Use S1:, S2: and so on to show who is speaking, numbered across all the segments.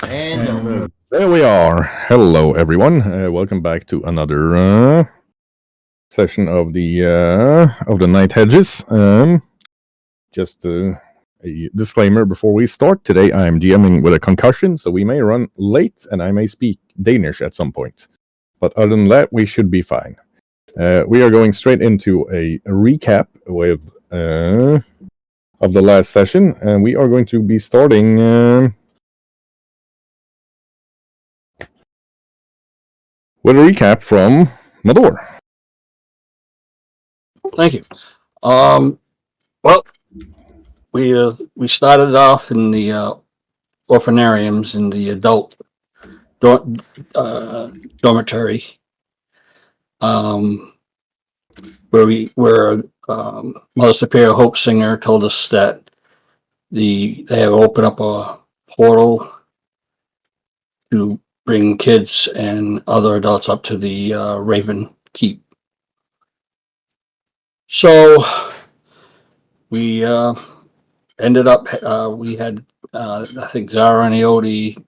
S1: And there we are. Hello, everyone. Welcome back to another session of the Night Hedges. Just a disclaimer before we start. Today, I'm GMing with a concussion, so we may run late, and I may speak Danish at some point. But other than that, we should be fine. We are going straight into a recap with of the last session, and we are going to be starting. With a recap from Mador.
S2: Thank you. Well, we started off in the orphanariums in the adult dormitory. where Mother Superior Hope Singer told us that they have opened up a portal to bring kids and other adults up to the Raven Keep. So we ended up, we had, I think Zara and Eodi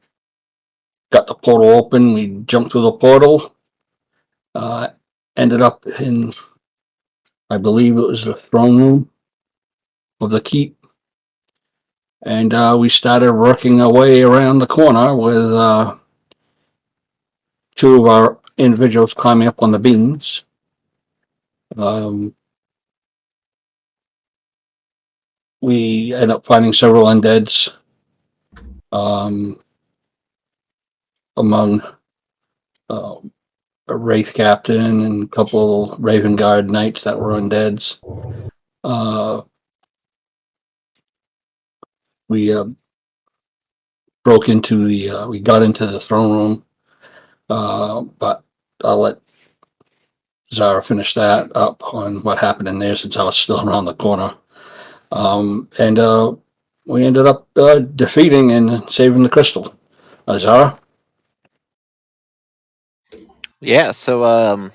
S2: got the portal open. We jumped through the portal, ended up in, I believe it was the throne room of the keep. And we started working our way around the corner with two of our individuals climbing up on the beams. We ended up finding several undeads among a Wraith Captain and a couple Raven Guard Knights that were undeads. We broke into we got into the throne room, but I'll let Zara finish that up on what happened in there since I was still around the corner. And we ended up defeating and saving the crystal. Zara?
S3: Yeah, so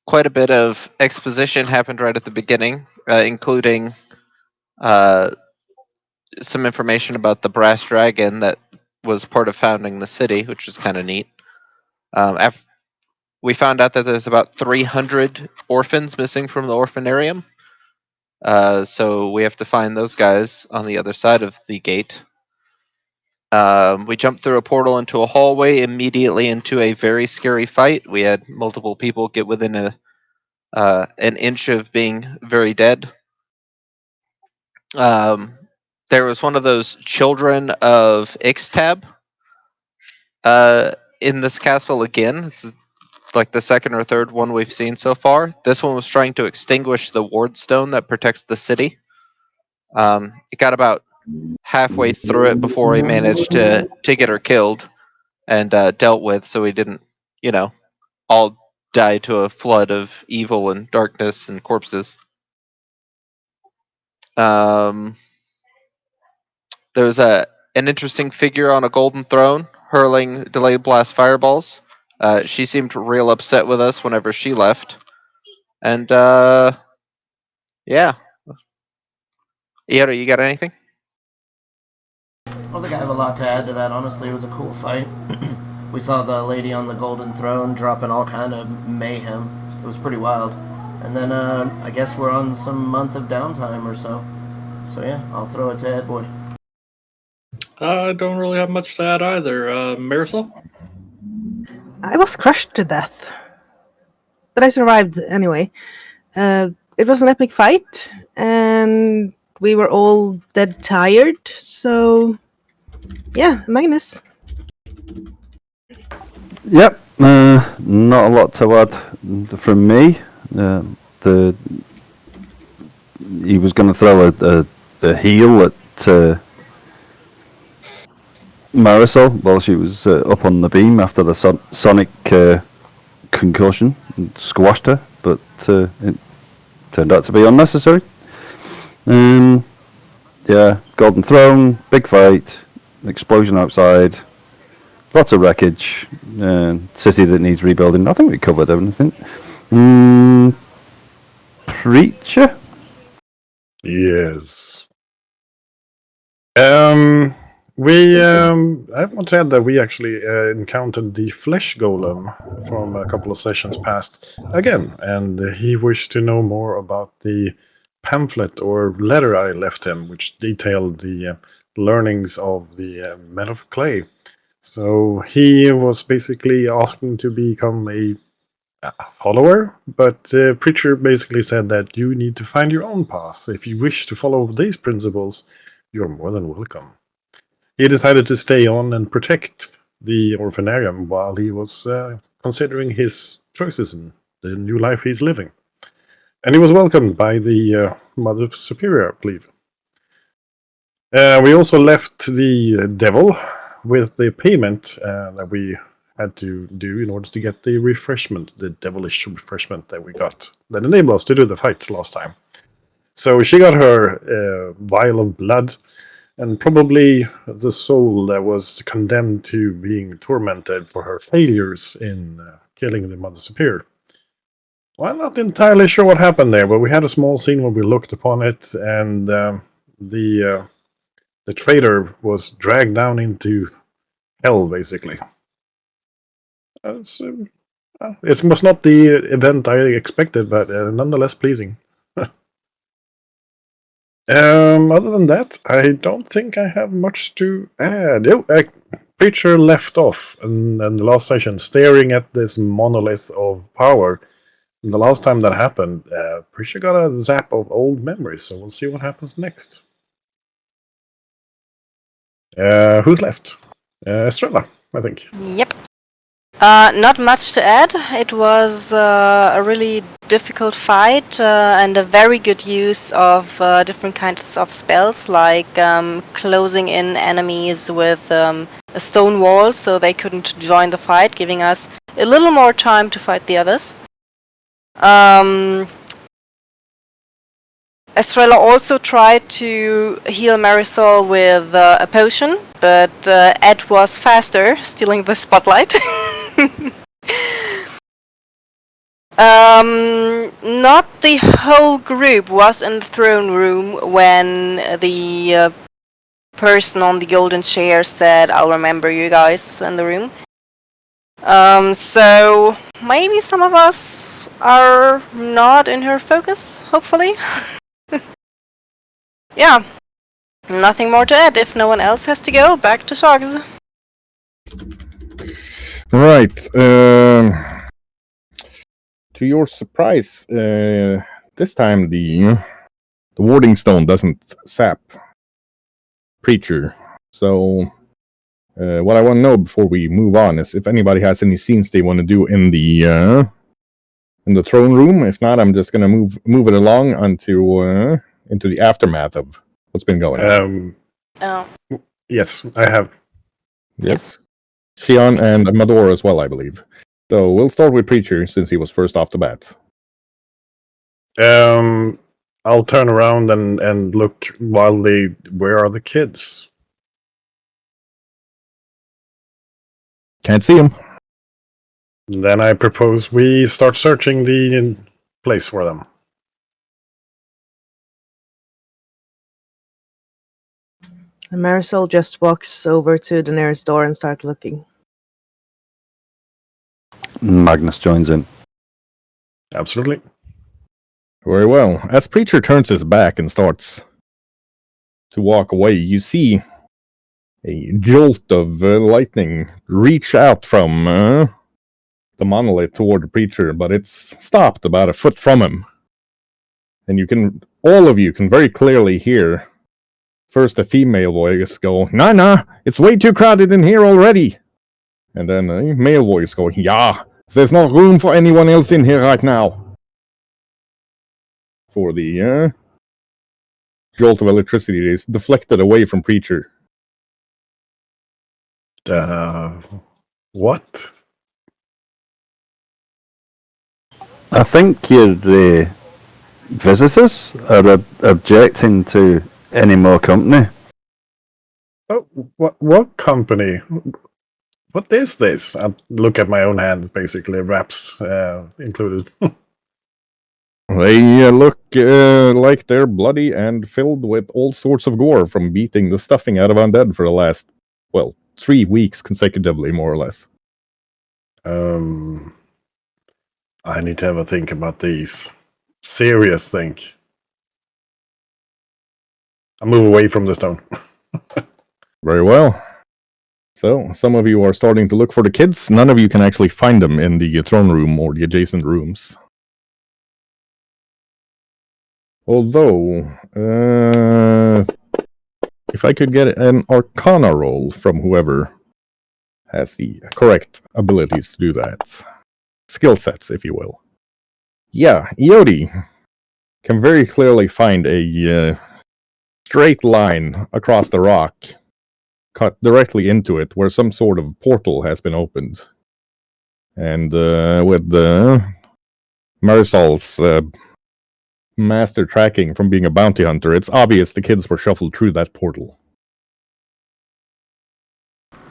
S3: quite a bit of exposition happened right at the beginning, including some information about the brass dragon that was part of founding the city, which was kind of neat. We found out that there's about 300 orphans missing from the orphanarium. So we have to find those guys on the other side of the gate. We jumped through a portal into a hallway, immediately into a very scary fight. We had multiple people get within an inch of being very dead. There was one of those children of Ixtab in this castle again. It's like the second or third one we've seen so far. This one was trying to extinguish the ward stone that protects the city. It got about halfway through it before we managed to get her killed and dealt with, so we didn't, all die to a flood of evil and darkness and corpses. There's an interesting figure on a golden throne hurling delayed blast fireballs. She seemed real upset with us whenever she left. And yeah. Iero, you got anything?
S4: I don't think I have a lot to add to that. Honestly, it was a cool fight. We saw the lady on the golden throne dropping all kind of mayhem. It was pretty wild. And then I guess we're on some month of downtime or so. So yeah, I'll throw it to Ed Boy.
S5: I don't really have much to add either. Marisol?
S6: I was crushed to death. But I survived anyway. It was an epic fight, and we were all dead tired, so yeah, Magnus.
S7: Yep, not a lot to add from me. He was going to throw a heel at Marisol while she was up on the beam after the sonic concussion and squashed her, but it turned out to be unnecessary. Yeah, Golden Throne, big fight, explosion outside, lots of wreckage, city that needs rebuilding. I think we covered everything. Preacher?
S1: Yes. I want to add that we actually encountered the flesh golem from a couple of sessions past again, and he wished to know more about the pamphlet or letter I left him, which detailed the learnings of the Men of Clay. So he was basically asking to become a follower, but Preacher basically said that you need to find your own path. If you wish to follow these principles, you're more than welcome. He decided to stay on and protect the orphanarium while he was considering his choices and the new life he's living. And he was welcomed by the Mother Superior, I believe. We also left the devil with the payment that we
S8: had to do in order to get the refreshment, the devilish refreshment that we got that enabled us to do the fight last time. So she got her vial of blood, and probably the soul that was condemned to being tormented for her failures in killing the Mother Superior. Well, I'm not entirely sure what happened there, but we had a small scene where we looked upon it, and the traitor was dragged down into hell, basically. It was not the event I expected, but nonetheless pleasing. Other than that, I don't think I have much to add. Preacher left off in the last session, staring at this monolith of power. And the last time that happened, Preacher got a zap of old memories, so we'll see what happens next. Who's left? Estrella, I think.
S9: Yep. Not much to add. It was a really difficult fight and a very good use of different kinds of spells, like closing in enemies with a stone wall so they couldn't join the fight, giving us a little more time to fight the others. Estrella also tried to heal Marisol with a potion, but Ed was faster, stealing the spotlight. Not the whole group was in the throne room when the person on the golden chair said, "I'll remember you guys in the room." So maybe some of us are not in her focus, hopefully. Yeah, nothing more to add. If no one else has to go, back to Shoggoth.
S1: Right. To your surprise, this time the warding stone doesn't sap Preacher. So, what I want to know before we move on is if anybody has any scenes they want to do in the throne room. If not, I'm just gonna move it along into the aftermath of what's been going on.
S9: Oh.
S8: Yes, I have.
S1: Yes. Shion and Mador as well, I believe. So we'll start with Preacher since he was first off the bat.
S8: I'll turn around and look wildly. Where are the kids?
S1: Can't see him.
S8: Then I propose we start searching the place for them.
S6: And Marisol just walks over to the nearest door and starts looking.
S7: Magnus joins in.
S8: Absolutely.
S1: Very well. As Preacher turns his back and starts to walk away, you see a jolt of lightning reach out from the monolith toward the Preacher, but it's stopped about a foot from him. And all of you can very clearly hear first a female voice go, "Nah, it's way too crowded in here already." And then a male voice going, "Yeah, there's no room for anyone else in here right now." For the jolt of electricity is deflected away from Preacher.
S8: What?
S7: I think your visitors are objecting to any more company.
S8: Oh, what company? What is this? I look at my own hand, basically, wraps included.
S1: They look like they're bloody and filled with all sorts of gore from beating the stuffing out of undead for the last, 3 weeks consecutively, more or less.
S8: I need to have a think about these. Serious think. I move away from the stone.
S1: Very well. So, some of you are starting to look for the kids. None of you can actually find them in the throne room or the adjacent rooms. Although, if I could get an Arcana roll from whoever has the correct abilities to do that. Skill sets, if you will. Yeah, Iodi can very clearly find a straight line across the rock, cut directly into it, where some sort of portal has been opened. And with Marisol's master tracking from being a bounty hunter, it's obvious the kids were shuffled through that portal.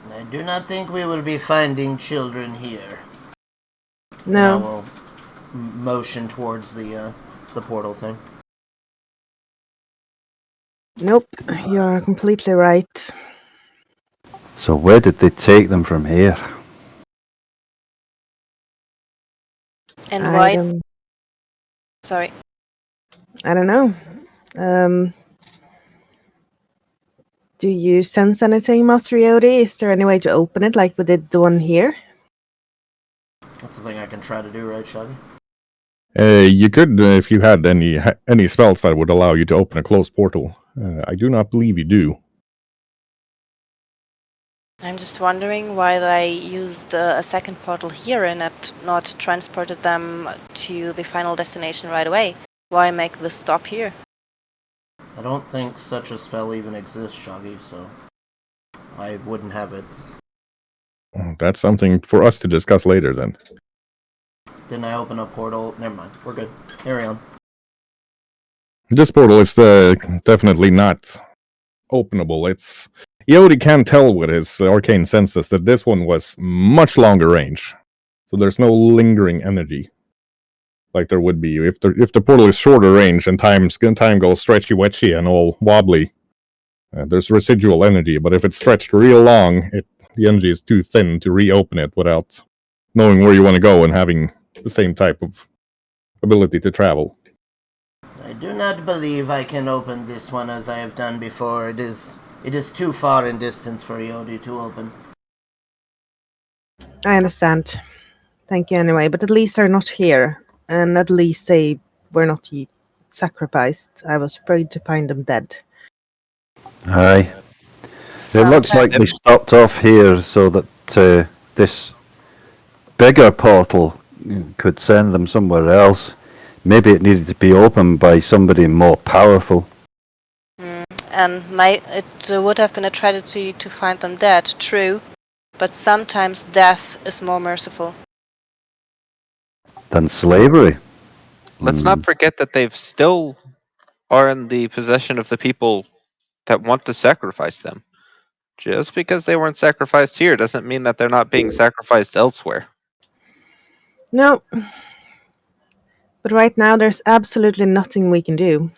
S4: I do not think we will be finding children here. And I
S6: No.
S4: will motion towards the portal thing.
S6: Nope. You're completely right.
S7: So where did they take them from here?
S9: And
S6: I
S9: why?
S6: don't,
S9: Sorry.
S6: I don't know. Do you sense anything, Master Yodi? Is there any way to open it like we did the one here?
S4: That's the thing I can try to do, right, Shoggy?
S1: You could, if you had any spells that would allow you to open a closed portal. I do not believe you do.
S9: I'm just wondering why they used a second portal here and not transported them to the final destination right away. Why make the stop here?
S4: I don't think such a spell even exists, Shoggy, so I wouldn't have it.
S1: That's something for us to discuss later, then.
S4: Didn't I open a portal? Never mind. We're good. Carry on.
S1: This portal is definitely not openable. Yodi can tell with his arcane senses that this one was much longer range. So there's no lingering energy like there would be if the portal is shorter range and time goes stretchy wetchy and all wobbly. There's residual energy, but if it's stretched real long, the energy is too thin to reopen it without knowing where you want to go and having the same type of ability to travel.
S4: I do not believe I can open this one as I have done before. It is too far in distance for Yodi to open.
S6: I understand. Thank you anyway, but at least they're not here. And at least they were not sacrificed. I was afraid to find them dead.
S7: Aye. It looks like they stopped off here so that this bigger portal could send them somewhere else. Maybe it needed to be opened by somebody more powerful.
S9: And it would have been a tragedy to find them dead, true. But sometimes death is more merciful.
S7: Than slavery.
S3: Let's not forget that they've still are in the possession of the people that want to sacrifice them. Just because they weren't sacrificed here doesn't mean that they're not being sacrificed elsewhere.
S6: No. But right now there's absolutely nothing we can do.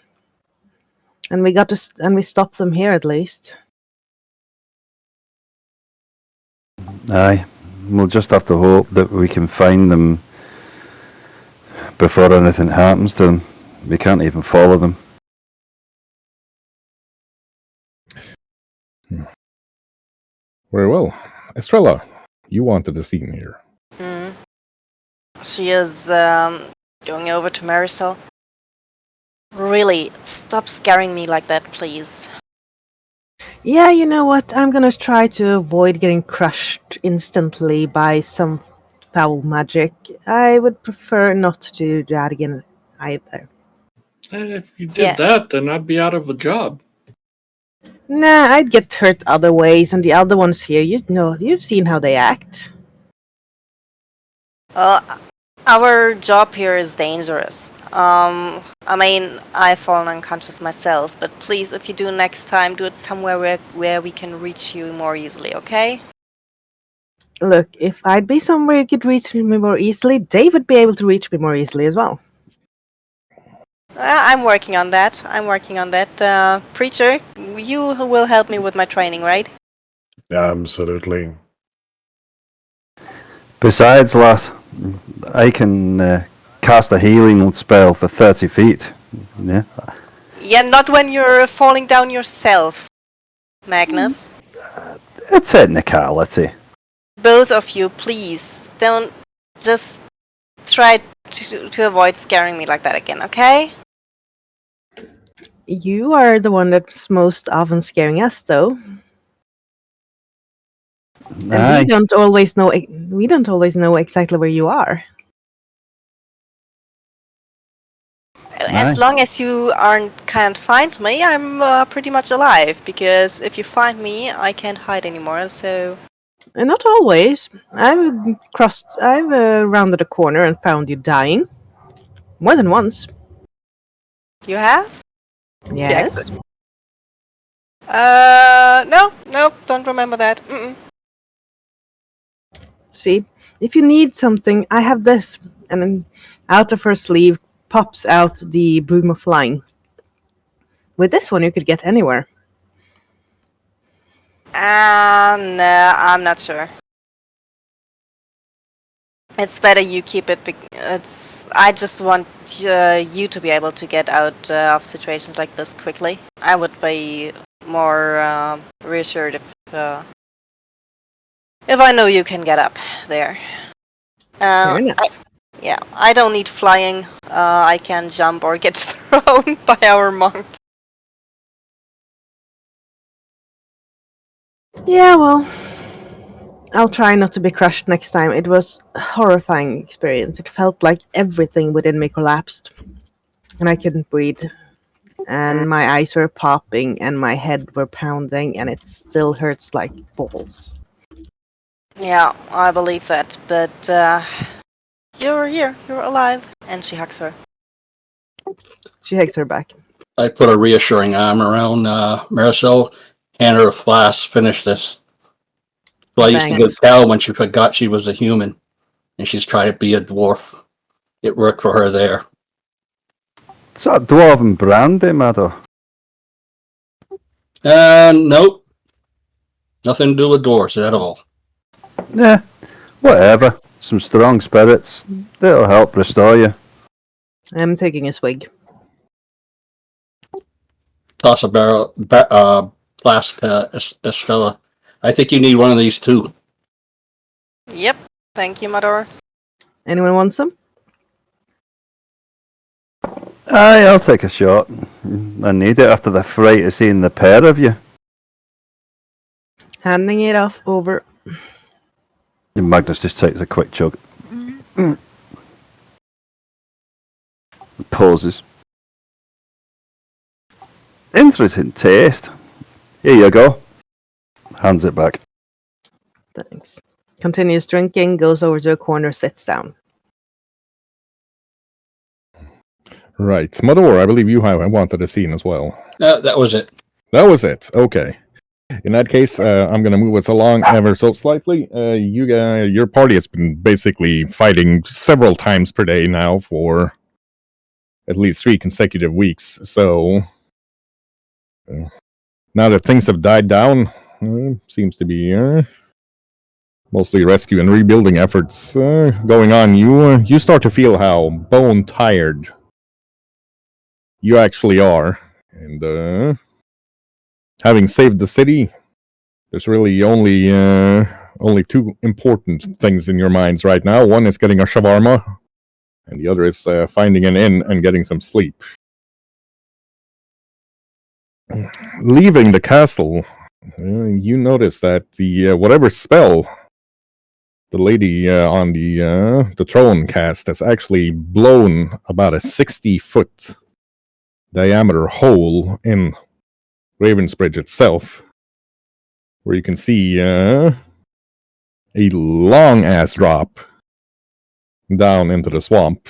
S6: And we stopped them here at least.
S7: Aye. We'll just have to hope that we can find them before anything happens to them. We can't even follow them.
S1: Very well. Estrella, you wanted a scene here.
S9: She is going over to Marisol. Really, stop scaring me like that, please.
S6: Yeah, you know what? I'm gonna try to avoid getting crushed instantly by some foul magic. I would prefer not to do that again either.
S5: If you did that, then I'd be out of a job.
S6: Nah, I'd get hurt other ways, and the other ones here, you've seen how they act.
S9: Our job here is dangerous. I mean, I've fallen unconscious myself, but please, if you do next time, do it somewhere where we can reach you more easily, okay?
S6: Look, if I'd be somewhere you could reach me more easily, Dave would be able to reach me more easily as well.
S9: I'm working on that. Preacher, you will help me with my training, right?
S8: Absolutely.
S7: Besides, lass, I can cast a healing spell for 30 feet. Yeah.
S9: Yeah, not when you're falling down yourself, Magnus.
S7: A technicality.
S9: Both of you, please, don't just try to avoid scaring me like that again, okay?
S6: You are the one that's most often scaring us, though. And we don't always know exactly where you are.
S9: As long as you can't find me, I'm pretty much alive. Because if you find me, I can't hide anymore. So
S6: And not always. I've rounded a corner and found you dying. More than once.
S9: You have?
S6: Yes.
S9: No, don't remember that. Mm-mm.
S6: See, if you need something, I have this. And then out of her sleeve pops out the broom of flying. With this one, you could get anywhere.
S9: No, I'm not sure. It's better you keep it. I just want you to be able to get out of situations like this quickly. I would be more reassured if I know you can get up there.
S6: Fair enough.
S9: I don't need flying. I can jump or get thrown by our monk.
S6: Yeah, well, I'll try not to be crushed next time. It was a horrifying experience. It felt like everything within me collapsed. And I couldn't breathe. And my eyes were popping and my head were pounding and it still hurts like balls.
S9: Yeah, I believe that. But you're here. You're alive. And she hugs her.
S6: She hugs her back.
S2: I put a reassuring arm around Marisol, hand her a flask, finish this. So I used to
S6: Thanks.
S2: get tell when she forgot she was a human, and she's trying to be a dwarf. It worked for her there.
S7: Is that dwarven brandy, Maddo?
S2: Nope. Nothing to do with dwarves at all.
S7: Yeah, whatever. Some strong spirits. That'll help restore you.
S6: I'm taking a swig.
S2: Toss a flask to Estrella. I think you need one of these too.
S9: Yep. Thank you, Mador.
S6: Anyone want some?
S7: Aye, I'll take a shot. I need it after the fright of seeing the pair of you.
S6: Handing it off over.
S7: And Magnus just takes a quick chug. Pauses. Interesting taste. Here you go. Hands it back.
S6: Thanks. Continues drinking, goes over to a corner, sits down.
S1: Right. Mador, I believe you wanted a scene as well.
S2: That was it.
S1: That was it. Okay. In that case, I'm going to move us along ever so slightly. Your party has been basically fighting several times per day now for at least 3 consecutive weeks. So now that things have died down, seems to be mostly rescue and rebuilding efforts going on. You start to feel how bone tired you actually are, and having saved the city, there's really only 2 important things in your minds right now. One is getting a shawarma, and the other is finding an inn and getting some sleep. Leaving the castle, you notice that the whatever spell the lady on the throne cast has actually blown about a 60-foot diameter hole in Ravensbridge itself, where you can see a long ass drop down into the swamp.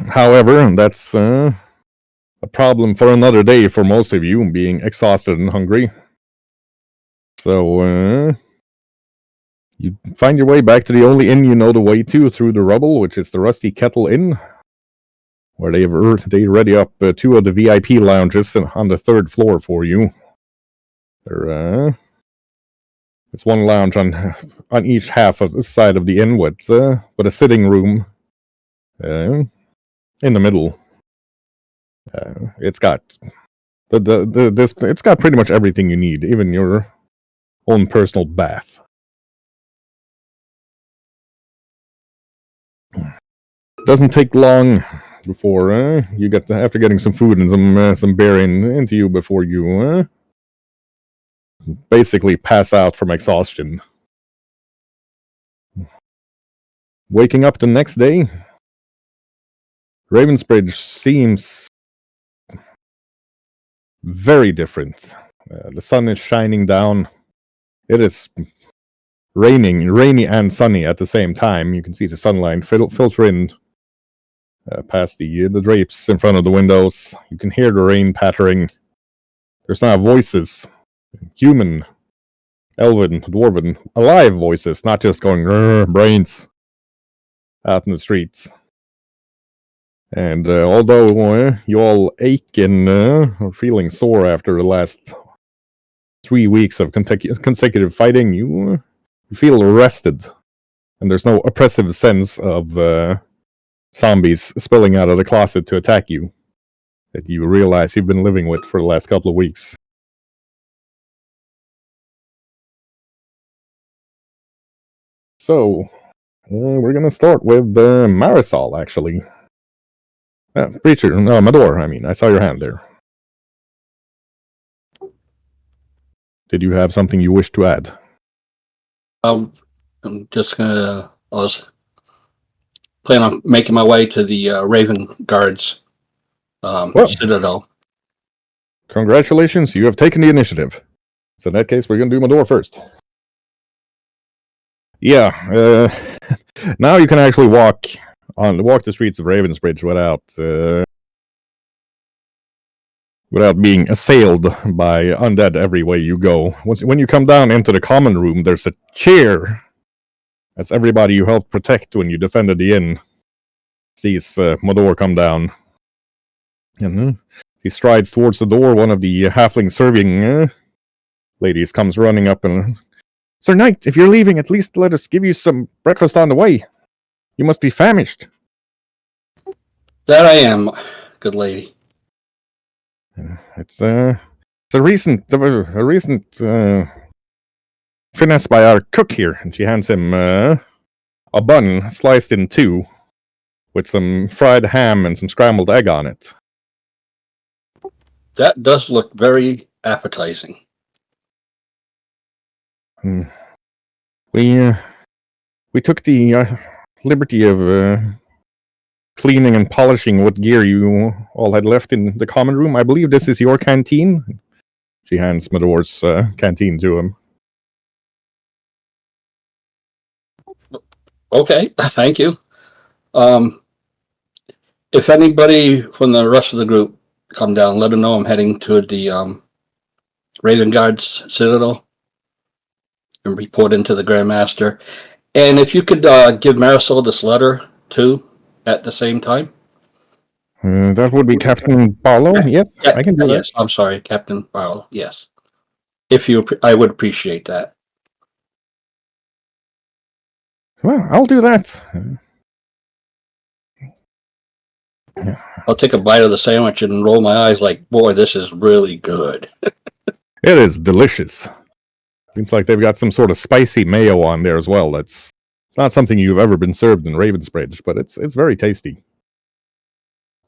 S1: However, that's a problem for another day for most of you, being exhausted and hungry. So you find your way back to the only inn you know the way to through the rubble, which is the Rusty Kettle Inn, where they ready up 2 of the VIP lounges on the 3rd floor for you. It's one lounge on each half of the side of the inn with a sitting room in the middle. It's got it's got pretty much everything you need, even your own personal bath. Doesn't take long before you get after getting some food and some beer into you before you basically pass out from exhaustion. Waking up the next day, Ravensbridge seems very different The sun is shining down. It is rainy and sunny at the same time. You can see the sunlight filter in past the drapes in front of the windows. You can hear the rain pattering. There's now voices, human, elven, dwarven, alive voices, not just going brains out in the streets. And although you all ache and are feeling sore after the last 3 weeks of consecutive fighting, you feel rested. And there's no oppressive sense of zombies spilling out of the closet to attack you that you realize you've been living with for the last couple of weeks. So, we're going to start with Marisol, actually. Preacher, no, Mador, I mean, I saw your hand there. Did you have something you wish to add?
S2: I'm just gonna. I was planning on making my way to the Raven Guards Citadel.
S1: Congratulations, you have taken the initiative. So in that case, we're going to do Mador first. Yeah, now you can actually walk the streets of Ravensbridge without being assailed by undead every way you go. When you come down into the common room, there's a chair. That's everybody you helped protect when you defended the inn. Sees Mador come down. And he strides towards the door. One of the halfling serving ladies comes running up and, Sir Knight, if you're leaving, at least let us give you some breakfast on the way. You must be famished.
S2: That I am, good lady.
S1: It's a recent finesse by our cook here, and she hands him a bun sliced in two with some fried ham and some scrambled egg on it.
S2: That does look very appetizing.
S1: We took the liberty of cleaning and polishing what gear you all had left in the common room. I believe this is your canteen. She hands Mador's canteen to him.
S2: Okay, thank you. If anybody from the rest of the group come down, let them know I'm heading to the Raven Guards Citadel and report into the Grand Master. And if you could give Marisol this letter too at the same time.
S1: That would be Captain Barlow. Yes, I can do that.
S2: Yes, I'm sorry, Captain Barlow. Yes, I would appreciate that.
S1: Well, I'll do that.
S2: I'll take a bite of the sandwich and roll my eyes like, boy, this is really good.
S1: It is delicious. Seems like they've got some sort of spicy mayo on there as well. It's not something you've ever been served in Ravensbridge, but it's very tasty.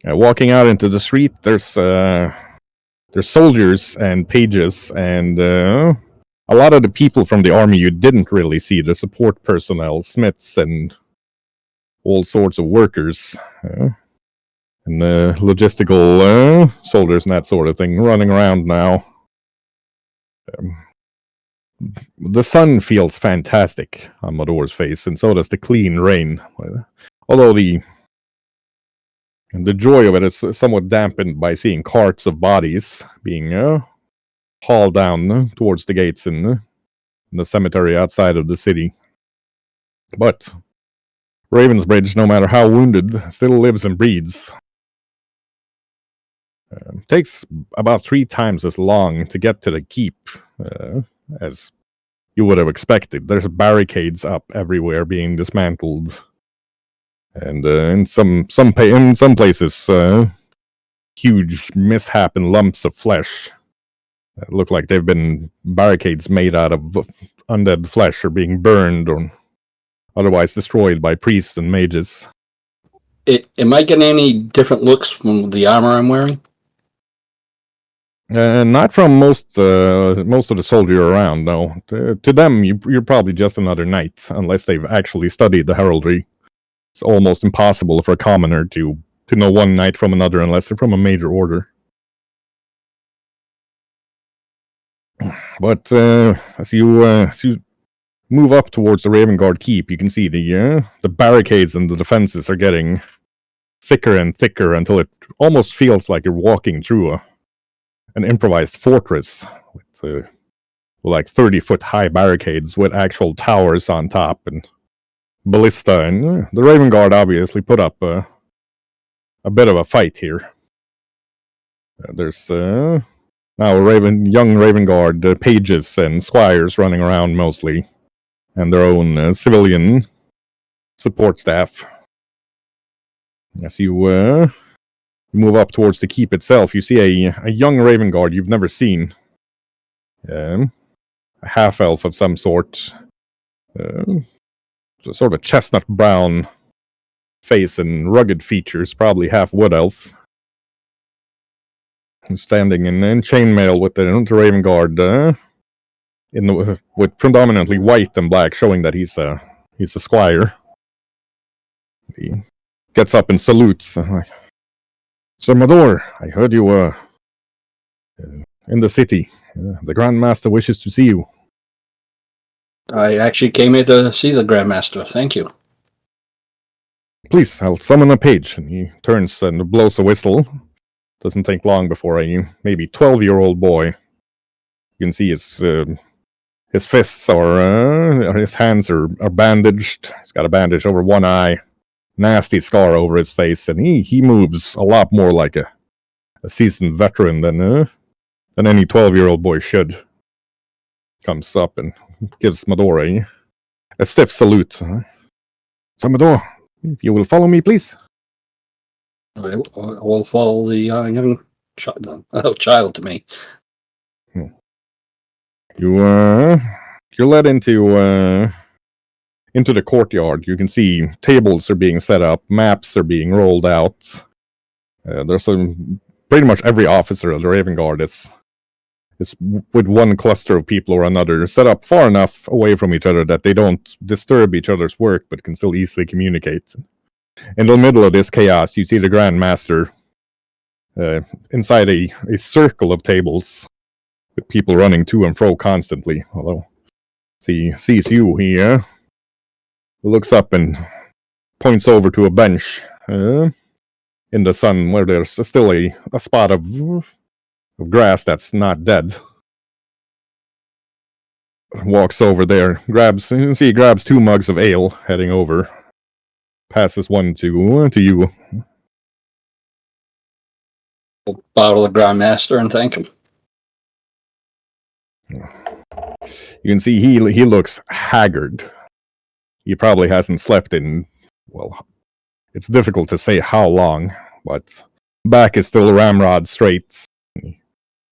S1: Walking out into the street, there's soldiers and pages and a lot of the people from the army you didn't really see, the support personnel, smiths and all sorts of workers. And logistical soldiers and that sort of thing running around now. The sun feels fantastic on Mador's face, and so does the clean rain. Although the joy of it is somewhat dampened by seeing carts of bodies being hauled down towards the gates in the cemetery outside of the city. But Ravensbridge, no matter how wounded, still lives and breathes. Takes about 3 times as long to get to the keep as you would have expected. There's barricades up everywhere being dismantled, and in some places, huge mishap and lumps of flesh look like they've been barricades made out of undead flesh or being burned or otherwise destroyed by priests and mages.
S2: Am I getting any different looks from the armor I'm wearing?
S1: Not from most of the soldiers around, no. To them, you're probably just another knight, unless they've actually studied the heraldry. It's almost impossible for a commoner to know one knight from another unless they're from a major order. But as you move up towards the Raven Guard Keep, you can see the barricades and the defenses are getting thicker and thicker until it almost feels like you're walking through an improvised fortress with like 30-foot high barricades with actual towers on top and ballista. And the Raven Guard obviously put up a bit of a fight here. There's now young Raven Guard pages and squires running around mostly, and their own civilian support staff. As you move up towards the keep itself, you see a young Raven Guard you've never seen. A half-elf of some sort. Sort of chestnut brown face and rugged features, probably half wood elf. Who's standing in chainmail with the Raven Guard with predominantly white and black, showing that he's a squire. He gets up and salutes. Sir Mador, I heard you were in the city. The Grand Master wishes to see you.
S2: I actually came here to see the Grandmaster. Thank you.
S1: Please, I'll summon a page. And he turns and blows a whistle. Doesn't take long before a maybe 12-year-old boy. You can see his fists are, his hands are bandaged. He's got a bandage over one eye. Nasty scar over his face, and he moves a lot more like a seasoned veteran than any 12-year-old boy should. Comes up and gives Mador a stiff salute. So Mador, if you will follow me, please.
S2: I will follow the young child to me.
S1: You're led into the courtyard. You can see tables are being set up, maps are being rolled out. There's pretty much every officer of the Raven Guard is with one cluster of people or another, set up far enough away from each other that they don't disturb each other's work, but can still easily communicate. In the middle of this chaos, you see the Grand Master inside a circle of tables with people running to and fro constantly. Although he sees you, he looks up and points over to a bench in the sun where there's still a spot of grass that's not dead. Walks over there, grabs 2 mugs of ale, heading over. Passes one to you.
S2: I'll bow to the Grandmaster and thank him.
S1: You can see he looks haggard. He probably hasn't slept in, well, it's difficult to say how long, but back is still ramrod straight.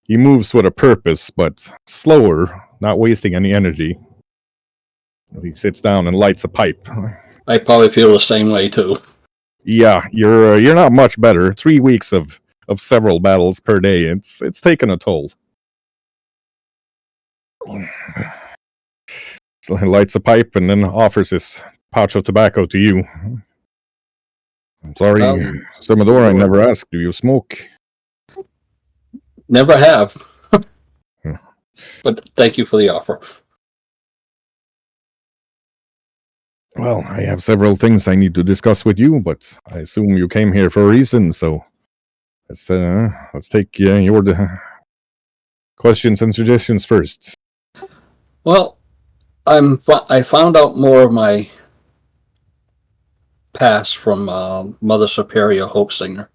S1: He moves with a purpose, but slower, not wasting any energy. As he sits down and lights a pipe.
S2: I probably feel the same way too.
S1: Yeah, you're not much better. 3 weeks of several battles per day. It's taken a toll. So he lights a pipe and then offers his pouch of tobacco to you. I'm sorry, Sir Mador, I never asked. Do you smoke?
S2: Never have. But thank you for the offer.
S1: Well, I have several things I need to discuss with you, but I assume you came here for a reason, so let's take your questions and suggestions first.
S2: Well, I found out more of my past from Mother Superior Hope Singer.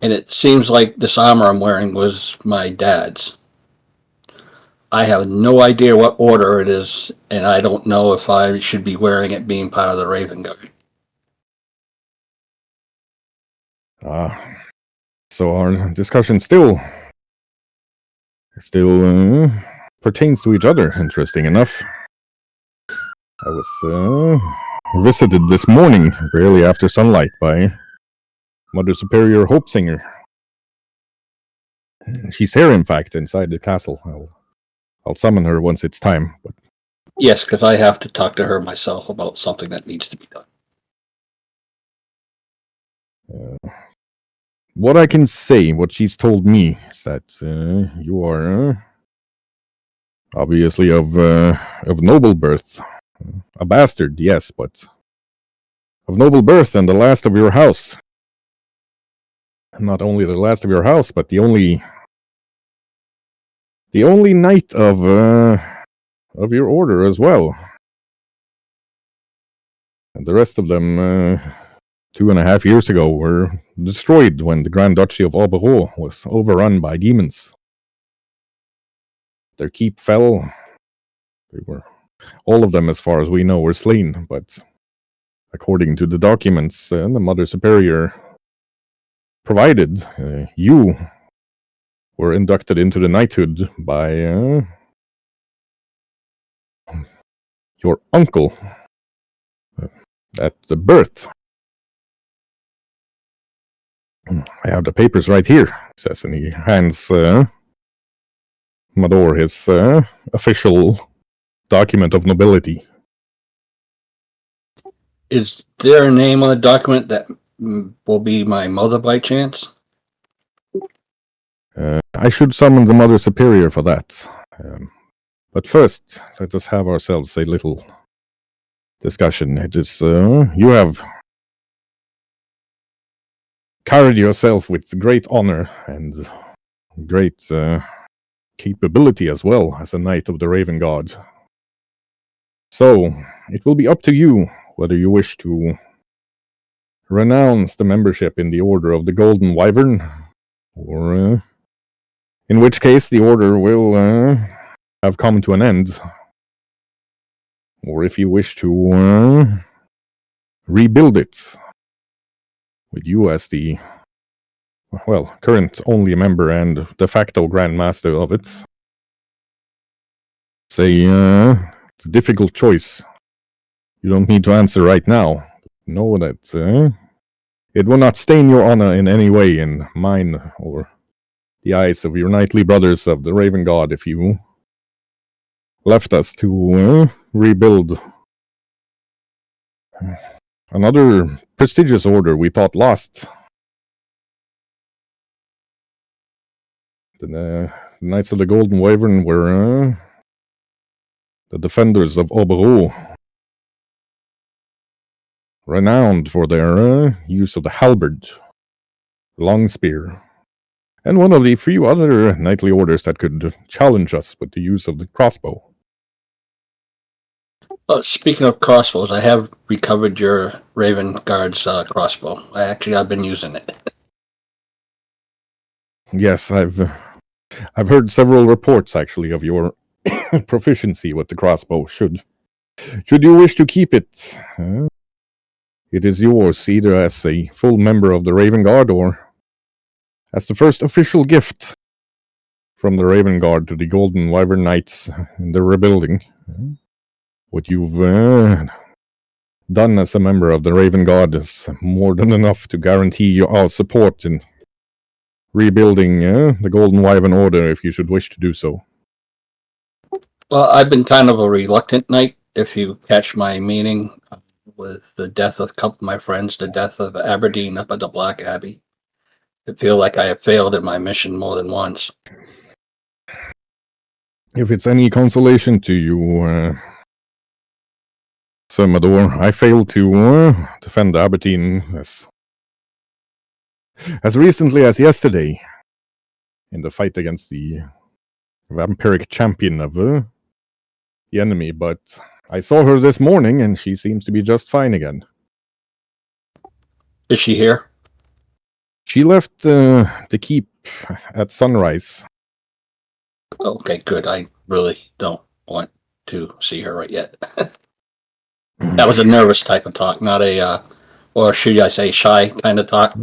S2: And it seems like this armor I'm wearing was my dad's. I have no idea what order it is, and I don't know if I should be wearing it being part of the Raven Guard.
S1: So our discussion still pertains to each other, interesting enough. I was visited this morning, barely after sunlight, by Mother Superior Hope Singer. She's here, in fact, inside the castle. I'll summon her once it's time. But
S2: Yes, because I have to talk to her myself about something that needs to be done.
S1: what I can say, what she's told me, is that you are Obviously of noble birth. A bastard, yes, but of noble birth and the last of your house. Not only the last of your house, but the only knight of your order as well. And the rest of them, 2.5 years ago, were destroyed when the Grand Duchy of Aubereau was overrun by demons. Their keep fell. They were, all of them, as far as we know, were slain, but according to the documents the Mother Superior provided, you were inducted into the knighthood by your uncle at the birth. I have the papers right here, he says, and he hands Mador his official document of nobility.
S2: Is there a name on the document that will be my mother by chance?
S1: I should summon the Mother Superior for that. But first, let us have ourselves a little discussion. It is, you have carried yourself with great honor and great capability as well as a Knight of the Raven God. So, it will be up to you whether you wish to renounce the membership in the Order of the Golden Wyvern, or in which case the Order will have come to an end, or if you wish to rebuild it with you as the, well, current only member and de facto Grand Master of it. It's a difficult choice. You don't need to answer right now. Know that it will not stain your honor in any way in mine or the eyes of your knightly brothers of the Raven God if you left us to rebuild another prestigious order we thought lost. The Knights of the Golden Wyvern were the defenders of Aubereau, renowned for their use of the halberd, long spear, and one of the few other knightly orders that could challenge us with the use of the crossbow.
S2: Speaking of crossbows, I have recovered your Raven Guard's crossbow. I've been using it.
S1: Yes, I've heard several reports actually of your proficiency with the crossbow. Should you wish to keep it, it is yours either as a full member of the Raven Guard or as the first official gift from the Raven Guard to the Golden Wyvern Knights in the rebuilding. What you've done as a member of the Raven Guard is more than enough to guarantee our support in rebuilding the Golden Wyvern Order if you should wish to do so.
S2: Well, I've been kind of a reluctant knight, if you catch my meaning, with the death of a couple of my friends, the death of Aberdeen up at the Black Abbey. I feel like I have failed in my mission more than once.
S1: If it's any consolation to you, Sir Mador, I failed to defend Aberdeen as recently as yesterday in the fight against the vampiric champion of the enemy, but I saw her this morning and she seems to be just fine again.
S2: Is she here?
S1: She left the keep at sunrise.
S2: Okay, good. I really don't want to see her right yet. That was a nervous type of talk, not a, or should I say shy kind of talk.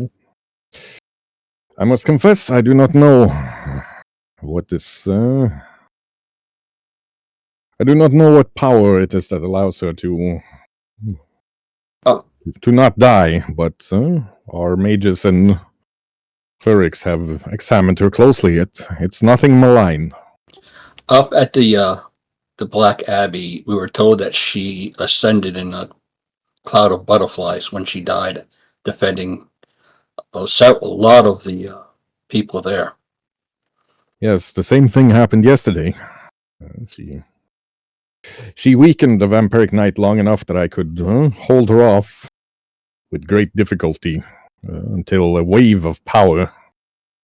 S1: I must confess, I do not know what this... I do not know what power it is that allows her to not die, but our mages and clerics have examined her closely. It's nothing malign.
S2: Up at the Black Abbey, we were told that she ascended in a cloud of butterflies when she died, defending a lot of the people there.
S1: Yes, the same thing happened yesterday. She weakened the vampiric knight long enough that I could hold her off with great difficulty until a wave of power,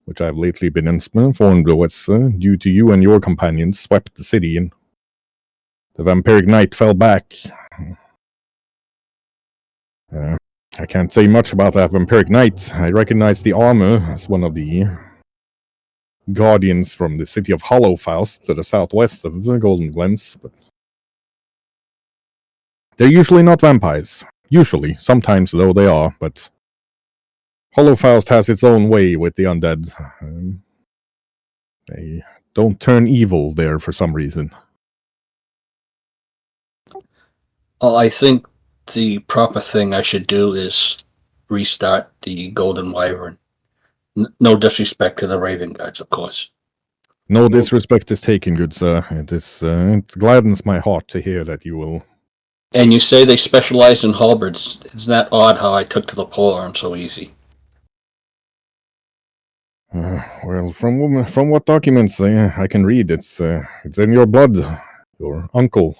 S1: which I've lately been informed was due to you and your companions, swept the city, and the vampiric knight fell back. I can't say much about that vampiric knight. I recognize the armor as one of the guardians from the city of Hollowfaust to the southwest of the Golden Glens, but they're usually not vampires. Usually. Sometimes, though, they are, but Hollowfaust has its own way with the undead. They don't turn evil there for some reason.
S2: Well, I think the proper thing I should do is restart the Golden Wyvern. No disrespect to the Raven Guards, of course.
S1: No disrespect is taken, good sir. It gladdens my heart to hear that you will.
S2: And you say they specialize in halberds. Isn't that odd how I took to the polearm so easy?
S1: Well, from what documents I can read, it's in your blood. Your uncle,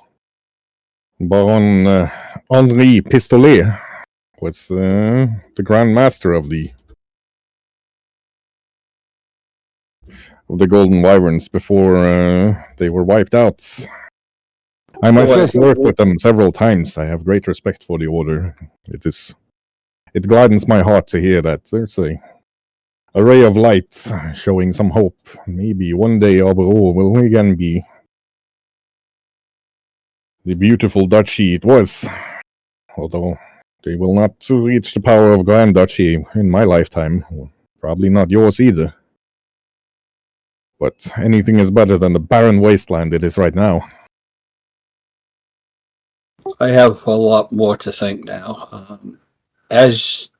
S1: Baron Henri Pistolet, was the Grand Master of the Golden Wyverns before they were wiped out. I myself worked with them several times. I have great respect for the order. It gladdens my heart to hear that there's a ray of light showing some hope. Maybe one day Oberó will again be the beautiful duchy it was. Although they will not reach the power of Grand Duchy in my lifetime. Probably not yours either. But anything is better than the barren wasteland it is right now.
S2: I have a lot more to think now. As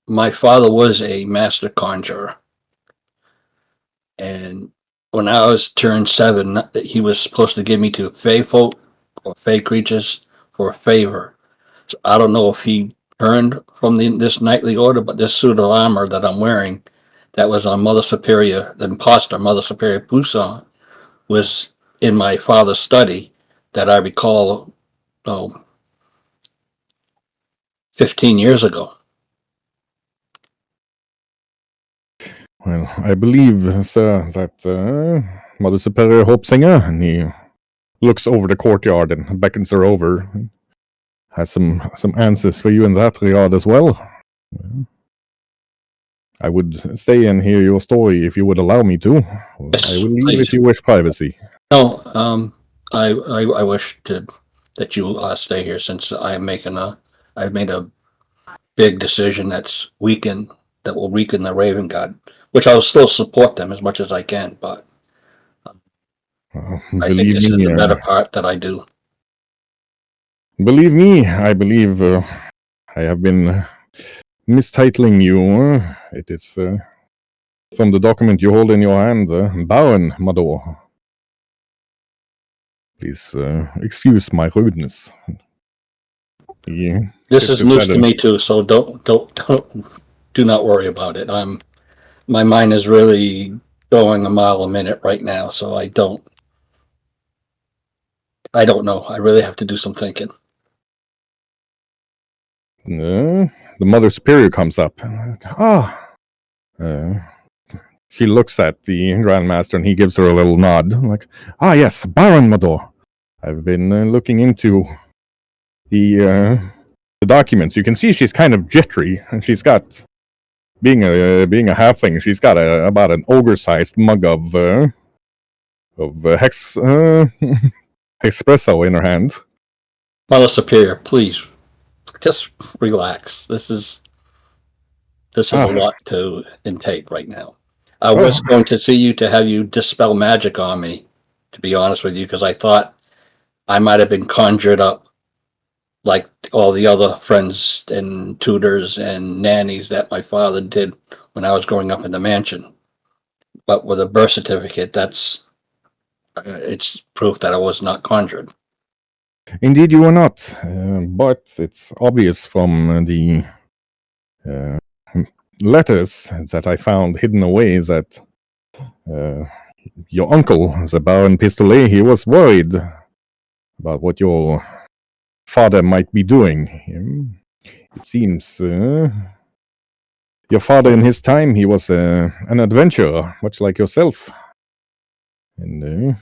S2: my father was a master conjurer, and when I was turned 7, he was supposed to give me to Fey folk or Fey creatures for a favor. So I don't know if he turned from this knightly order, but this suit of armor that I'm wearing, that was on Mother Superior, the imposter Mother Superior Poussin, was in my father's study that I recall, 15 years ago.
S1: Well, I believe, sir, that Mother Superior Hopesinger, and he looks over the courtyard and beckons her over. Has some answers for you in that regard as well. I would stay and hear your story if you would allow me to.
S2: Yes,
S1: I will leave
S2: please.
S1: if you wish privacy.
S2: No, I wish that you stay here since I've made a big decision that will weaken the Raven Guard, which I'll still support them as much as I can, but I think this is the better part that I do.
S1: Believe me, I believe I have been mistitling you. It is from the document you hold in your hand, Baron Mador. Please excuse my rudeness.
S2: This is news to me too, so do not worry about it. My mind is really going a mile a minute right now, so I don't know. I really have to do some thinking.
S1: The Mother Superior comes up. She looks at the Grand Master and he gives her a little nod. Like, yes, Baron Mador. I've been looking into the documents. You can see she's kind of jittery, and she's got, being a halfling, she's got about an ogre-sized mug of hex espresso in her hand.
S2: Mother Superior, please, just relax. This is a lot to intake right now. I was going to see you to have you dispel magic on me, to be honest with you, because I thought I might have been conjured up like all the other friends and tutors and nannies that my father did when I was growing up in the mansion. But with a birth certificate, it's proof that I was not conjured.
S1: Indeed, you were not, but it's obvious from the letters that I found hidden away that your uncle, the Baron Pistolet, he was worried about what your father might be doing. It seems your father in his time, he was an adventurer, much like yourself. And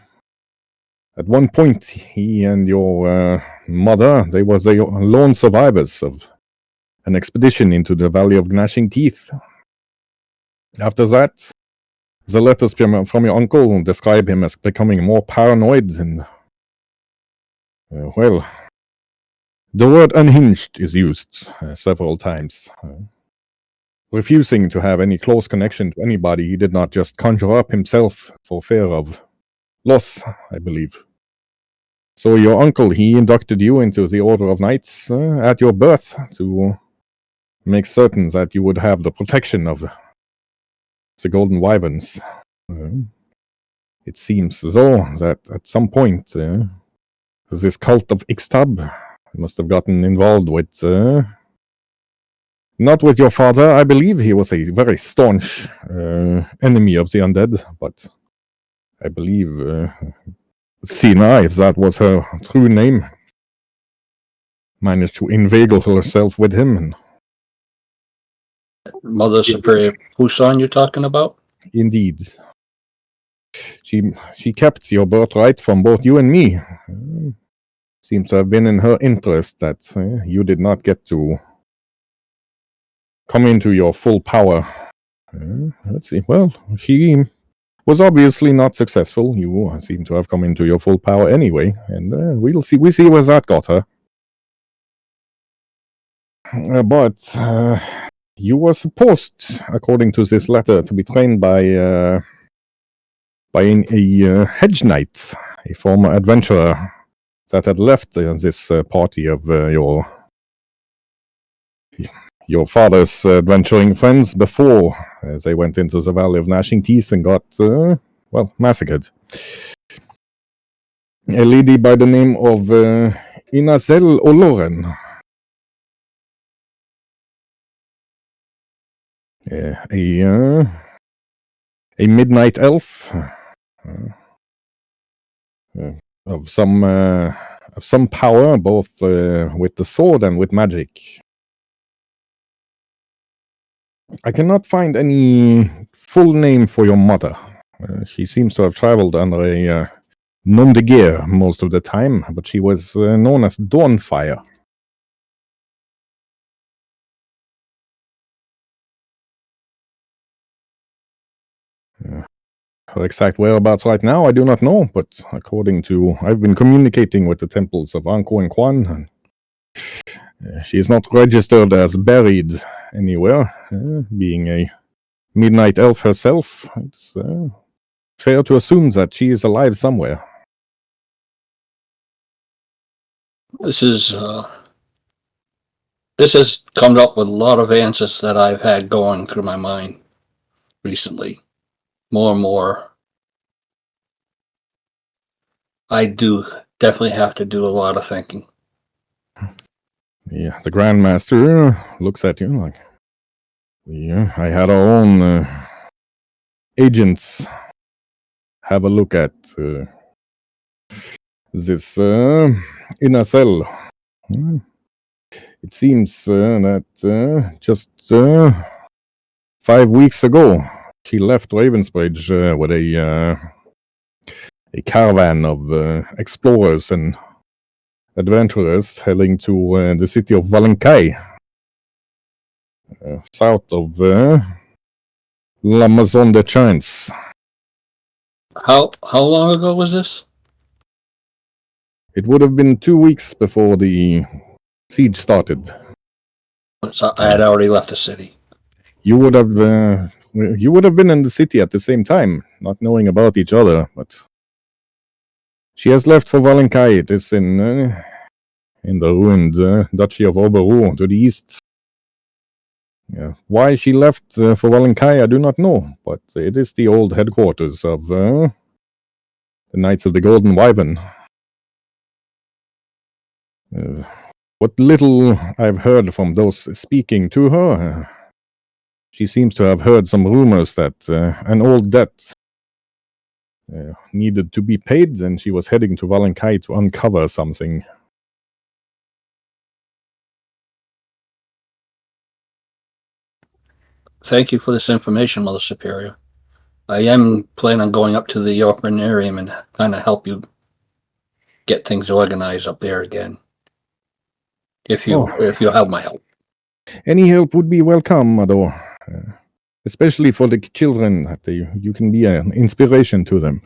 S1: at one point, he and your mother, they were the lone survivors of an expedition into the Valley of Gnashing Teeth. After that, the letters from your uncle describe him as becoming more paranoid and, well, the word unhinged is used several times. Refusing to have any close connection to anybody, he did not just conjure up himself for fear of loss, I believe. So your uncle, he inducted you into the Order of Knights at your birth to make certain that you would have the protection of the Golden Wyverns. It seems though that at some point this cult of Ixtab must have gotten involved with not with your father. I believe he was a very staunch enemy of the undead, but I believe Sina, if that was her true name, managed to inveigle herself with him. And
S2: Mother Superior Pusan you're talking about?
S1: indeed, she kept your birthright from both you and me. Seems to have been in her interest that you did not get to come into your full power. Let's see. Well, she was obviously not successful. You seem to have come into your full power anyway, and we'll see. We see where that got her. But you were supposed, according to this letter, to be trained by a hedge knight, a former adventurer that had left this party of your father's adventuring friends before they went into the Valley of Gnashing Teeth and got, massacred. A lady by the name of Inazel Oloren. A midnight elf of some power, both with the sword and with magic. I cannot find any full name for your mother. She seems to have traveled under a nom de guerre most of the time, but she was known as Dawnfire. Her exact whereabouts right now, I do not know, but according to... I've been communicating with the temples of Anko and Kwan, and she is not registered as buried anywhere, being a midnight elf herself. It's fair to assume that she is alive somewhere.
S2: This has come up with a lot of answers that I've had going through my mind recently. More and more. I do definitely have to do a lot of thinking.
S1: Yeah, the Grandmaster looks at you like, yeah, I had our own agents have a look at this inner cell. It seems that just 5 weeks ago, she left Ravensbridge with a caravan of explorers and adventurers heading to the city of Valenkai, south of La Maison de Chance.
S2: How long ago was this?
S1: It would have been 2 weeks before the siege started.
S2: So I had already left the city.
S1: You would have been in the city at the same time, not knowing about each other, but she has left for Valenkai. It is in the ruined Duchy of Oberu to the east. Why she left for Valenkai, I do not know, but it is the old headquarters of the Knights of the Golden Wyvern. What little I've heard from those speaking to her, she seems to have heard some rumors that an old debt needed to be paid, and she was heading to Valenkai to uncover something.
S2: Thank you for this information, Mother Superior. I am planning on going up to the orphanarium and kind of help you get things organized up there again. If you have my help.
S1: Any help would be welcome, Ador. Especially for the children, that you can be an inspiration to them.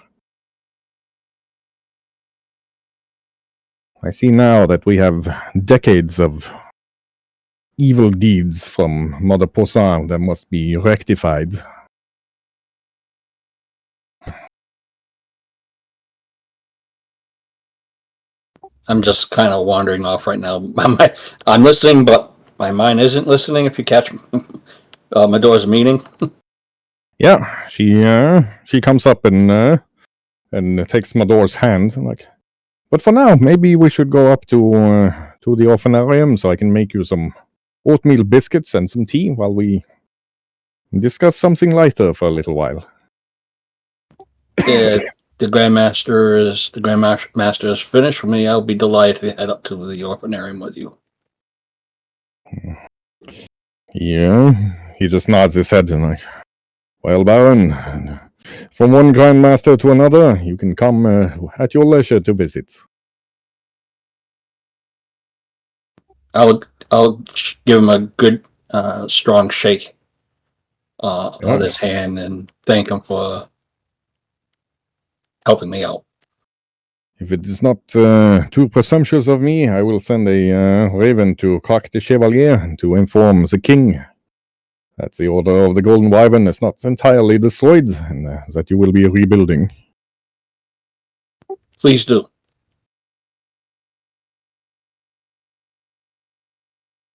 S1: I see now that we have decades of evil deeds from Mother Poussin that must be rectified.
S2: I'm just kind of wandering off right now. I'm listening, but my mind isn't listening. If you catch Medor's meeting.
S1: Yeah, she comes up and takes Medor's hand, like. But for now, maybe we should go up to the orphanarium so I can make you some oatmeal biscuits and some tea while we discuss something lighter for a little while.
S2: Yeah, the Grandmaster is finished for me. I'll be delighted to head up to the orphanarium with you.
S1: Yeah, he just nods his head and like, well, Baron, from one Grandmaster to another, you can come at your leisure to visit.
S2: I'll give him a good, strong shake of his hand and thank him for helping me out.
S1: If it is not too presumptuous of me, I will send a raven to Croc the Chevalier to inform the king that the Order of the Golden Wyvern is not entirely destroyed and that you will be rebuilding.
S2: Please do.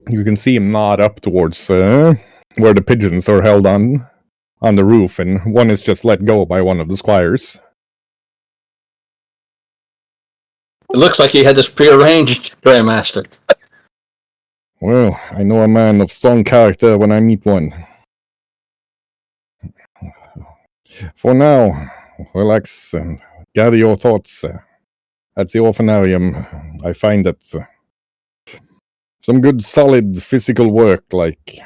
S1: You can see him nod up towards where the pigeons are held on the roof, and one is just let go by one of the squires.
S2: It looks like he had this prearranged, Grandmaster.
S1: Well, I know a man of strong character when I meet one. For now, relax and gather your thoughts. At the orphanarium, I find that some good solid physical work like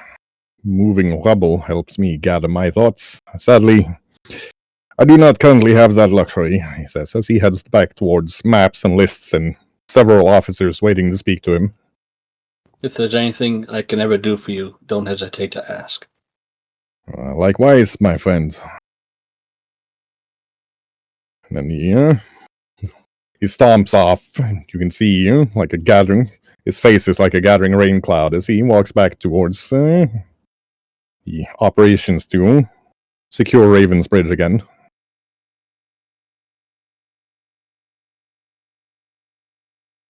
S1: moving rubble helps me gather my thoughts. Sadly, I do not currently have that luxury, he says, as he heads back towards maps and lists and several officers waiting to speak to him.
S2: If there's anything I can ever do for you, don't hesitate to ask.
S1: Likewise, my friend. And then he stomps off. You can see like a gathering. His face is like a gathering rain cloud as he walks back towards the operations to secure Raven's Bridge again.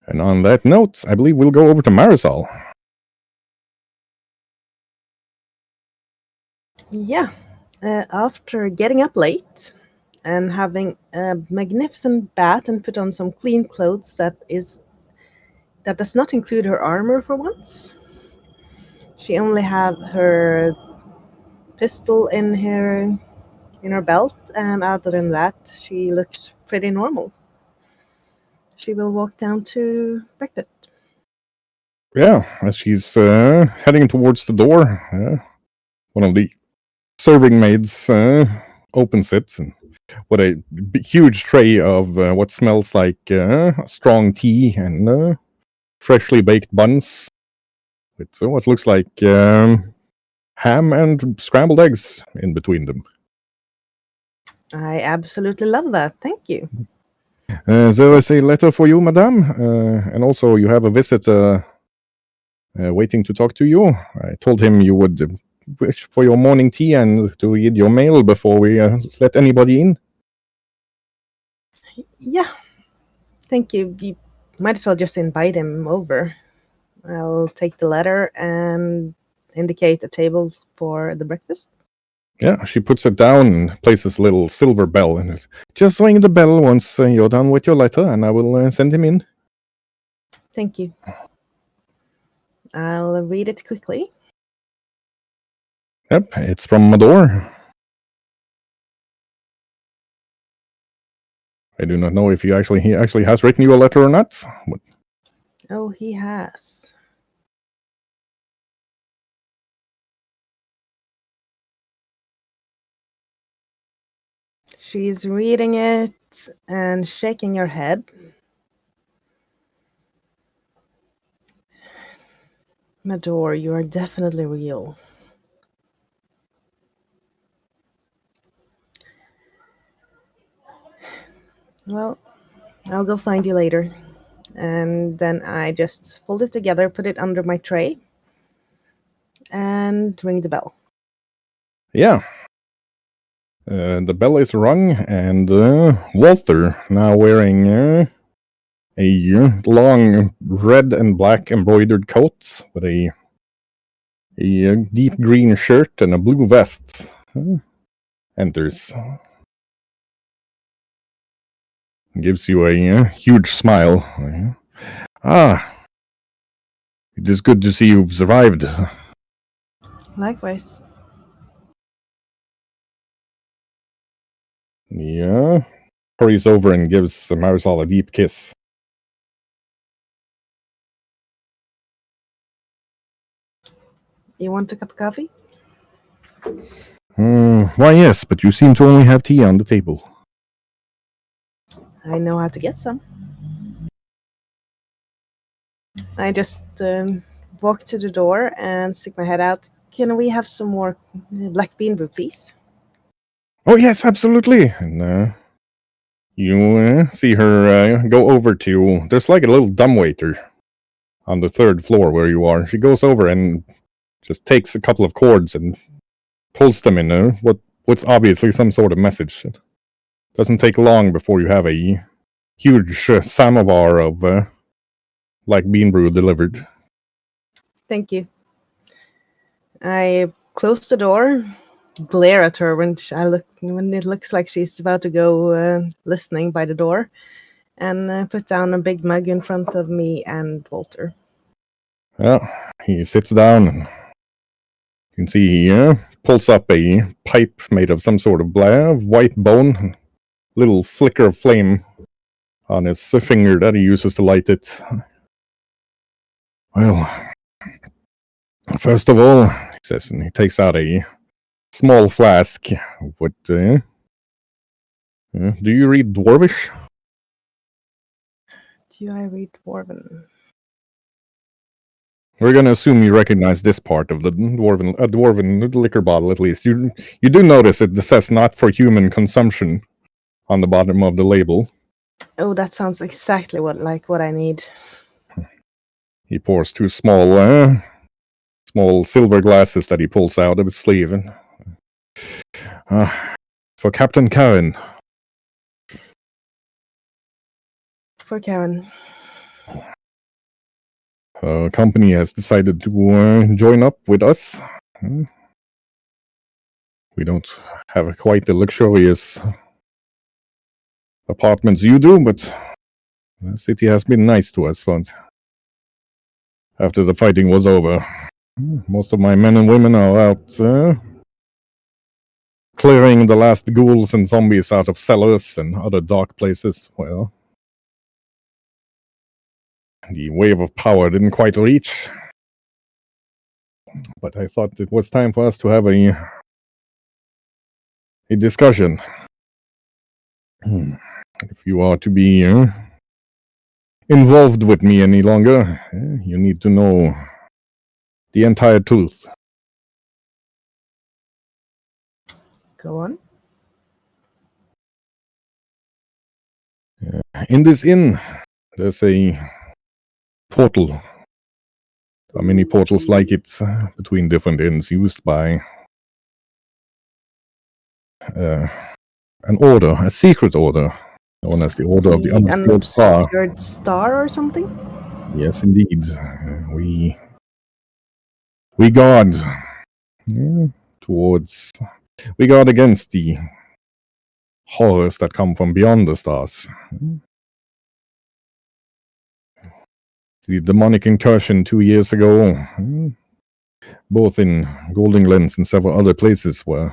S1: And on that note, I believe we'll go over to Marisol.
S6: Yeah. After getting up late and having a magnificent bath and put on some clean clothes that does not include her armor for once. She only have her pistol in her belt, and other than that, she looks pretty normal. She will walk down to breakfast.
S1: Yeah, as she's heading towards the door, one of the serving maids opens it and with a huge tray of what smells like strong tea and freshly baked buns with what looks like ham and scrambled eggs in between them.
S6: I absolutely love that. Thank you.
S1: There is a letter for you, madame, and also you have a visitor waiting to talk to you. I told him you would wish for your morning tea and to read your mail before we let anybody in.
S6: Yeah. Thank you. You might as well just invite him over. I'll take the letter and indicate a table for the breakfast.
S1: Yeah, she puts it down and places a little silver bell in it. Just ring the bell once you're done with your letter, and I will send him in.
S6: Thank you. I'll read it quickly.
S1: Yep, it's from Mador. I do not know if he actually has written you a letter or not. But
S6: Oh, he has. She's reading it and shaking her head. Mador, you are definitely real. Well, I'll go find you later. And then I just fold it together, put it under my tray, and ring the bell.
S1: yeah. The bell is rung, and Walter, now wearing a long red and black embroidered coat with a deep green shirt and a blue vest, enters. Gives you a huge smile. Ah, it is good to see you've survived.
S6: Likewise.
S1: Yeah. Hurries over and gives Marisol a deep kiss.
S6: You want a cup of coffee?
S1: Why, yes, but you seem to only have tea on the table.
S6: I know how to get some. I just walk to the door and stick my head out. Can we have some more black bean brew, please?
S1: Oh, yes, absolutely. And you see her go over to. There's like a little dumbwaiter on the third floor where you are. She goes over and just takes a couple of cords and pulls them in what's obviously some sort of message. It doesn't take long before you have a huge samovar of black bean brew delivered.
S6: Thank you. I close the door, glare at her when it looks like she's about to go listening by the door, and put down a big mug in front of me and Walter.
S1: Well, he sits down, and you can see he pulls up a pipe made of some sort of white bone, little flicker of flame on his finger that he uses to light it. Well, first of all, he says, and he takes out a small flask. What, do you read Dwarvish?
S6: Do I read Dwarven?
S1: We're going to assume you recognize this part of the dwarven liquor bottle, at least. You do notice it says not for human consumption on the bottom of the label.
S6: Oh, that sounds exactly what I need.
S1: He pours two small silver glasses that he pulls out of his sleeve. And, for Captain Karen.
S6: For Karen.
S1: Company has decided to join up with us. We don't have quite the luxurious apartments you do, but the city has been nice to us. But after the fighting was over, most of my men and women are out clearing the last ghouls and zombies out of cellars and other dark places. Well, the wave of power didn't quite reach, but I thought it was time for us to have a discussion. If you are to be involved with me any longer, you need to know the entire truth.
S6: Go on.
S1: In this inn, there's a portal. There are many portals like it between different inns used by an order, a secret order, known as the Order of the Unobscured Star.
S6: Unobscured Star or something?
S1: Yes, indeed. We guard we guard against the horrors that come from beyond the stars. The demonic incursion 2 years ago, both in Golden Glens and several other places, were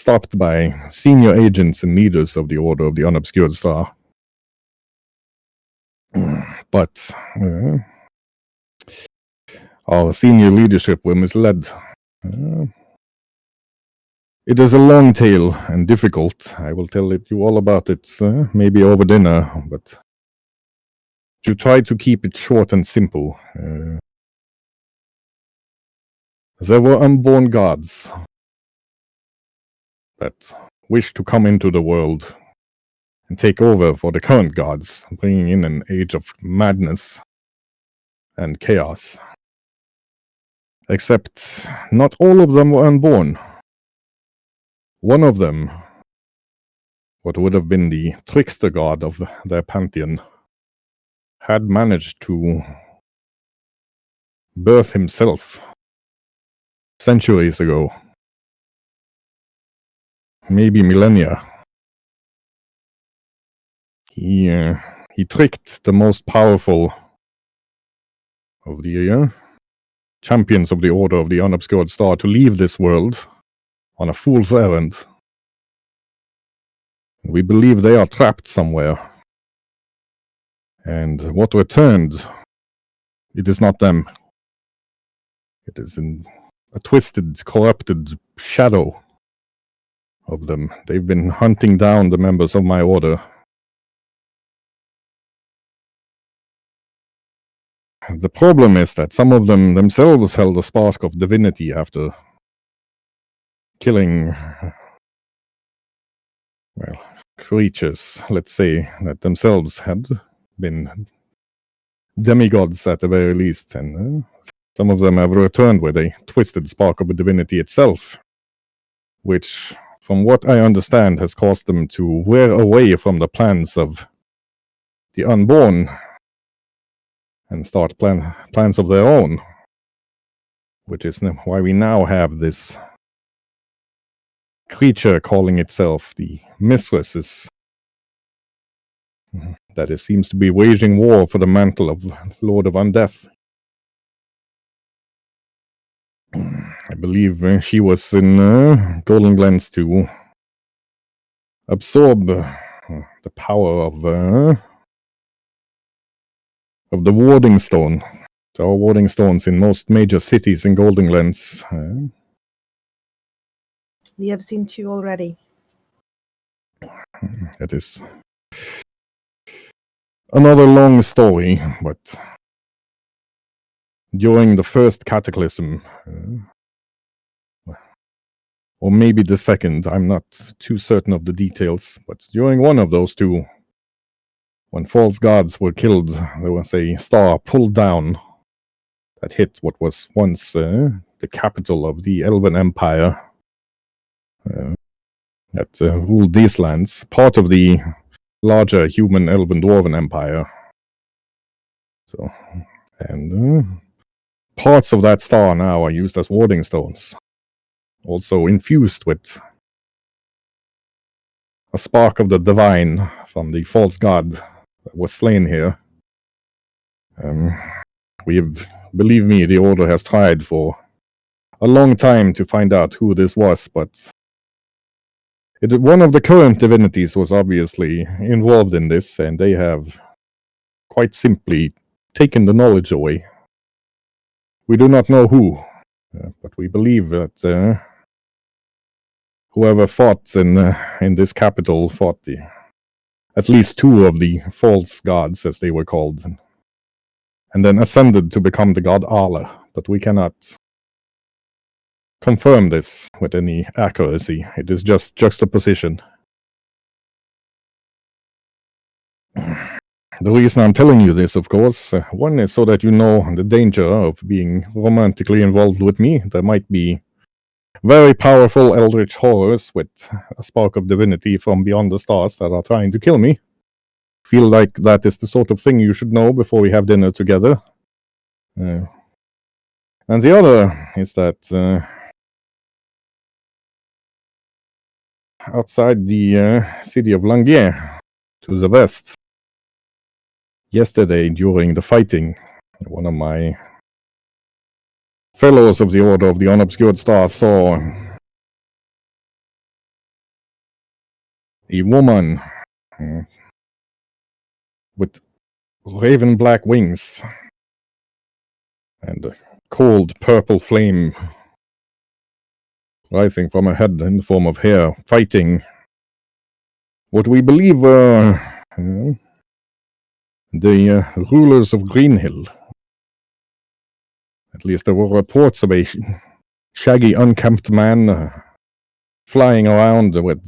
S1: stopped by senior agents and leaders of the Order of the Unobscured Star. But our senior leadership were misled. It is a long tale and difficult. I will tell you all about it, maybe over dinner, but to try to keep it short and simple. There were unborn gods that wished to come into the world and take over for the current gods, bringing in an age of madness and chaos. Except not all of them were unborn. One of them, what would have been the trickster god of their pantheon, had managed to birth himself centuries ago, maybe millennia. He tricked the most powerful of the champions of the Order of the Unobscured Star to leave this world on a fool's errand. We believe they are trapped somewhere. And what returned, it is not them. It is a twisted, corrupted shadow of them. They've been hunting down the members of my order. The problem is that some of them themselves held a spark of divinity after killing, well, creatures, let's say, that themselves had been demigods at the very least, and some of them have returned with a twisted spark of divinity itself, which, from what I understand, has caused them to veer away from the plans of the unborn and start plans of their own, which is why we now have this creature calling itself the Mistresses, that it seems to be waging war for the mantle of Lord of Undeath. I believe she was in Golden Glens to absorb the power of the warding stone. There are warding stones in most major cities in Golden Glens.
S6: We have seen 2 already.
S1: It is another long story, but during the first cataclysm, or maybe the second, I'm not too certain of the details, but during one of those 2, when false gods were killed, there was a star pulled down that hit what was once the capital of the Elven Empire that ruled these lands, part of the larger human Elven Dwarven Empire. So, and parts of that star now are used as warding stones, also infused with a spark of the divine from the false god that was slain here. Believe me, the Order has tried for a long time to find out who this was, but one of the current divinities was obviously involved in this, and they have quite simply taken the knowledge away. We do not know who, but we believe that whoever fought in this capital fought at least 2 of the false gods, as they were called, and then ascended to become the god Allah. But we cannot confirm this with any accuracy. It is just juxtaposition. The reason I'm telling you this, of course, one is so that you know the danger of being romantically involved with me. There might be very powerful eldritch horrors with a spark of divinity from beyond the stars that are trying to kill me. Feel like that is the sort of thing you should know before we have dinner together. And the other is that outside the city of Langier, to the west, yesterday during the fighting, one of my fellows of the Order of the Unobscured Star saw a woman with raven black wings and a cold purple flame rising from her head in the form of hair, fighting what we believe were the rulers of Greenhill. At least there were reports of a shaggy, unkempt man flying around with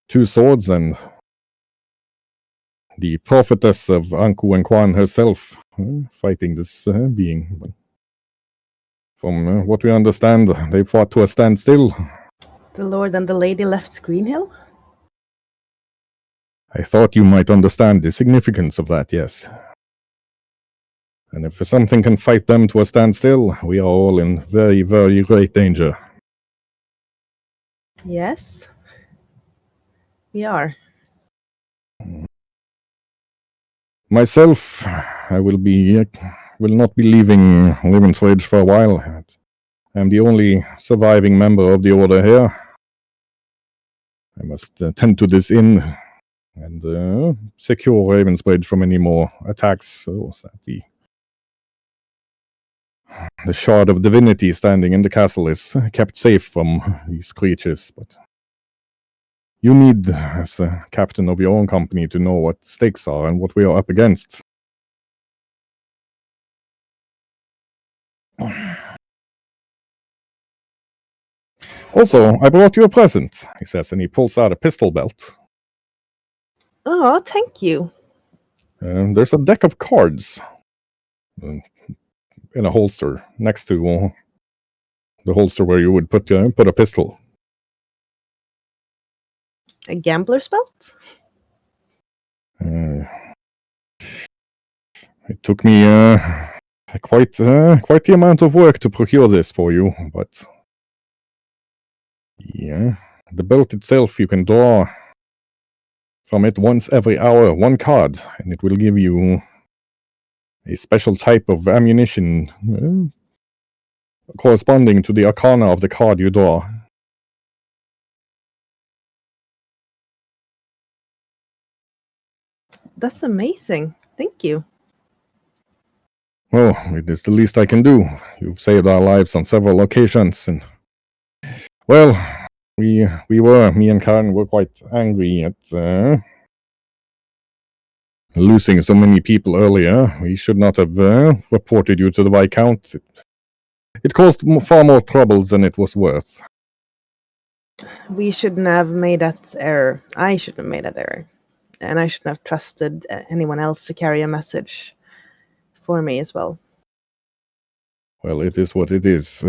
S1: 2 swords, and the prophetess of Anku and Kwan herself fighting this being. But from what we understand, they fought to a standstill.
S6: The Lord and the Lady left Greenhill?
S1: I thought you might understand the significance of that, yes. And if something can fight them to a standstill, we are all in very, very great danger.
S6: Yes. We are.
S1: Myself, I will not be leaving Ravenswage for a while. I am the only surviving member of the Order here. I must tend to this inn and secure Ravenswage from any more attacks, so that the shard of divinity standing in the castle is kept safe from these creatures. But you need, as a captain of your own company, to know what stakes are and what we are up against. Also, I brought you a present, he says, and he pulls out a pistol belt.
S6: Oh, thank you.
S1: There's a deck of cards in a holster next to the holster where you would put a pistol.
S6: A gambler's belt?
S1: It took me quite the amount of work to procure this for you, but yeah, the belt itself, you can draw from it once every hour 1 card, and it will give you a special type of ammunition corresponding to the arcana of the card you draw.
S6: That's amazing. Thank you.
S1: Well, it is the least I can do. You've saved our lives on several occasions, and well, me and Karen were quite angry at losing so many people earlier. We should not have reported you to the Viscount. It caused far more troubles than it was worth.
S6: We shouldn't have made that error. I shouldn't have made that error. And I shouldn't have trusted anyone else to carry a message for me as well.
S1: Well, it is what it is.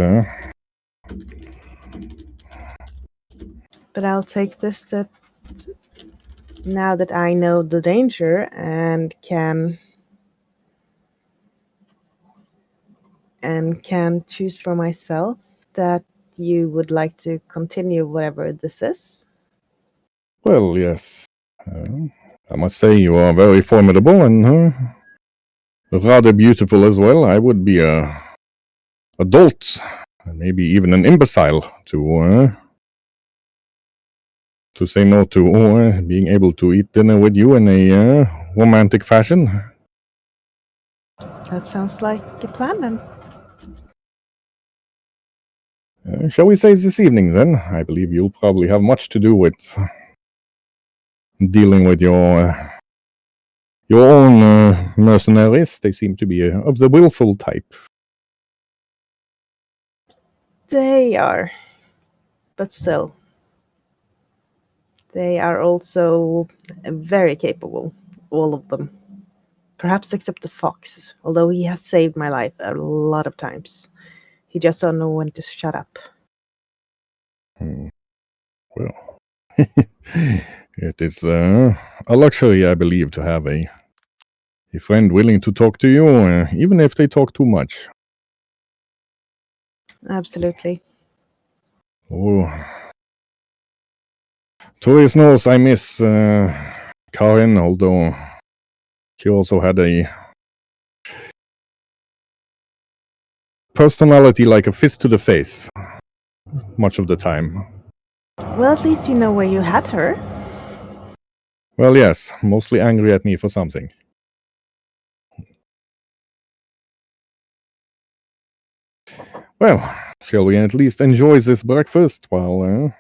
S6: But I'll take this that now that I know the danger and can choose for myself, that you would like to continue whatever this is.
S1: Well, yes. I must say you are very formidable and rather beautiful as well. I would be a dolt, maybe even an imbecile, to say no to being able to eat dinner with you in a romantic fashion.
S6: That sounds like a plan then.
S1: Shall we say this evening then? I believe you'll probably have much to do with dealing with your own mercenaries. They seem to be of the willful type.
S6: They are. But still. They are also very capable, all of them. Perhaps except the fox, although he has saved my life a lot of times. He just don't know when to shut up.
S1: Well, it is a luxury, I believe, to have a friend willing to talk to you, even if they talk too much.
S6: Absolutely.
S1: Oh, Toris knows I miss Karin, although she also had a personality like a fist to the face much of the time.
S6: Well, at least you know where you had her.
S1: Well, yes, mostly angry at me for something. Well, shall we at least enjoy this breakfast while...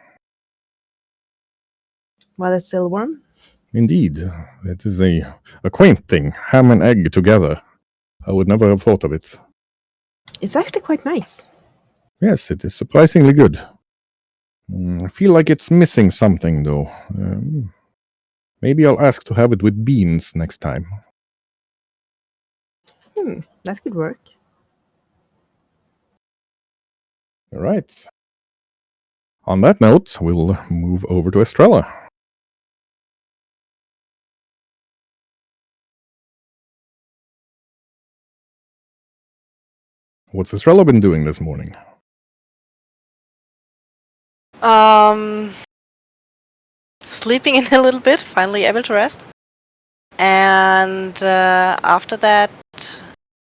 S6: While it's still warm.
S1: Indeed, it is a quaint thing. Ham and egg together. I would never have thought of it.
S6: It's actually quite nice.
S1: Yes, it is surprisingly good. I feel like it's missing something, though. Maybe I'll ask to have it with beans next time.
S6: That could work.
S1: All right. On that note, we'll move over to Estrella. What's Estrella been doing this morning?
S9: Sleeping in a little bit, finally able to rest. And after that,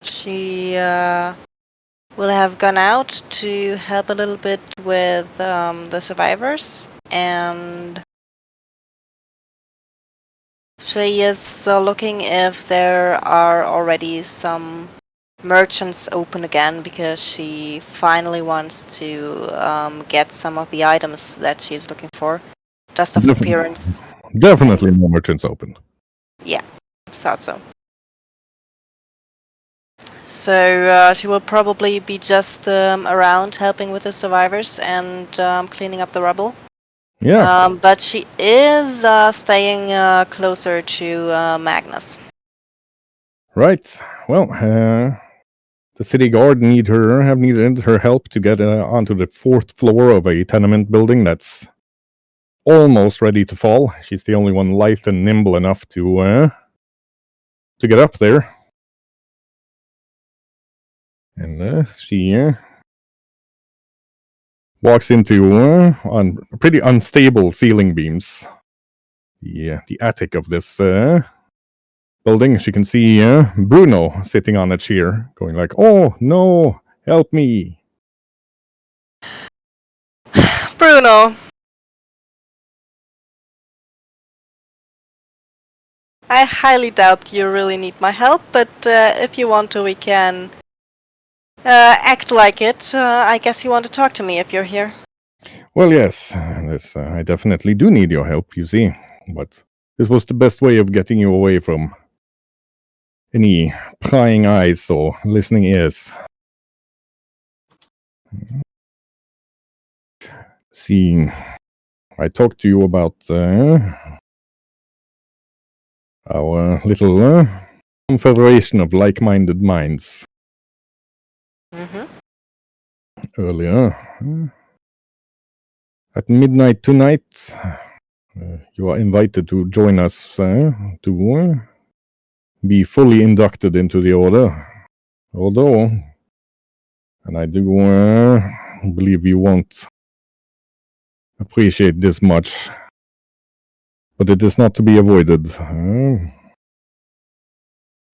S9: she will have gone out to help a little bit with the survivors, and she is looking if there are already some merchants open again, because she finally wants to get some of the items that she's looking for, just of appearance.
S1: Definitely no merchants open.
S9: Yeah, thought so. So she will probably be just around helping with the survivors and cleaning up the rubble.
S1: Yeah.
S9: But she is staying closer to Magnus.
S1: Right. Well, the city guard needed her help to get onto the 4th floor of a tenement building that's almost ready to fall. She's the only one lithe and nimble enough to get up there. And she walks into on pretty unstable ceiling beams. The attic of this building. She can see Bruno sitting on a chair, going like, "Oh no, help me!"
S9: Bruno! I highly doubt you really need my help, but if you want to, we can act like it. I guess you want to talk to me if you're here.
S1: Well, yes, I definitely do need your help, you see. But this was the best way of getting you away from any prying eyes or listening ears. See, I talked to you about our little confederation of like-minded minds earlier. At midnight tonight, you are invited to join us to be fully inducted into the order. Although, and I do believe you won't appreciate this much, but it is not to be avoided.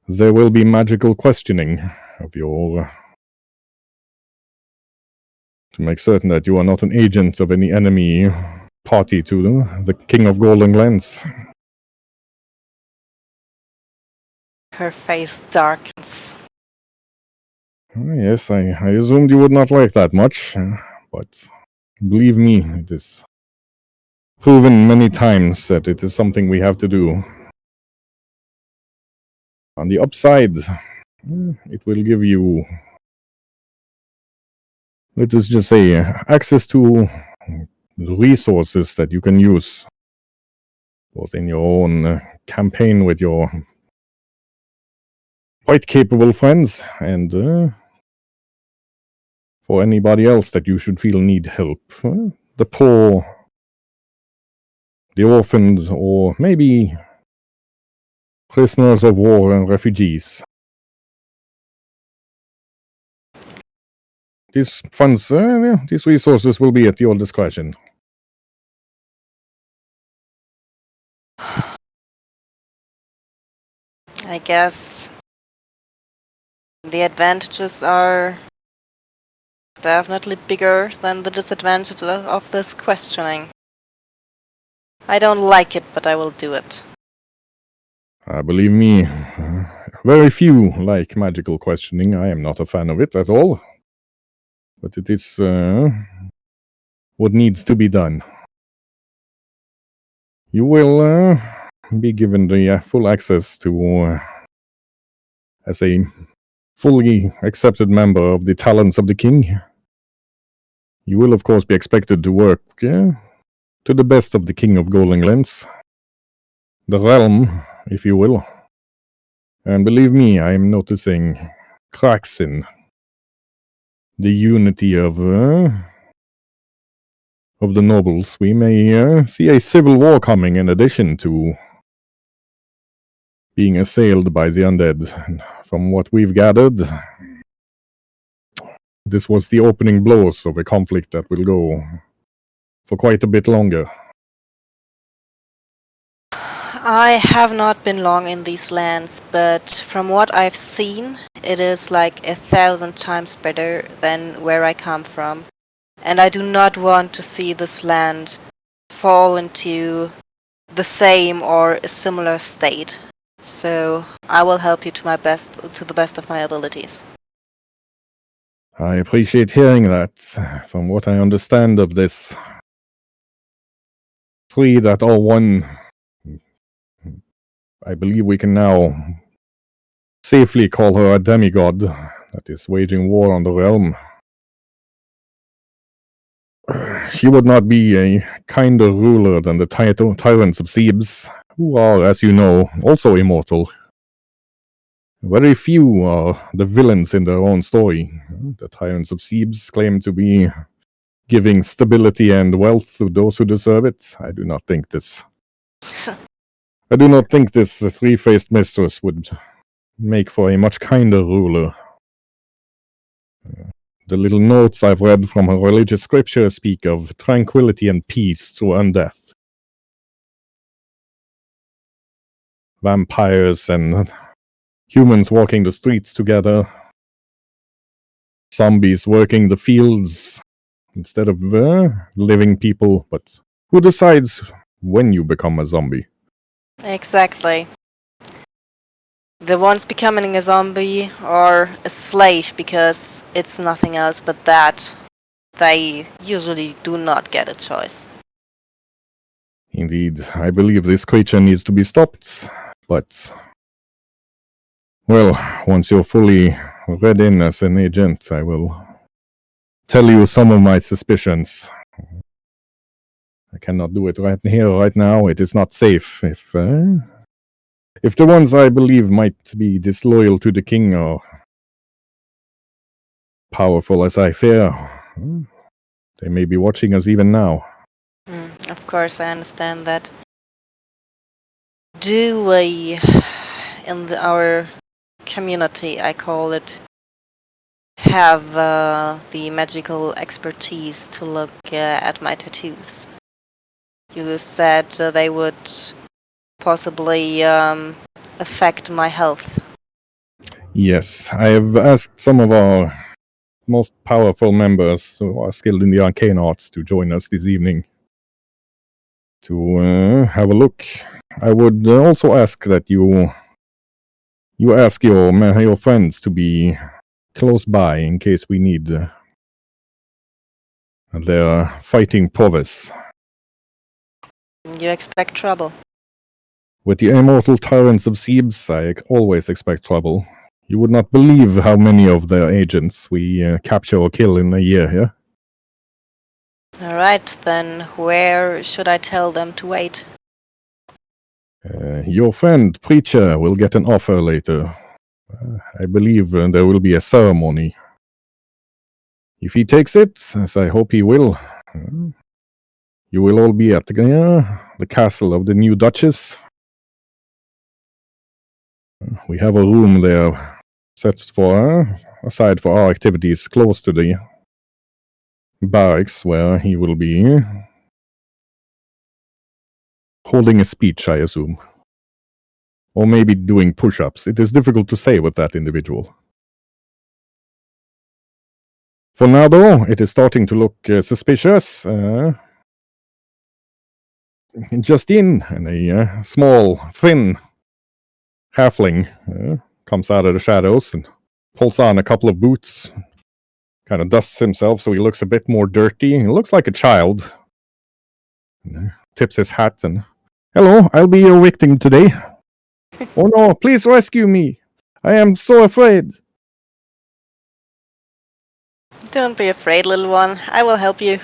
S1: There will be magical questioning of your... to make certain that you are not an agent of any enemy party to the King of Golden Glens.
S9: Her face darkens.
S1: Yes, I assumed you would not like that much, but believe me, it is proven many times that it is something we have to do. On the upside, it will give you, let us just say, access to resources that you can use both in your own campaign with your quite capable friends and for anybody else that you should feel need help. The poor, the orphans, or maybe prisoners of war and refugees. These funds, these resources will be at your discretion.
S9: I guess the advantages are definitely bigger than the disadvantages of this questioning. I don't like it, but I will do it.
S1: Believe me, very few like magical questioning. I am not a fan of it at all. But it is what needs to be done. You will be given the full access to, as a fully accepted member of the talents of the king. You will, of course, be expected to work to the best of the King of Golden Glens. The realm, if you will. And believe me, I am noticing cracks in the unity of the nobles. We may see a civil war coming in addition to being assailed by the undead. And from what we've gathered, this was the opening blows of a conflict that will go for quite a bit longer.
S9: I have not been long in these lands, but from what I've seen, it is like 1,000 times better than where I come from. And I do not want to see this land fall into the same or a similar state. So I will help you to the best of my abilities.
S1: I appreciate hearing that. From what I understand of this 3.01, I believe we can now safely call her a demigod that is waging war on the realm. She would not be a kinder ruler than the tyrants of Thebes, who are, as you know, also immortal. Very few are the villains in their own story. The tyrants of Thebes claim to be giving stability and wealth to those who deserve it. I do not think this three-faced mistress would make for a much kinder ruler. The little notes I've read from her religious scripture speak of tranquility and peace through undeath. Vampires and humans walking the streets together. Zombies working the fields instead of living people. But who decides when you become a zombie?
S9: Exactly. The ones becoming a zombie or a slave, because it's nothing else but that. They usually do not get a choice.
S1: Indeed, I believe this creature needs to be stopped, but... well, once you're fully read in as an agent, I will tell you some of my suspicions. I cannot do it right here, right now. It is not safe. If the ones I believe might be disloyal to the king are powerful as I fear, they may be watching us even now.
S9: Of course, I understand that. Do we, in our community, I call it, have the magical expertise to look at my tattoos? You said they would possibly affect my health.
S1: Yes, I have asked some of our most powerful members who are skilled in the arcane arts to join us this evening to have a look. I would also ask that you ask your friends to be close by in case we need their fighting prowess.
S9: You expect trouble?
S1: With the immortal tyrants of Thebes, I always expect trouble. You would not believe how many of their agents we capture or kill in a year here.
S9: Alright, then where should I tell them to wait?
S1: Your friend, Preacher, will get an offer later. I believe there will be a ceremony. If he takes it, as I hope he will, you will all be at the castle of the new Duchess. We have a room there set aside for our activities close to the barracks where he will be holding a speech, I assume. Or maybe doing push-ups. It is difficult to say with that individual. For now, though, it is starting to look suspicious. Justine, and a small, thin halfling comes out of the shadows and pulls on a couple of boots, kind of dusts himself so he looks a bit more dirty. He looks like a child. Tips his hat and, "Hello, I'll be your victim today." "Oh no, please rescue me. I am so afraid."
S9: Don't be afraid, little one. I will help you.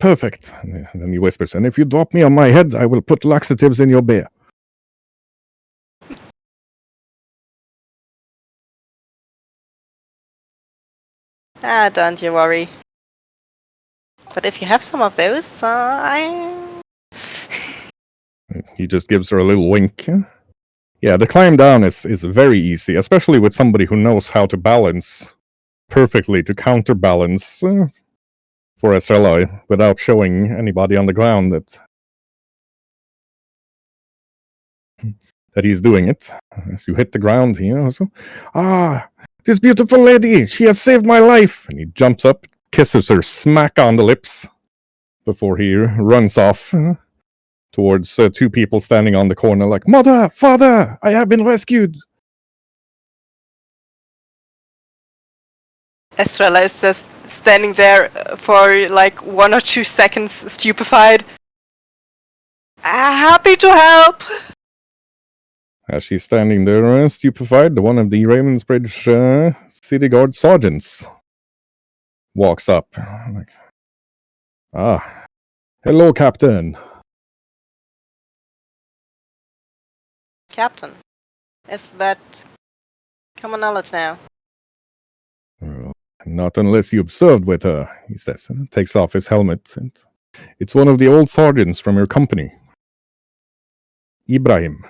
S1: "Perfect." And then he whispers, "And if you drop me on my head, I will put laxatives in your beer."
S9: Don't you worry. But if you have some of those,
S1: He just gives her a little wink. Yeah, the climb down is very easy, especially with somebody who knows how to balance perfectly, to counterbalance for Estrella without showing anybody on the ground that he's doing it. As you hit the ground, "This beautiful lady, she has saved my life." And he jumps up, kisses her smack on the lips before he runs off towards two people standing on the corner like, "Mother, father, I have been rescued."
S9: Estrella is just standing there for like 1 or 2 seconds, stupefied. Happy to help!
S1: As she's standing there, stupefied, one of the Ravensbridge city guard sergeants walks up. Like, "Hello, Captain."
S9: Captain, is that common knowledge now?
S1: "Well, not unless you've served with her," he says, and takes off his helmet. And it's one of the old sergeants from your company, Ibrahim.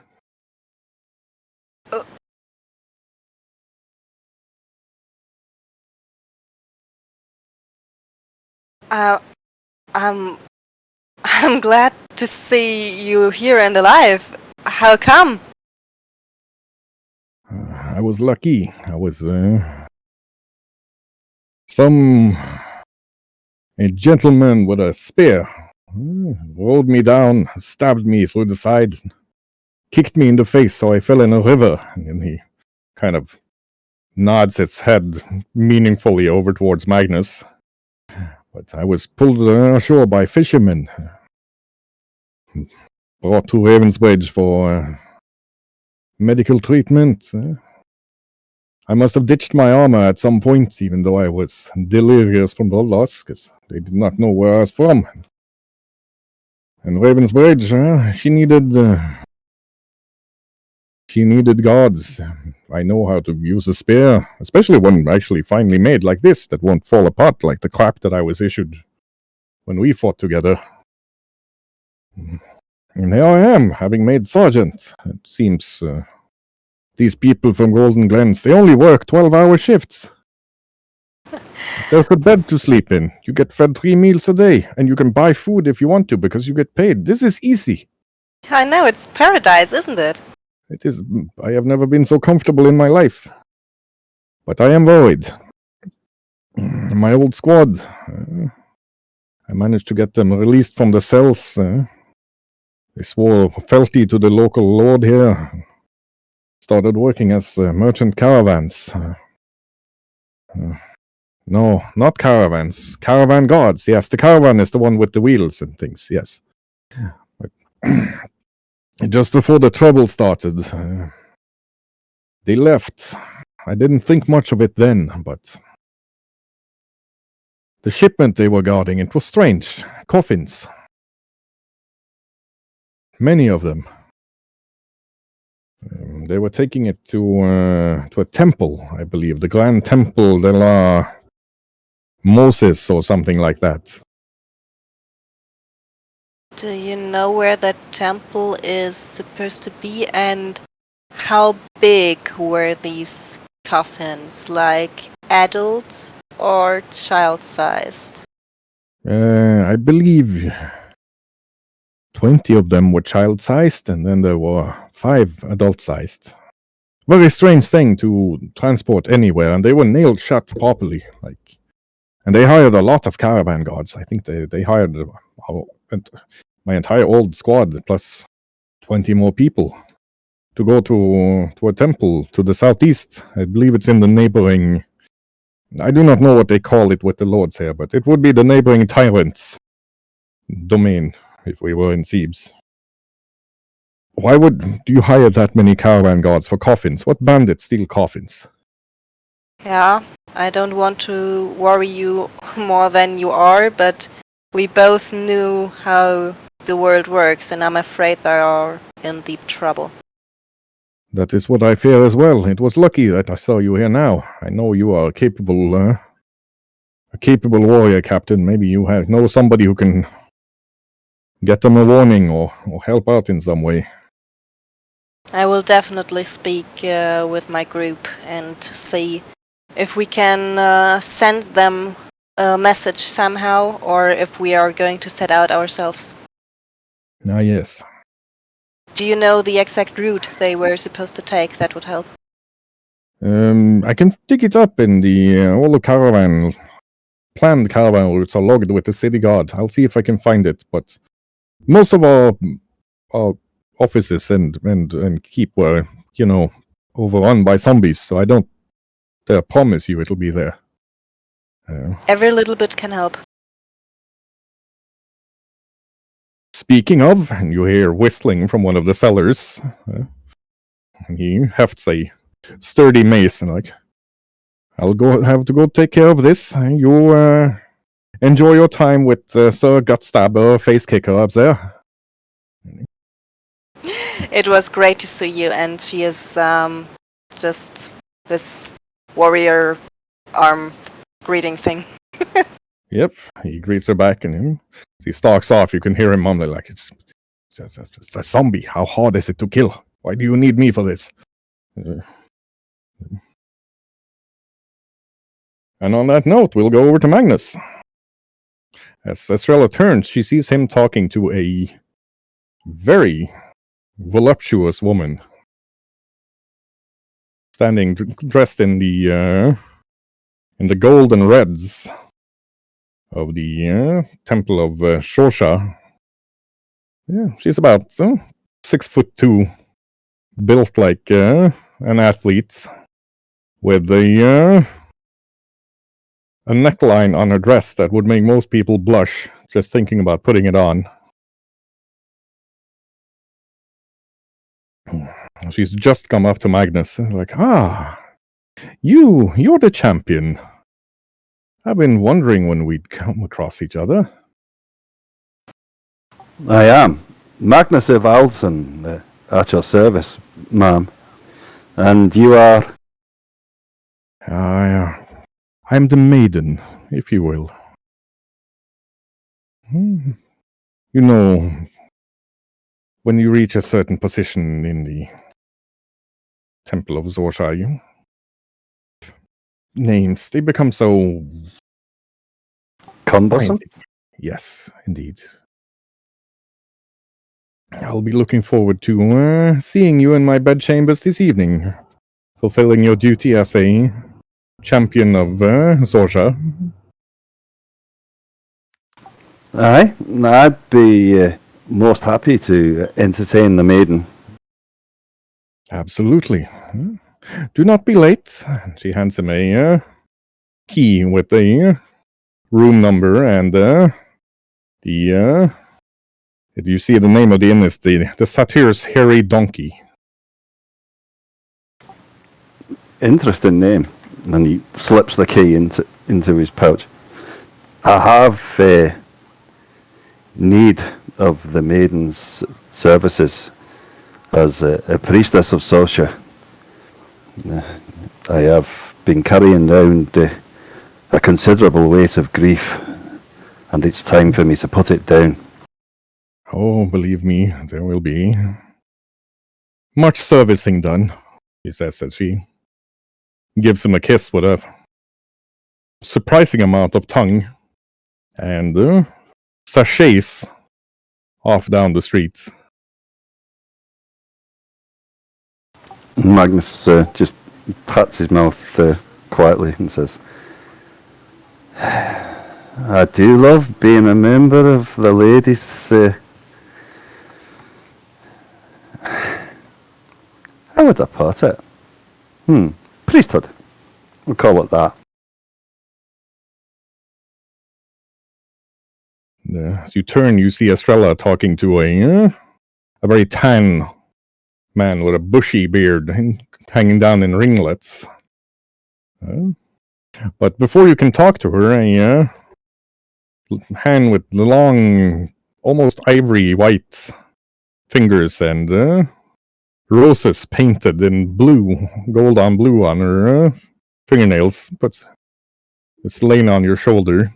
S9: I'm glad to see you here and alive. How come?
S1: I was lucky. I was a gentleman with a spear rolled me down, stabbed me through the side, kicked me in the face, so I fell in a river. And he kind of nods its head meaningfully over towards Magnus. But I was pulled ashore by fishermen, brought to Ravensbridge for medical treatment. I must have ditched my armor at some point, even though I was delirious from blood loss, because they did not know where I was from. And Ravensbridge, she needed guards. I know how to use a spear, especially one actually finely made like this that won't fall apart like the crap that I was issued when we fought together. And here I am, having made sergeant. It seems these people from Golden Glens, they only work 12-hour shifts. There's a bed to sleep in. You get fed 3 meals a day, and you can buy food if you want to because you get paid. This is easy.
S9: I know, it's paradise, isn't it?
S1: It is. I have never been so comfortable in my life. But I am worried. My old squad, I managed to get them released from the cells. They swore fealty to the local lord here. Started working as merchant caravans. No, not caravans. Caravan guards. Yes, the caravan is the one with the wheels and things. Yes. But just before the trouble started, they left. I didn't think much of it then, but the shipment they were guarding, it was strange. Coffins. Many of them. They were taking it to a temple, I believe. The Grand Temple de la Moses or something like that.
S9: Do you know where that temple is supposed to be, and how big were these coffins? Like adult or child-sized?
S1: I believe 20 of them were child-sized, and then there were 5 adult-sized. Very strange thing to transport anywhere, and they were nailed shut properly. And they hired a lot of caravan guards. I think they hired my entire old squad plus 20 more people to go to a temple to the southeast. I believe it's in the neighboring. I do not know what they call it with the lords here, but it would be the neighboring tyrant's domain if we were in Thebes. Why would you hire that many caravan guards for coffins? What bandits steal coffins?
S9: Yeah, I don't want to worry you more than you are, but we both knew how the world works, and I'm afraid they are in deep trouble.
S1: That is what I fear as well. It was lucky that I saw you here now. I know you are a capable warrior, Captain. Maybe you know somebody who can get them a warning or help out in some way.
S9: I will definitely speak with my group and see if we can send them a message somehow, or if we are going to set out ourselves.
S1: Ah, yes.
S9: Do you know the exact route they were supposed to take? That would help.
S1: I can dig it up in the all the planned caravan routes are logged with the city guard. I'll see if I can find it, but most of our offices and keep were, overrun by zombies, so I don't promise you it'll be there.
S9: Every little bit can help.
S1: Speaking of, and you hear whistling from one of the cellars, and he hefts a sturdy mace and I'll have to go take care of this. You enjoy your time with Sir Gutstabber, Face Kicker up there.
S9: It was great to see you, and she is just this warrior arm greeting thing.
S1: Yep, he greets her back, and as he stalks off, you can hear him mumbling it's a zombie. How hard is it to kill? Why do you need me for this? And on that note, we'll go over to Magnus. As Estrella turns, she sees him talking to a very voluptuous woman, standing dressed in the gold and reds of the Temple of Shorsha. Yeah, she's about 6'2", built like an athlete, with a neckline on her dress that would make most people blush just thinking about putting it on. She's just come up to Magnus, like, you're the champion. I've been wondering when we'd come across each other.
S7: I am. Magnus Evaldsson, at your service, ma'am. And you are?
S1: I'm the maiden, if you will. You know, when you reach a certain position in the Temple of Zorsha, names, they become so
S7: cumbersome?
S1: Yes, indeed. I'll be looking forward to seeing you in my bedchambers this evening, fulfilling your duty as a champion of Zorsha.
S7: Aye, I'd be most happy to entertain the maiden.
S1: Absolutely. Do not be late. She hands him a key with a room number and you see the name of the inn is the Satyr's Hairy Donkey.
S7: Interesting name. And he slips the key into his pouch. I have need of the maiden's services as a priestess of Sorsha. I have been carrying around a considerable weight of grief, and it's time for me to put it down.
S1: Oh, believe me, there will be much servicing done, he says as she gives him a kiss with a surprising amount of tongue and sachets off down the streets.
S7: Magnus just pats his mouth quietly and says, I do love being a member of the ladies' would I put it? Priesthood. We'll call it that.
S1: As you turn, you see Estrella talking to a very tan man with a bushy beard hanging down in ringlets. But before you can talk to her, a hand with long, almost ivory white fingers and roses painted in blue, gold on blue on her fingernails, but it's laying on your shoulder.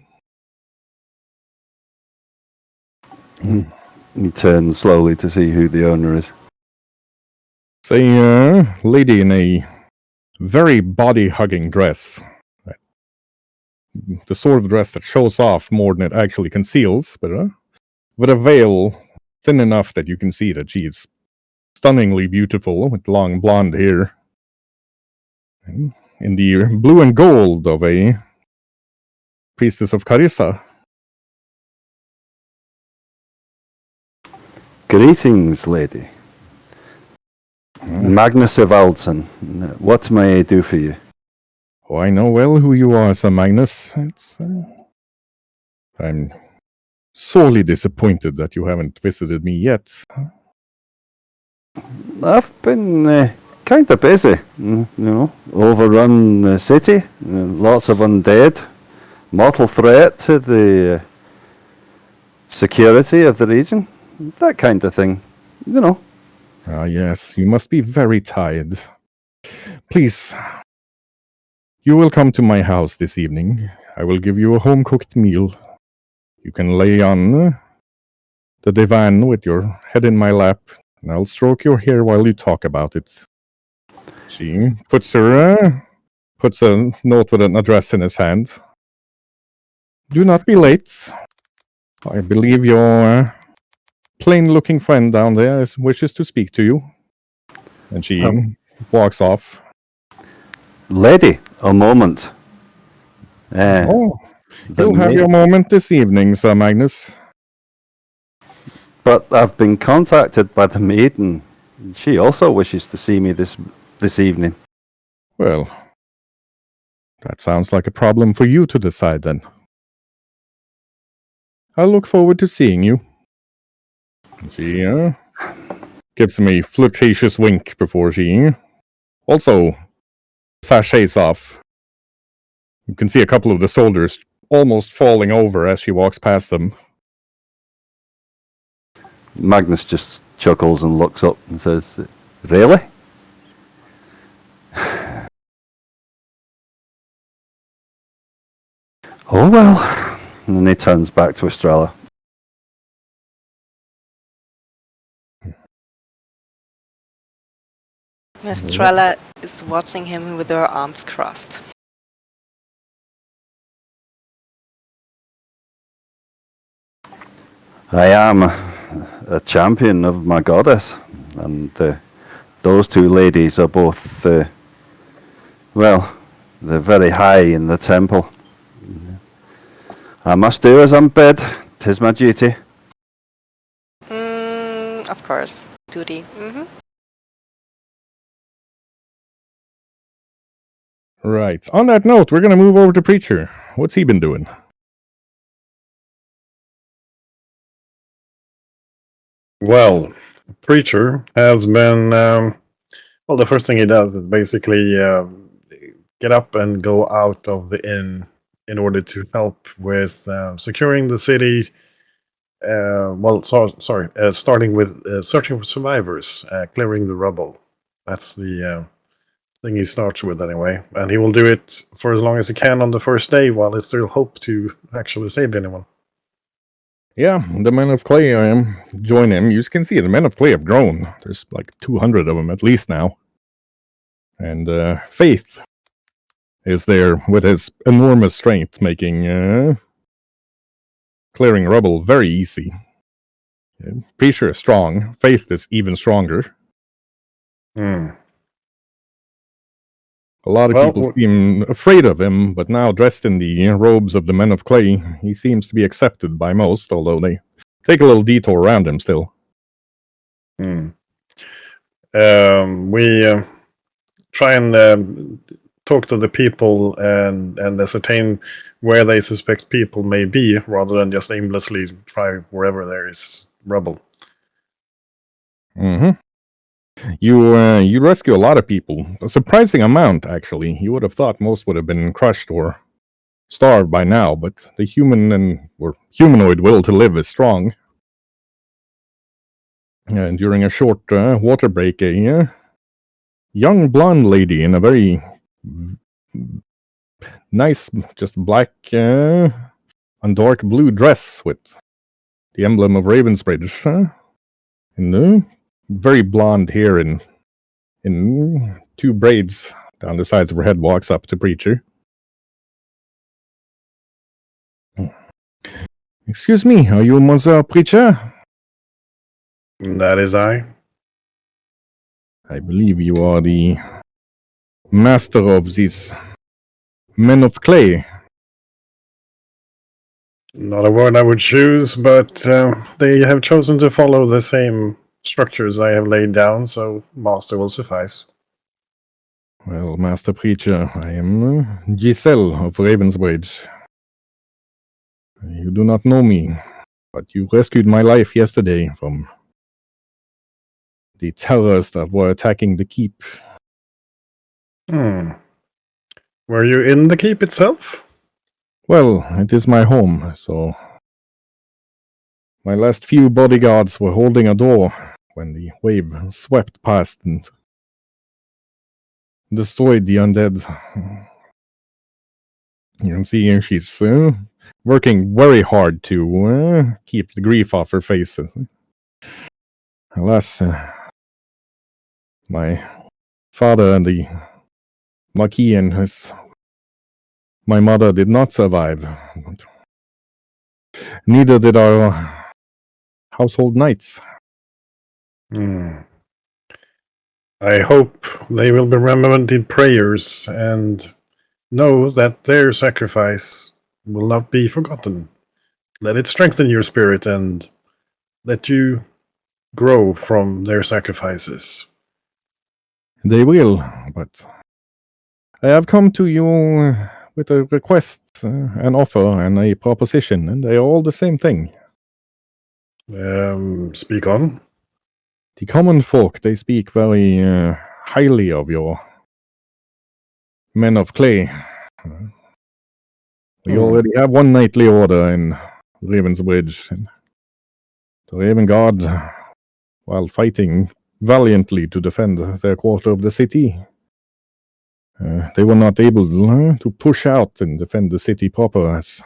S7: He turns slowly to see who the owner is.
S1: It's a lady in a very body-hugging dress. The sort of dress that shows off more than it actually conceals, but with a veil thin enough that you can see that she's stunningly beautiful with long blonde hair. In the blue and gold of a priestess of Carissa.
S7: Greetings, lady. Magnus Evaldson. What may I do for you?
S1: Oh, I know well who you are, Sir Magnus. I'm sorely disappointed that you haven't visited me yet.
S7: I've been kind of busy, overrun the city, lots of undead, mortal threat to the security of the region, that kind of thing,
S1: Ah, yes, you must be very tired. Please, you will come to my house this evening. I will give you a home-cooked meal. You can lay on the divan with your head in my lap, and I'll stroke your hair while you talk about it. She puts a note with an address in his hand. Do not be late. I believe your plain-looking friend down there wishes to speak to you. And she walks off.
S7: Lady, a moment.
S1: You'll have your moment this evening, Sir Magnus.
S7: But I've been contacted by the maiden. She also wishes to see me this evening.
S1: Well, that sounds like a problem for you to decide then. I look forward to seeing you. She gives him a flirtatious wink before she also sachets off. You can see a couple of the soldiers almost falling over as she walks past them.
S7: Magnus just chuckles and looks up and says, "Really?" Oh well. And then he turns back to Estrella.
S9: Estrella is watching him with her arms crossed.
S7: I am a champion of my goddess, and those two ladies are both, they're very high in the temple. I must do as I'm bid. 'Tis my duty.
S9: Of course, duty.
S1: Right. On that note, we're going to move over to Preacher. What's he been doing?
S8: Well, Preacher has been, the first thing he does is basically get up and go out of the inn in order to help with securing the city. Starting with searching for survivors, clearing the rubble. That's the thing he starts with anyway. And he will do it for as long as he can on the first day while there's still hope to actually save anyone.
S1: Yeah, the Men of Clay join him. You can see the Men of Clay have grown. There's like 200 of them at least now. And Faith is there with his enormous strength, making clearing rubble very easy. Preacher is strong. Faith is even stronger. A lot of people seem afraid of him, but now dressed in the robes of the Men of Clay, he seems to be accepted by most, although they take a little detour around him still.
S8: We try and talk to the people and ascertain where they suspect people may be, rather than just aimlessly try wherever there is rubble.
S1: Mm-hmm. You rescue a lot of people, a surprising amount actually. You would have thought most would have been crushed or starved by now, but the humanoid will to live is strong. And during a short water break, a young blonde lady in a very nice, just black and dark blue dress with the emblem of Ravensbridge, and very blonde hair in two braids down the sides of her head, walks up to Preacher. Excuse me, are you Monsieur Preacher?
S8: That is I.
S1: I believe you are the master of these men of clay.
S8: Not a word I would choose, but they have chosen to follow the same structures I have laid down, so master will suffice.
S1: Well, Master Preacher, I am Giselle of Ravensbridge. You do not know me, but you rescued my life yesterday from the terrors that were attacking the keep.
S8: Were you in the keep itself?
S1: Well, it is my home, so my last few bodyguards were holding a door when the wave swept past and destroyed the undead. You can see here she's working very hard to keep the grief off her face. Alas, my father and the Marquis and my mother did not survive. Neither did our household knights.
S8: I hope they will be remembered in prayers and know that their sacrifice will not be forgotten. Let it strengthen your spirit and let you grow from their sacrifices.
S1: They will, but I have come to you with a request, an offer, and a proposition, and they are all the same thing.
S8: Speak on.
S1: The common folk, they speak very highly of your men of clay. We already have one knightly order in Ravensbridge, and the Raven Guard, while fighting valiantly to defend their quarter of the city, they were not able to push out and defend the city proper as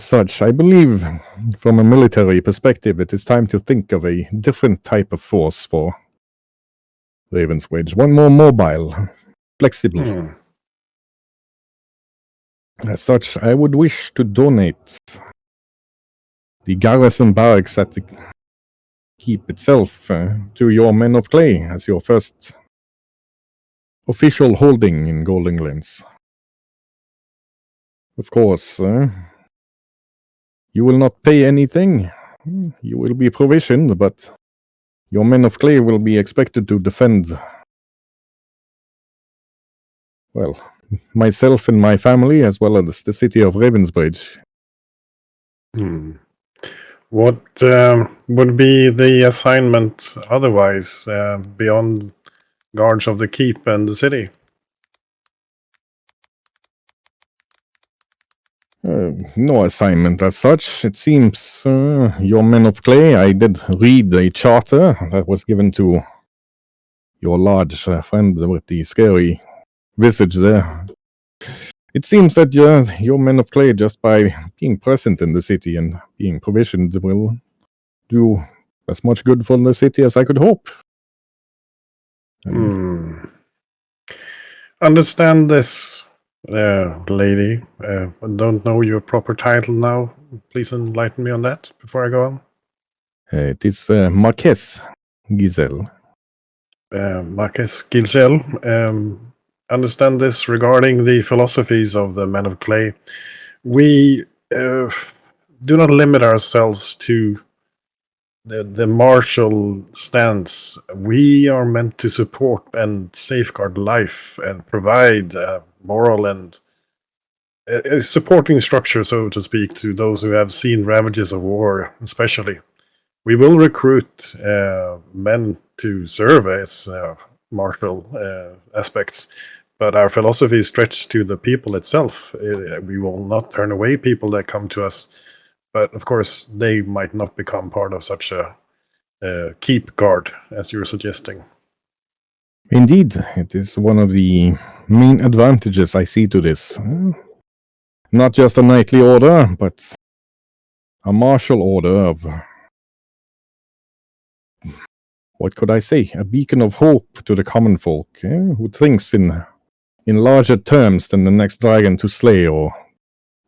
S1: such. I believe, from a military perspective, it is time to think of a different type of force for Ravensbridge. One more mobile, flexible. As such, I would wish to donate the garrison barracks at the keep itself to your men of clay as your first official holding in Golding Glens. Of course, you will not pay anything. You will be provisioned, but your men of clay will be expected to defend, well, myself and my family, as well as the city of Ravensbridge.
S8: What would be the assignment otherwise, beyond guards of the keep and the city?
S1: No assignment as such. It seems your men of clay, I did read a charter that was given to your large friend with the scary visage there. It seems that your men of clay, just by being present in the city and being provisioned, will do as much good for the city as I could hope.
S8: Understand this, lady. I don't know your proper title now. Please enlighten me on that before I go on.
S1: It is Marquess Giselle.
S8: Marquess Giselle. Understand this regarding the philosophies of the men of clay. We do not limit ourselves to the martial stance. We are meant to support and safeguard life and provide moral and a supporting structure, so to speak, to those who have seen ravages of war, especially. We will recruit men to serve as martial aspects, but our philosophy is stretched to the people itself. We will not turn away people that come to us, but of course, they might not become part of such a keep guard as you're suggesting.
S1: Indeed, it is one of the main advantages I see to this. Not just a knightly order, but a martial order of, what could I say, a beacon of hope to the common folk, who thinks in larger terms than the next dragon to slay or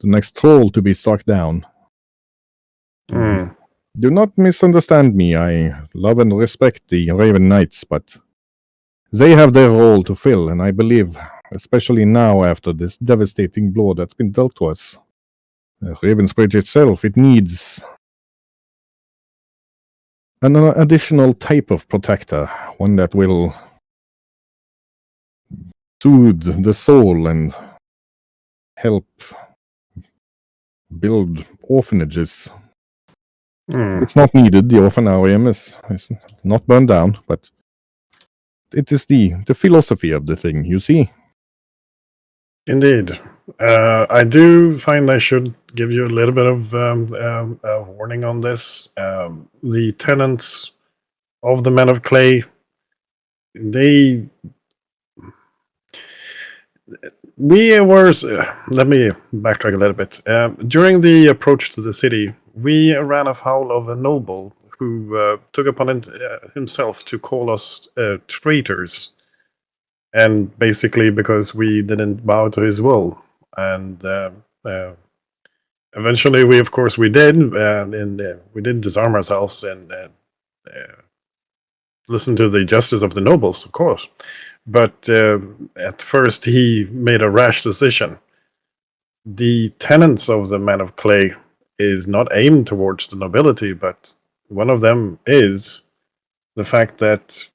S1: the next troll to be struck down. Do not misunderstand me. I love and respect the Raven Knights, but they have their role to fill, and I believe, especially now after this devastating blow that's been dealt to us, Ravensbridge itself, it needs an additional type of protector, one that will soothe the soul and help build orphanages. It's not needed. The orphanarium is not burned down, but it is the philosophy of the thing, you see.
S8: Indeed. I do find I should give you a little bit of a warning on this. The tenants of the Men of Clay, we were, let me backtrack a little bit. During the approach to the city, we ran afoul of a noble who took upon himself to call us traitors. And basically because we didn't bow to his will. And eventually we did, and we did disarm ourselves and listen to the justice of the nobles, of course. But at first he made a rash decision. The tenets of the Men of Clay is not aimed towards the nobility, but one of them is the fact that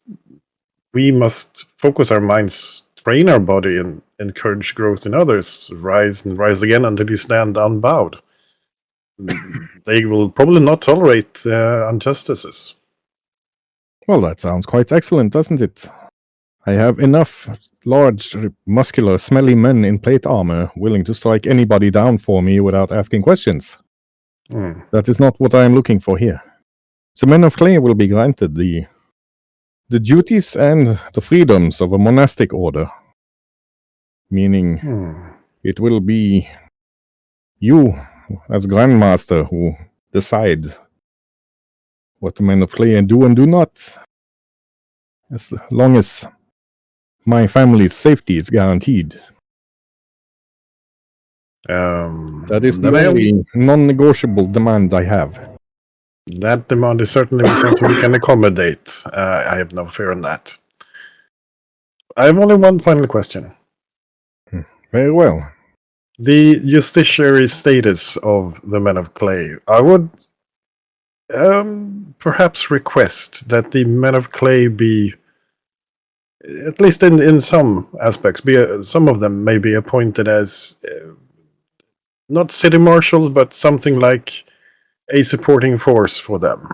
S8: we must focus our minds, train our body, and encourage growth in others. Rise and rise again until you stand unbowed. They will probably not tolerate injustices.
S1: Well, that sounds quite excellent, doesn't it? I have enough large, muscular, smelly men in plate armor willing to strike anybody down for me without asking questions. That is not what I am looking for here. The Men of Clay will be granted the duties and the freedoms of a monastic order. Meaning, it will be you, as Grandmaster, who decide what the Men of Clay do and do not. As long as my family's safety is guaranteed. That is the only non-negotiable demand I have.
S8: That demand is certainly something we can accommodate. I have no fear in that. I have only one final question.
S1: Very well.
S8: The justiciary status of the Men of Clay. I would perhaps request that the Men of Clay be, at least in some aspects, some of them may be appointed as not city marshals, but something like a supporting force for them.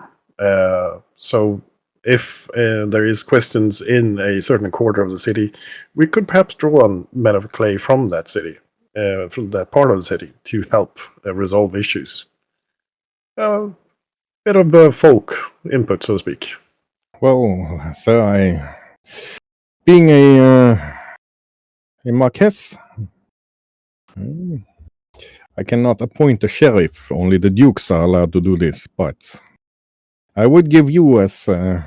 S8: So if there is questions in a certain quarter of the city, we could perhaps draw on Men of Clay from that city, from that part of the city, to help resolve issues. Bit of folk input, so to speak.
S1: Well, sir, being a marquess, I cannot appoint a sheriff. Only the dukes are allowed to do this, but I would give you, as the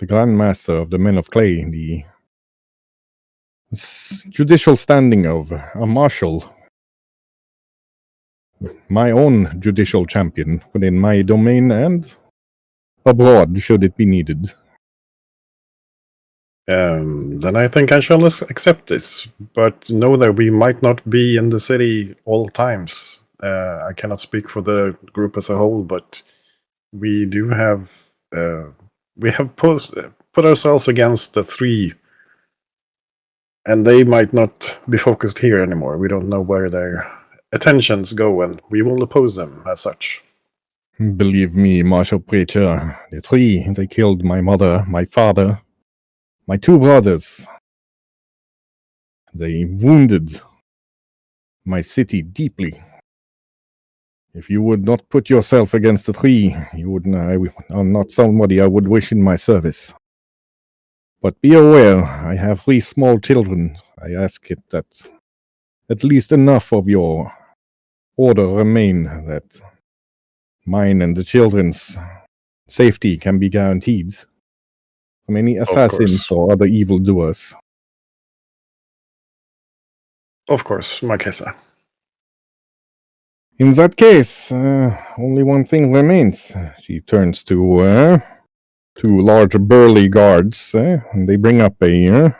S1: Grand Master of the Men of Clay, the judicial standing of a marshal, my own judicial champion within my domain and abroad, should it be needed.
S8: Then I think I shall accept this, but know that we might not be in the city all times. I cannot speak for the group as a whole, but we do have we have put ourselves against the three, and they might not be focused here anymore. We don't know where their attentions go, and we will oppose them as such.
S1: Believe me, Marshal Preacher, the three, they killed my mother, my father, my two brothers. They wounded my city deeply. If you would not put yourself against the three, you would are not somebody I would wish in my service. But be aware, I have 3 small children. I ask it that at least enough of your order remain, that mine and the children's safety can be guaranteed from any assassins or other evildoers.
S8: Of course, Marquesa.
S1: In that case, only one thing remains. She turns to 2 large burly guards, and they bring up an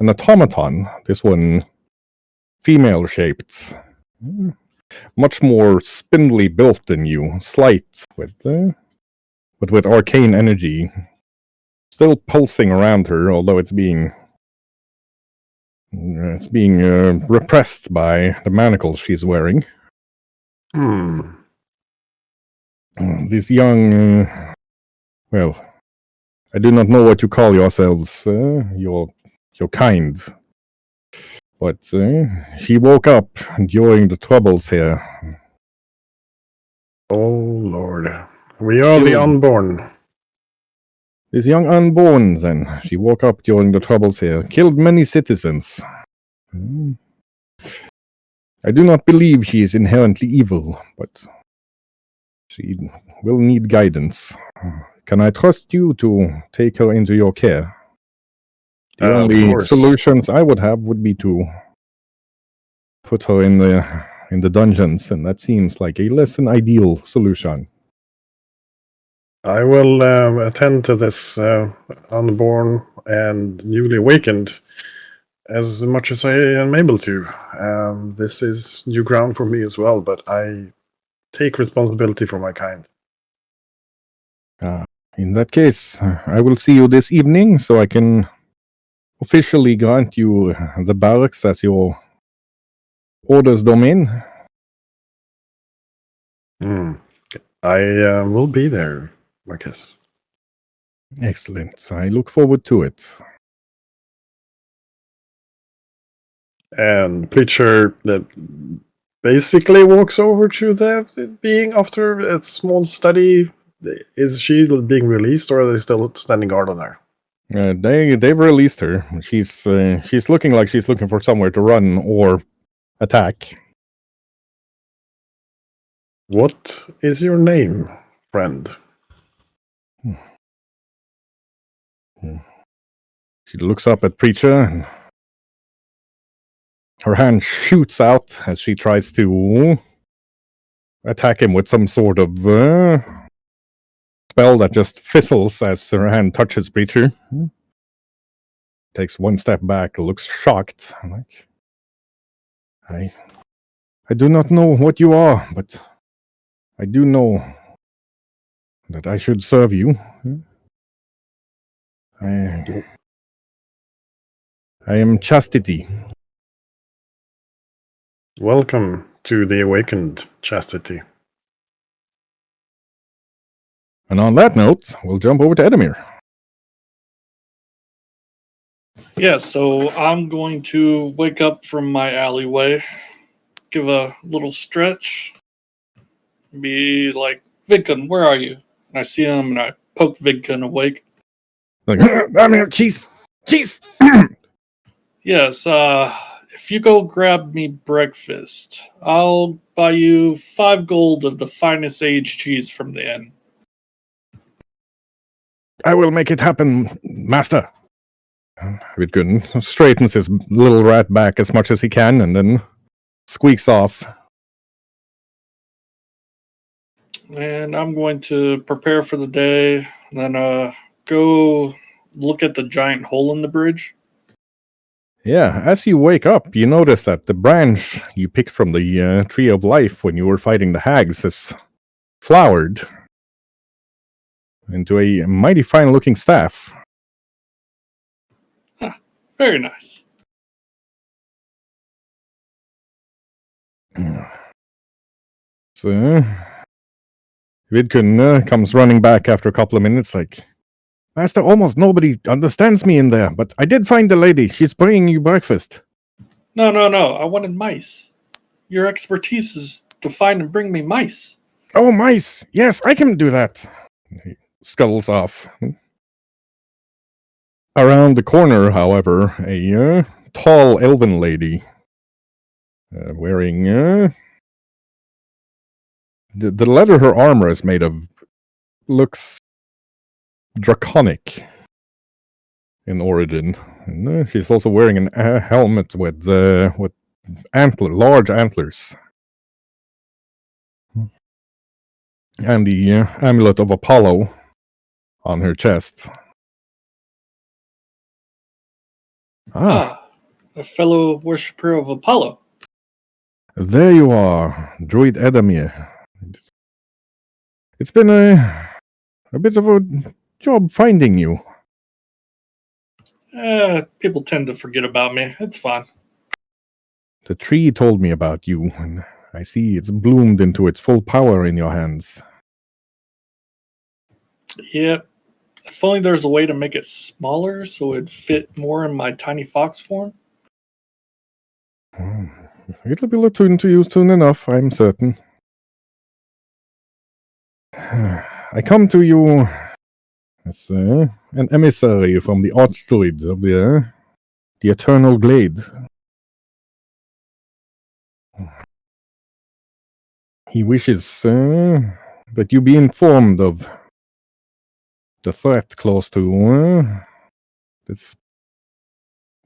S1: automaton. This one female-shaped, much more spindly built than you, slight, but with arcane energy, still pulsing around her, although it's being repressed by the manacles she's wearing. This young, well, I do not know what you call yourselves, your kind. But she woke up during the troubles here.
S8: Oh, Lord. We are the unborn.
S1: This young unborn, then, she woke up during the troubles here, killed many citizens. I do not believe she is inherently evil, but she will need guidance. Can I trust you to take her into your care? The only solutions I would have would be to put her in the dungeons, and that seems like a less than ideal solution.
S8: I will attend to this unborn and newly awakened as much as I am able to. This is new ground for me as well, but I take responsibility for my kind.
S1: In that case, I will see you this evening so I can officially grant you the barracks as your orders domain.
S8: I will be there, Marcus.
S1: Excellent. I look forward to it.
S8: And Preacher that basically walks over to that being after a small study. Is she being released, or are they still standing guard on her?
S1: They've released her. She's looking like she's looking for somewhere to run or attack.
S8: What is your name, friend?
S1: She looks up at Preacher, and her hand shoots out as she tries to attack him with some sort of spell that just fizzles as her hand touches Preacher. Takes one step back, looks shocked. I do not know what you are, but I do know that I should serve you. I am Chastity.
S8: Welcome to the awakened Chastity.
S1: And on that note, we'll jump over to Edamir.
S5: Yeah, so I'm going to wake up from my alleyway, give a little stretch, be like, Vidkun, where are you? And I see him and I poke Vidkun awake.
S1: Like, I'm here, cheese! Cheese!
S5: Yes, if you go grab me breakfast, I'll buy you 5 gold of the finest aged cheese from the inn.
S1: I will make it happen, master. Vidkun straightens his little rat back as much as he can and then squeaks off.
S5: And I'm going to prepare for the day, and then go look at the giant hole in the bridge.
S1: Yeah, as you wake up, you notice that the branch you picked from the Tree of Life when you were fighting the hags is flowered. into a mighty fine-looking staff.
S5: Very nice.
S1: So, Vidkun comes running back after a couple of minutes, like, Master, almost nobody understands me in there, but I did find the lady. She's bringing you breakfast.
S5: No. I wanted mice. Your expertise is to find and bring me mice.
S1: Oh, mice! Yes, I can do that. He scuttles off. Around the corner, however, a tall elven lady wearing the leather her armor is made of looks draconic in origin. And, she's also wearing a helmet with large antlers, and the amulet of Apollo on her chest.
S5: A fellow worshipper of Apollo.
S1: There you are, Druid Edamir. It's been a bit of a job finding you.
S5: People tend to forget about me. It's fine.
S1: The tree told me about you, and I see it's bloomed into its full power in your hands.
S5: Yep. If only there's a way to make it smaller so it'd fit more in my tiny fox form.
S1: It'll be returned to you soon enough, I'm certain. I come to you as an emissary from the Archdruid of the Eternal Glade. He wishes that you be informed of the threat close to this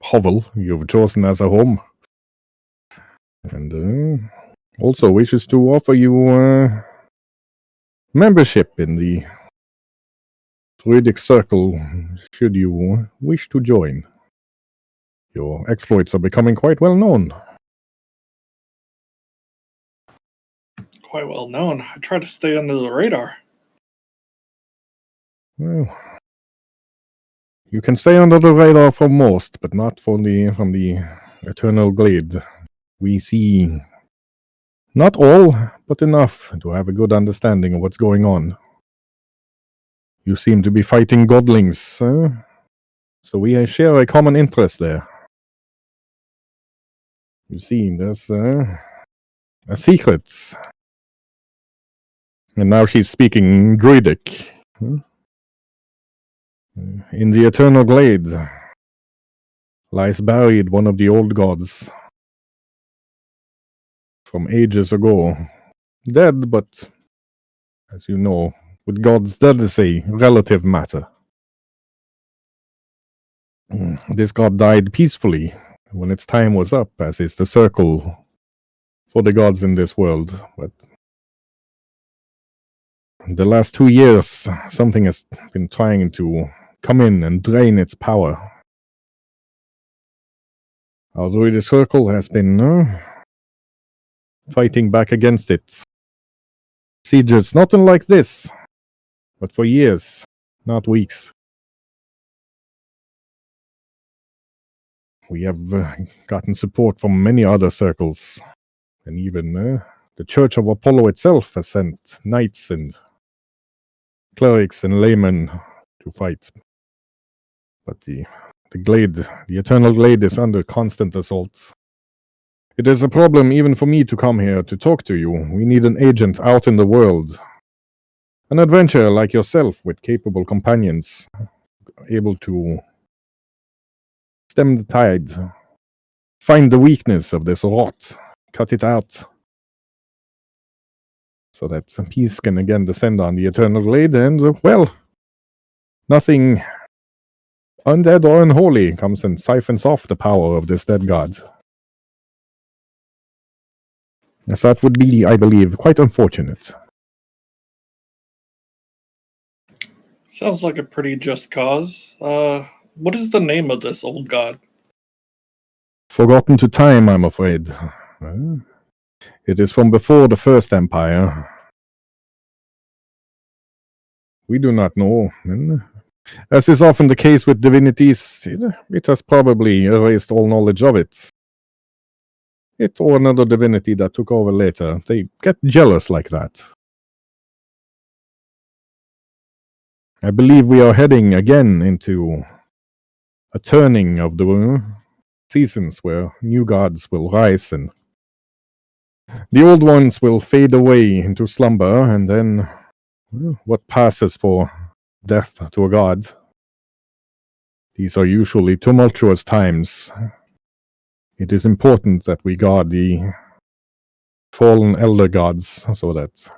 S1: hovel you've chosen as a home. And also wishes to offer you membership in the Druidic Circle should you wish to join. Your exploits are becoming quite well known.
S5: Quite well known. I try to stay under the radar.
S1: Well, you can stay under the radar for most, but not from the Eternal Glade. We see not all, but enough to have a good understanding of what's going on. You seem to be fighting godlings, so we share a common interest there. You see, there's secrets. And now she's speaking Druidic. In the Eternal Glade lies buried one of the old gods from ages ago. Dead, but as you know, with gods, that is a relative matter. This god died peacefully when its time was up, as is the circle for the gods in this world. But the last 2 years, something has been trying to come in and drain its power. Our Druidic Circle has been fighting back against it. Sieges, not unlike this, but for years, not weeks. We have gotten support from many other circles, and even the Church of Apollo itself has sent knights and clerics and laymen to fight. But the Glade, the Eternal Glade, is under constant assault. It is a problem even for me to come here to talk to you. We need an agent out in the world. An adventurer like yourself with capable companions, able to stem the tide, find the weakness of this rot, cut it out, so that peace can again descend on the Eternal Glade, and, well, nothing undead or unholy comes and siphons off the power of this dead god. As that would be, I believe, quite unfortunate.
S5: Sounds like a pretty just cause. What is the name of this old god?
S1: Forgotten to time, I'm afraid. It is from before the First Empire. We do not know. And as is often the case with divinities, it has probably erased all knowledge of it. It or another divinity that took over later. They get jealous like that. I believe we are heading again into a turning of the seasons where new gods will rise and the old ones will fade away into slumber, and then what passes for death to a god. These are usually tumultuous times. It is important that we guard the fallen elder gods so that.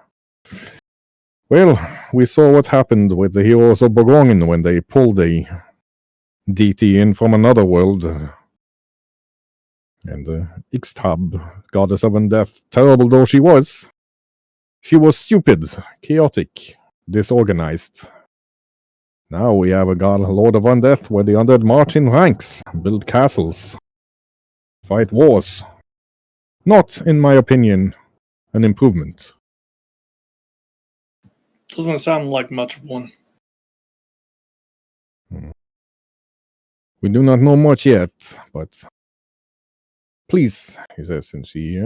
S1: Well, we saw what happened with the heroes of Borgongen when they pulled a deity in from another world. And Ixtab, goddess of undeath, terrible though she was stupid, chaotic, disorganized. Now we have a god, lord of undeath, where the undead march in ranks, build castles, fight wars. Not, in my opinion, an improvement.
S5: Doesn't sound like much of one.
S1: We do not know much yet, but please, he says, and she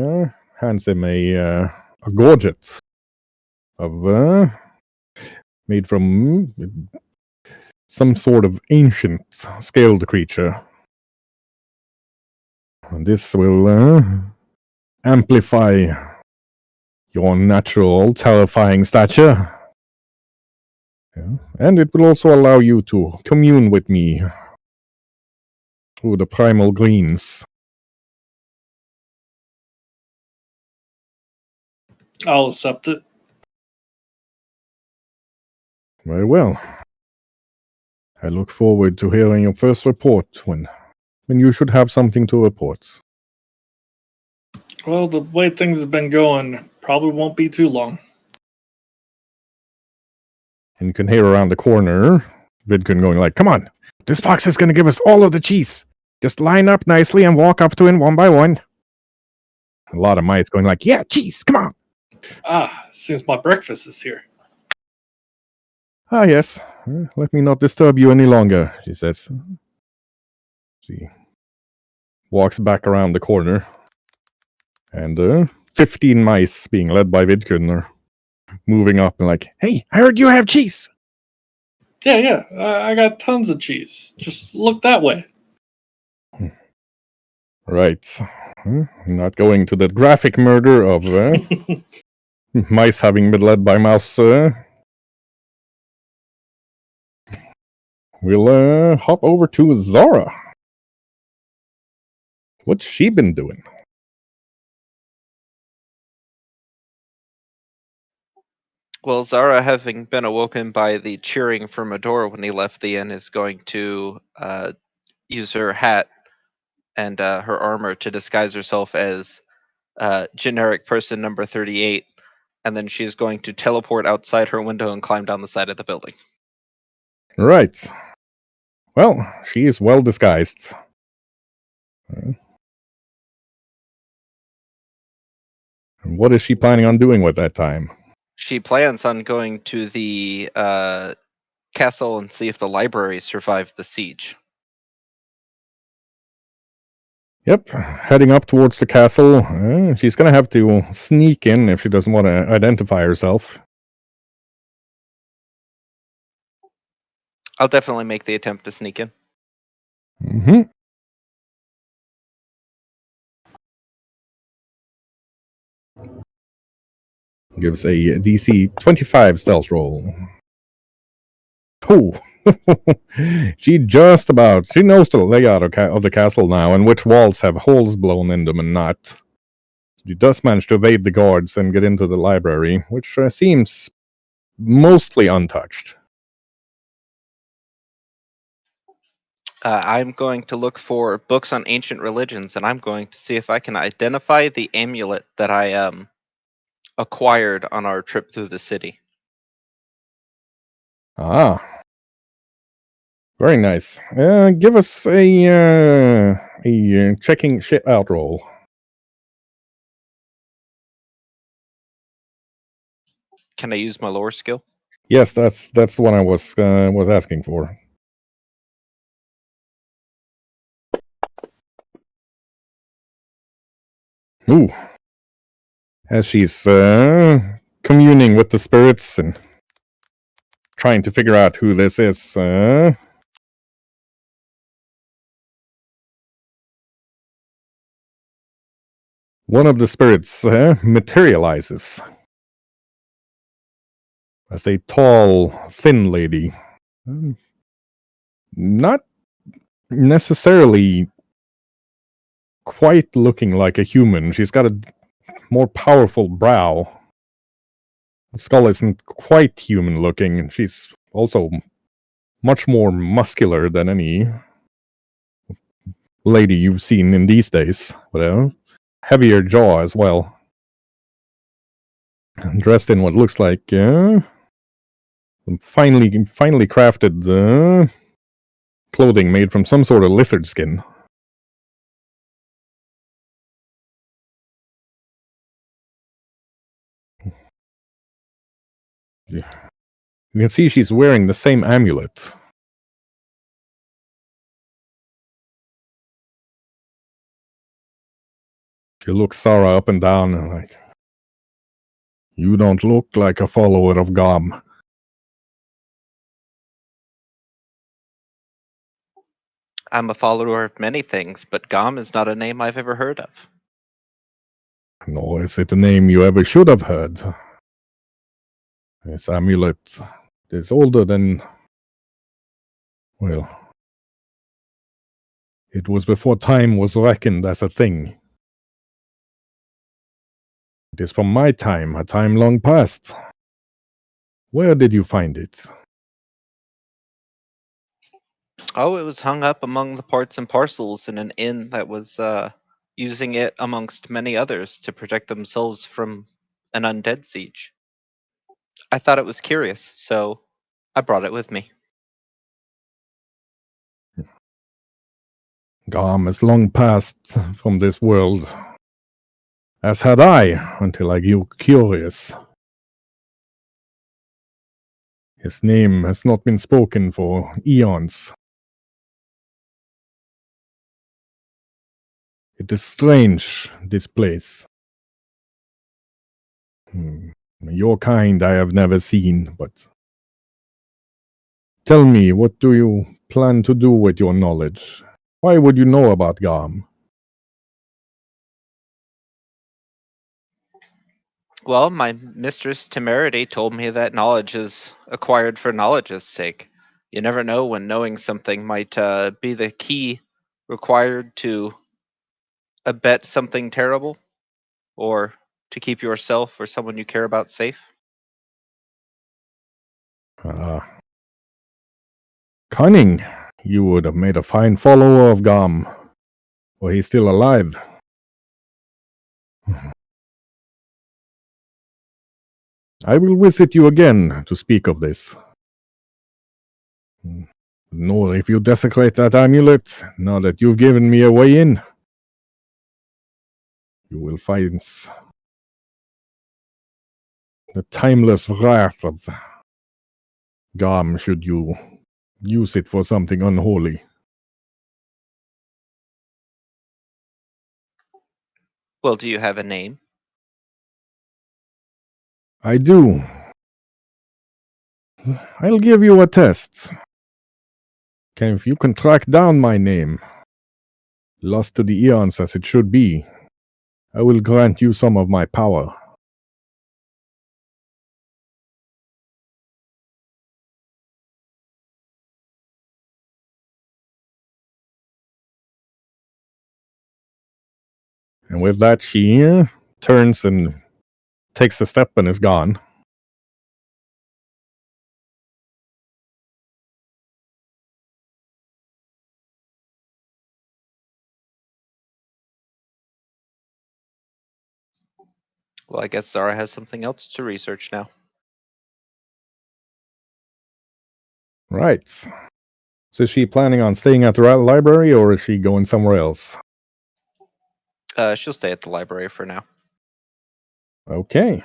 S1: hands him a gorget of made from some sort of ancient scaled creature. And this will amplify your natural terrifying stature. Yeah. And it will also allow you to commune with me through the primal greens.
S5: I'll accept it.
S1: Very well. I look forward to hearing your first report when you should have something to report.
S5: Well, the way things have been going, probably won't be too long.
S1: And you can hear around the corner Vidkun going like, "Come on, this fox is going to give us all of the cheese. Just line up nicely and walk up to him one by one." A lot of mice going like, "Yeah, cheese, come on."
S5: Seems my breakfast is here.
S1: "Ah, yes. Let me not disturb you any longer," she says. She walks back around the corner. And 15 mice being led by Vidkun are moving up and like, "Hey, I heard you have cheese."
S5: Yeah. I got tons of cheese. Just look that way.
S1: Right. Not going to the graphic murder of mice having been led by mouse. We'll hop over to Zara. What's she been doing?
S3: Well, Zara, having been awoken by the cheering from Adora when he left the inn, is going to use her hat and her armor to disguise herself as generic person number 38, and then she's going to teleport outside her window and climb down the side of the building.
S1: Right. Well, she is well disguised. What is she planning on doing with that time?
S3: She plans on going to the castle and see if the library survived the siege.
S1: Yep, heading up towards the castle. She's going to have to sneak in if she doesn't want to identify herself.
S3: I'll definitely make the attempt to sneak in.
S1: Mm-hmm. Gives a DC 25 stealth roll. Oh, she knows the layout of the castle now and which walls have holes blown in them and not. She does manage to evade the guards and get into the library, which seems mostly untouched.
S3: I'm going to look for books on ancient religions, and I'm going to see if I can identify the amulet that I acquired on our trip through the city.
S1: Ah. Very nice. Give us a checking shit out roll.
S3: Can I use my lore skill?
S1: Yes, that's the one I was asking for. Ooh. As she's communing with the spirits and trying to figure out who this is. One of the spirits materializes as a tall, thin lady. Not necessarily quite looking like a human. She's got a more powerful brow. The skull isn't quite human looking, and she's also much more muscular than any lady you've seen in these days. But a heavier jaw as well. Dressed in what looks like finely crafted clothing made from some sort of lizard skin. You can see she's wearing the same amulet. She looks Sarah up and down and like, you don't look like a follower of Gom.
S3: I'm a follower of many things, but Gom is not a name I've ever heard of.
S1: Nor is it a name you ever should have heard. This amulet is older than... well, it was before time was reckoned as a thing. It is from my time, a time long past. Where did you find it?
S3: Oh, it was hung up among the parts and parcels in an inn that was using it amongst many others to protect themselves from an undead siege. I thought it was curious, so I brought it with me.
S1: Gom has long passed from this world, as had I, until I grew curious. His name has not been spoken for eons. It is strange, this place. Your kind I have never seen, but... tell me, what do you plan to do with your knowledge? Why would you know about Gom?
S3: Well, my mistress Temerity told me that knowledge is acquired for knowledge's sake. You never know when knowing something might be the key required to abet something terrible, or to keep yourself or someone you care about safe.
S1: Cunning. You would have made a fine follower of Gom. Were he still alive? I will visit you again to speak of this. Nor if you desecrate that amulet, now that you've given me a way in, you will find the timeless wrath of Gom should you use it for something unholy.
S3: Well, do you have a name?
S1: I do. I'll give you a test. If you can track down my name, lost to the eons as it should be, I will grant you some of my power. And with that, she turns and takes a step and is gone.
S3: Well, I guess Zara has something else to research now.
S1: Right. So is she planning on staying at the library, or is she going somewhere else?
S3: She'll stay at the library for now.
S1: Okay.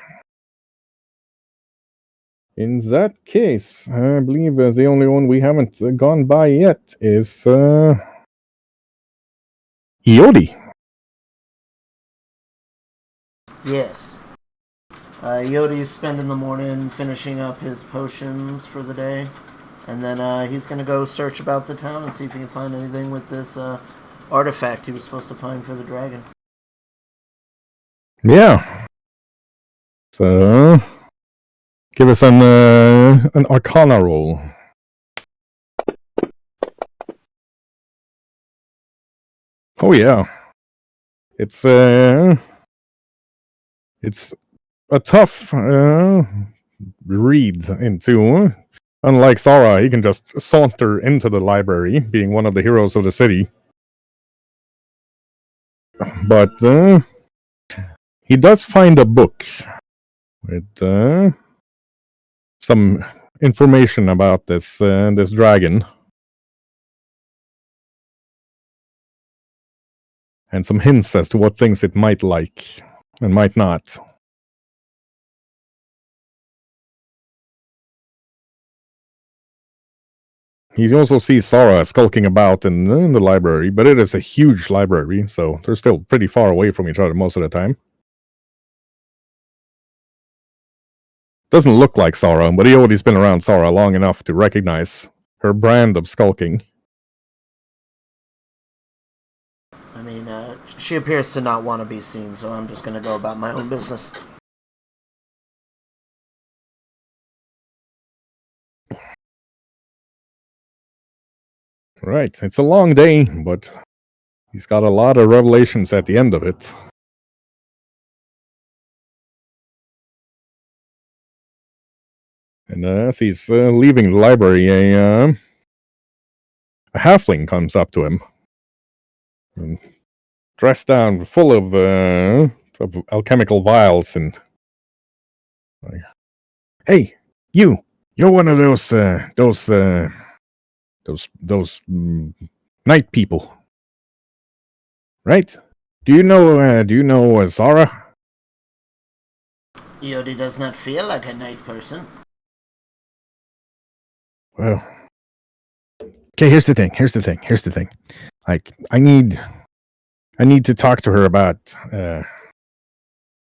S1: In that case, I believe the only one we haven't gone by yet is Iodi.
S4: Yes. Yodi's spending the morning finishing up his potions for the day. And then he's going to go search about the town and see if he can find anything with this artifact he was supposed to find for the dragon.
S1: Yeah. So, give us an Arcana roll. Oh yeah. It's a tough read into. Unlike Sara, he can just saunter into the library, being one of the heroes of the city. But he does find a book with some information about this dragon, and some hints as to what things it might like and might not. He also sees Sara skulking about in the library, but it is a huge library, so they're still pretty far away from each other most of the time. Doesn't look like Sara, but Iodi's been around Sara long enough to recognize her brand of skulking.
S4: I mean, she appears to not want to be seen, so I'm just going to go about my own business.
S1: Right, it's a long day, but he's got a lot of revelations at the end of it. And as he's leaving the library, a halfling comes up to him, and dressed down, full of alchemical vials, and like, "Hey, you're one of those night people, right? Do you know Zara?"
S4: Iodi does not feel like a night person.
S1: Well, okay. Here's the thing. Like, I need to talk to her about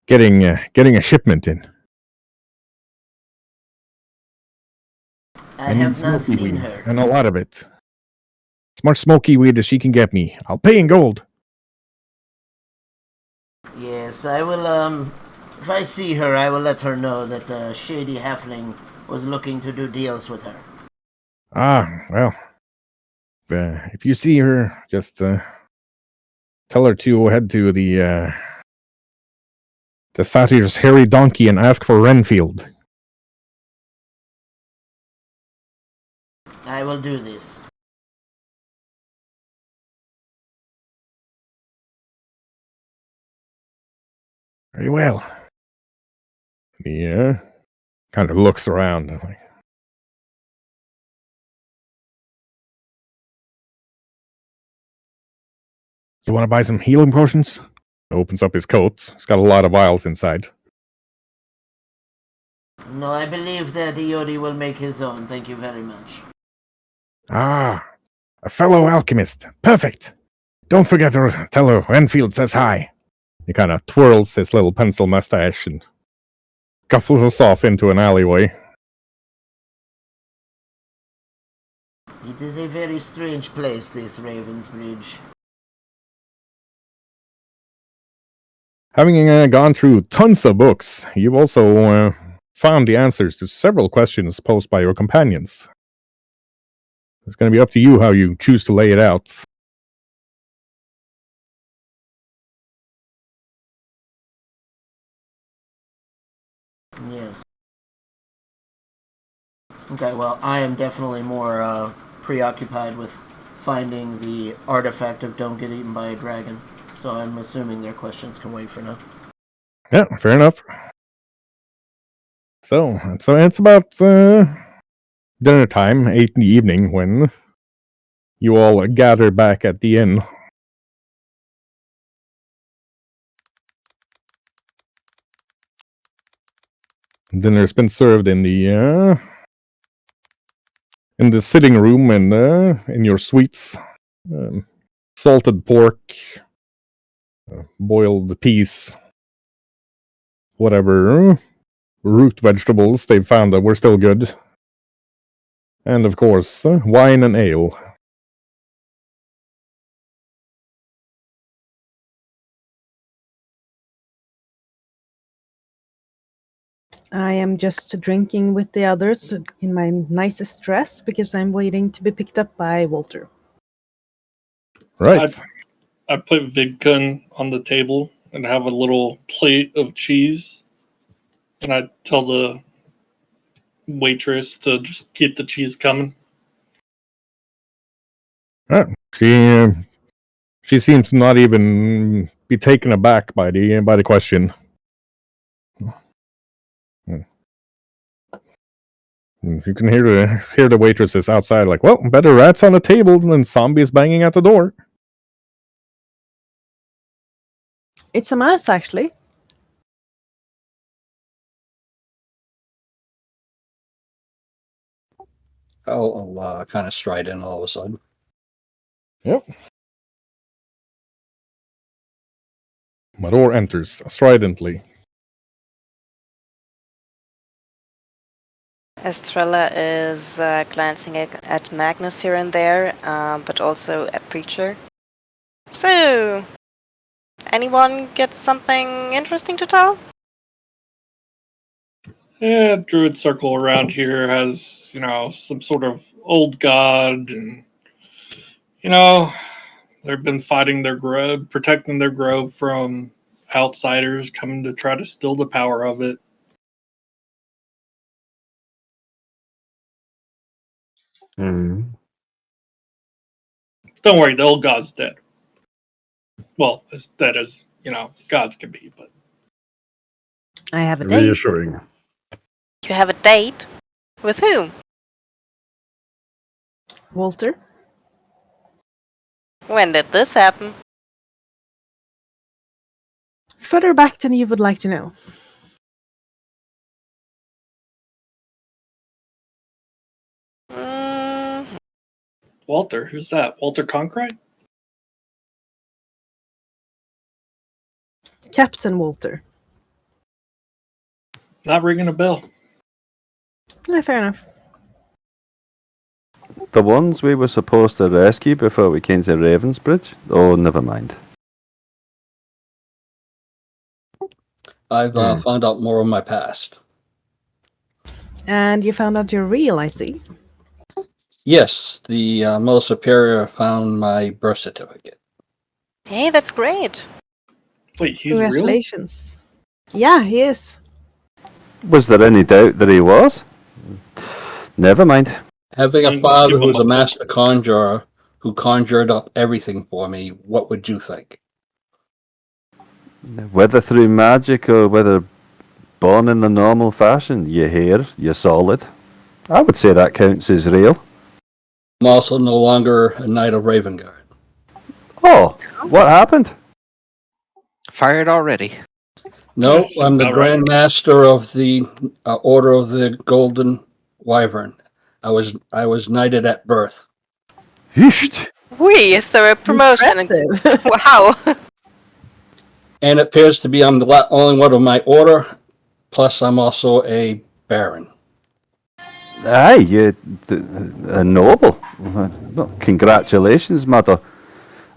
S1: getting a shipment in.
S4: I have not seen her.
S1: And a lot of it. As much smoky weed as she can get me. I'll pay in gold.
S4: Yes, I will, if I see her, I will let her know that Shady Halfling was looking to do deals with her.
S1: Ah, well. If you see her, just tell her to head to the Satyr's Hairy Donkey and ask for Renfield.
S4: I will do this.
S1: Very well. He kind of looks around and like, you want to buy some healing potions? Opens up his coat. He's got a lot of vials inside.
S4: No, I believe that Iodi will make his own. Thank you very much.
S1: Ah, a fellow alchemist. Perfect. Don't forget to tell her Renfield says hi. He kind of twirls his little pencil mustache and scuffles off into an alleyway.
S4: It is a very strange place, this Ravensbridge.
S1: Having gone through tons of books, you've also found the answers to several questions posed by your companions. It's going to be up to you how you choose to lay it out.
S4: Yes. Okay, well, I am definitely more preoccupied with finding the artifact of Don't Get Eaten by a Dragon, so I'm assuming their questions can wait for now.
S1: Yeah, fair enough. So it's about dinner time, 8 in the evening, when you all gather back at the inn. dinner's been served in the sitting room and in your suites. Salted pork, boiled peas, whatever root vegetables they've found that were still good. And of course, wine and ale.
S6: I am just drinking with the others in my nicest dress because I'm waiting to be picked up by Walter.
S1: Right.
S5: I put Vidkun on the table and have a little plate of cheese. And I tell the waitress to just keep the cheese coming.
S1: She seems to not even be taken aback by the question. You can hear the waitresses outside, like, well, better rats on the table than zombies banging at the door.
S6: It's a mouse, actually.
S2: I'll kind of stride in all of a sudden.
S1: Yep. Mador enters stridently.
S9: Estrella is glancing at Magnus here and there, but also at Preacher. So, anyone get something interesting to tell?
S5: Yeah, Druid Circle around here has, some sort of old god, and, they've been fighting their grove, protecting their grove from outsiders coming to try to steal the power of it.
S7: Mm.
S5: Don't worry, the old god's dead. Well, as dead as, gods can be, but...
S6: I have a date.
S8: Reassuring.
S9: You have a date? With whom?
S6: Walter?
S9: When did this happen?
S6: Further back than you would like to know.
S5: Walter? Who's that? Walter Concrete?
S6: Captain Walter.
S5: Not ringing a bell.
S6: Fair enough.
S7: The ones we were supposed to rescue before we came to Ravensbridge? Oh, never mind.
S2: I've found out more of my past.
S6: And you found out you're real, I see.
S2: Yes, the Mother Superior found my birth certificate.
S9: Hey, that's great.
S5: Wait, he's real?
S6: Congratulations. Yeah, he is.
S7: Was there any doubt that he was? Never mind.
S2: Having a
S5: Give
S2: father
S5: him
S2: who's
S5: a
S2: a master conjurer who conjured up everything for me, what would you think?
S7: Whether through magic or whether born in the normal fashion, you're here, you're solid. I would say that counts as real.
S2: I'm also no longer a Knight of Ravengard.
S7: Oh, what happened?
S3: Fired already.
S2: No,
S5: Yes,
S2: I'm the
S5: about right.
S2: Grand Master of the Order of the Golden Wyvern. I was knighted at birth.
S7: Yeesh.
S9: Whee, so a promotion.
S6: Impressive.
S9: Wow.
S2: And it appears to be I'm the only one of my order, plus I'm also a baron.
S7: Aye, you're a noble. Well, congratulations, mother.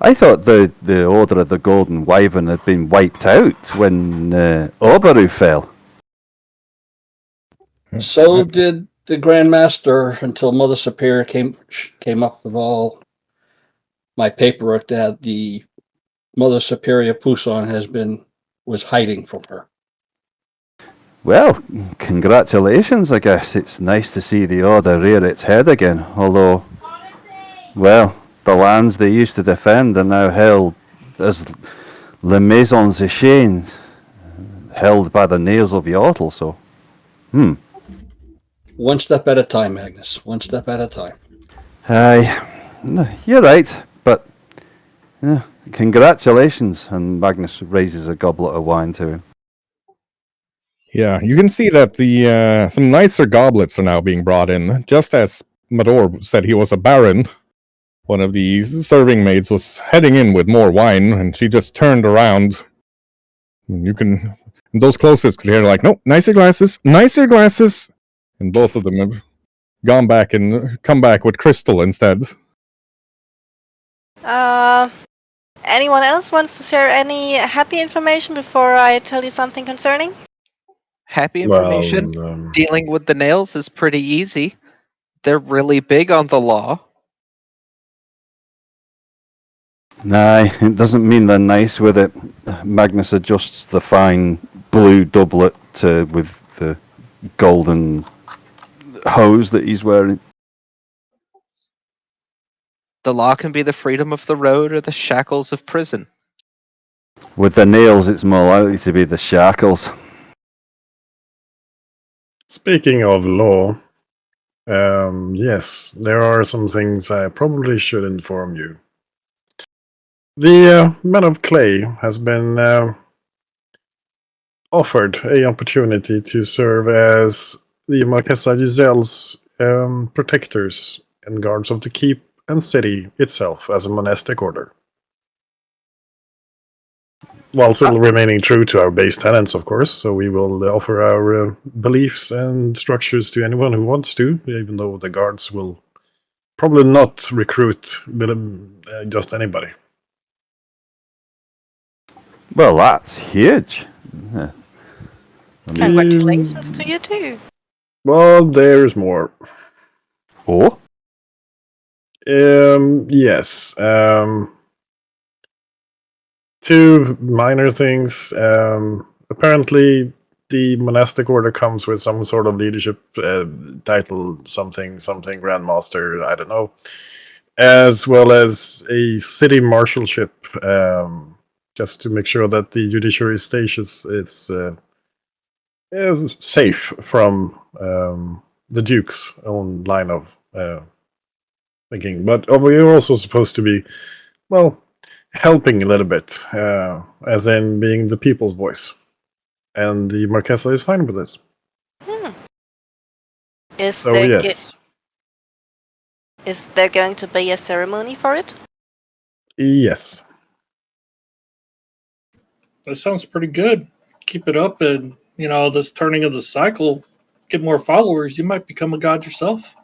S7: I thought the Order of the Golden Wyvern had been wiped out when Oberu fell.
S2: So did the Grand Master until Mother Superior came up with all my paperwork that the Mother Superior Pusan was hiding from her.
S7: Well, congratulations, I guess. It's nice to see the Order rear its head again, although, well, the lands they used to defend are now held as Les Maisons Échines, held by the Nails of Yotl, so,
S2: One step at a time, Magnus. One step at a time.
S7: Aye, you're right, but, congratulations, and Magnus raises a goblet of wine to him.
S1: Yeah, you can see that the some nicer goblets are now being brought in. Just as Mador said he was a baron, one of the serving maids was heading in with more wine, and she just turned around. And you can, those closest could hear like, "No, nicer glasses, nicer glasses," and both of them have gone back and come back with crystal instead.
S9: Anyone else wants to share any happy information before I tell you something concerning?
S3: Happy information. Dealing with the nails is pretty easy. They're really big on the law.
S7: Nah, it doesn't mean they're nice with it. Magnus adjusts the fine blue doublet with the golden hose that he's wearing.
S3: The law can be the freedom of the road or the shackles of prison.
S7: With the nails, it's more likely to be the shackles.
S8: Speaking of law, yes, there are some things I probably should inform you. The Man of Clay has been offered a opportunity to serve as the Marquesa Giselle's protectors and guards of the keep and city itself as a monastic order. While still remaining true to our base tenets, of course, so we will offer our beliefs and structures to anyone who wants to, even though the guards will probably not recruit just anybody.
S7: Well, that's huge. Yeah.
S9: Congratulations to you too.
S8: Well, there's more.
S7: Oh?
S8: Yes. Two minor things. Apparently, the monastic order comes with some sort of leadership title, something grandmaster, I don't know, as well as a city marshalship, just to make sure that the judiciary status is safe from the Duke's own line of thinking. But we're also supposed to be, well, helping a little bit, as in being the people's voice. And the Marquesa is fine with this.
S9: Is there going to be a ceremony for it?
S8: Yes.
S5: That sounds pretty good. Keep it up, and this turning of the cycle, get more followers. You might become a god yourself.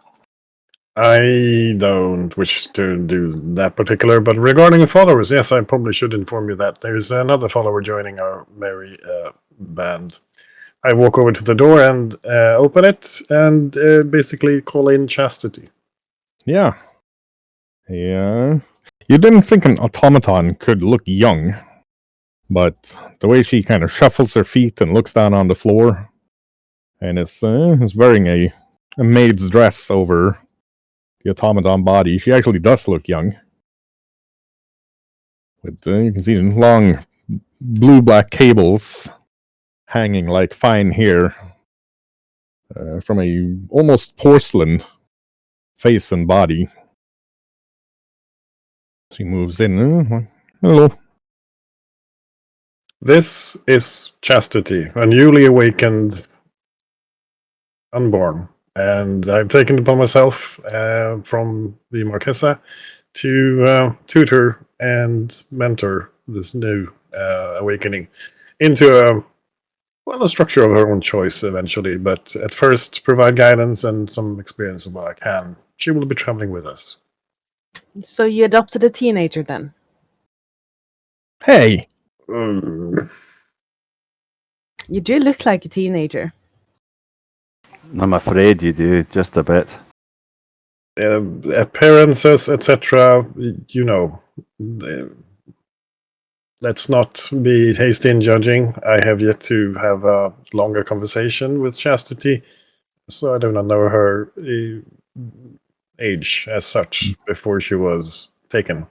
S8: I don't wish to do that particular, but regarding followers, yes, I probably should inform you that there's another follower joining our merry band. I walk over to the door and open it, and basically call in Chastity.
S1: Yeah. Yeah. You didn't think an automaton could look young, but the way she kind of shuffles her feet and looks down on the floor, and is wearing a maid's dress over the automaton body, she actually does look young. With you can see long blue-black cables hanging like fine hair from a almost porcelain face and body. She moves in. Hello.
S8: This is Chastity, a newly awakened unborn. And I've taken it upon myself from the Marquesa to tutor and mentor this new awakening into a structure of her own choice eventually. But at first, provide guidance and some experience of what I can. She will be traveling with us.
S6: So you adopted a teenager then?
S1: Hey!
S6: You do look like a teenager.
S7: I'm afraid you do, just a bit.
S8: Appearances, etc. Let's not be hasty in judging. I have yet to have a longer conversation with Chastity, so I do not know her age as such before she was taken.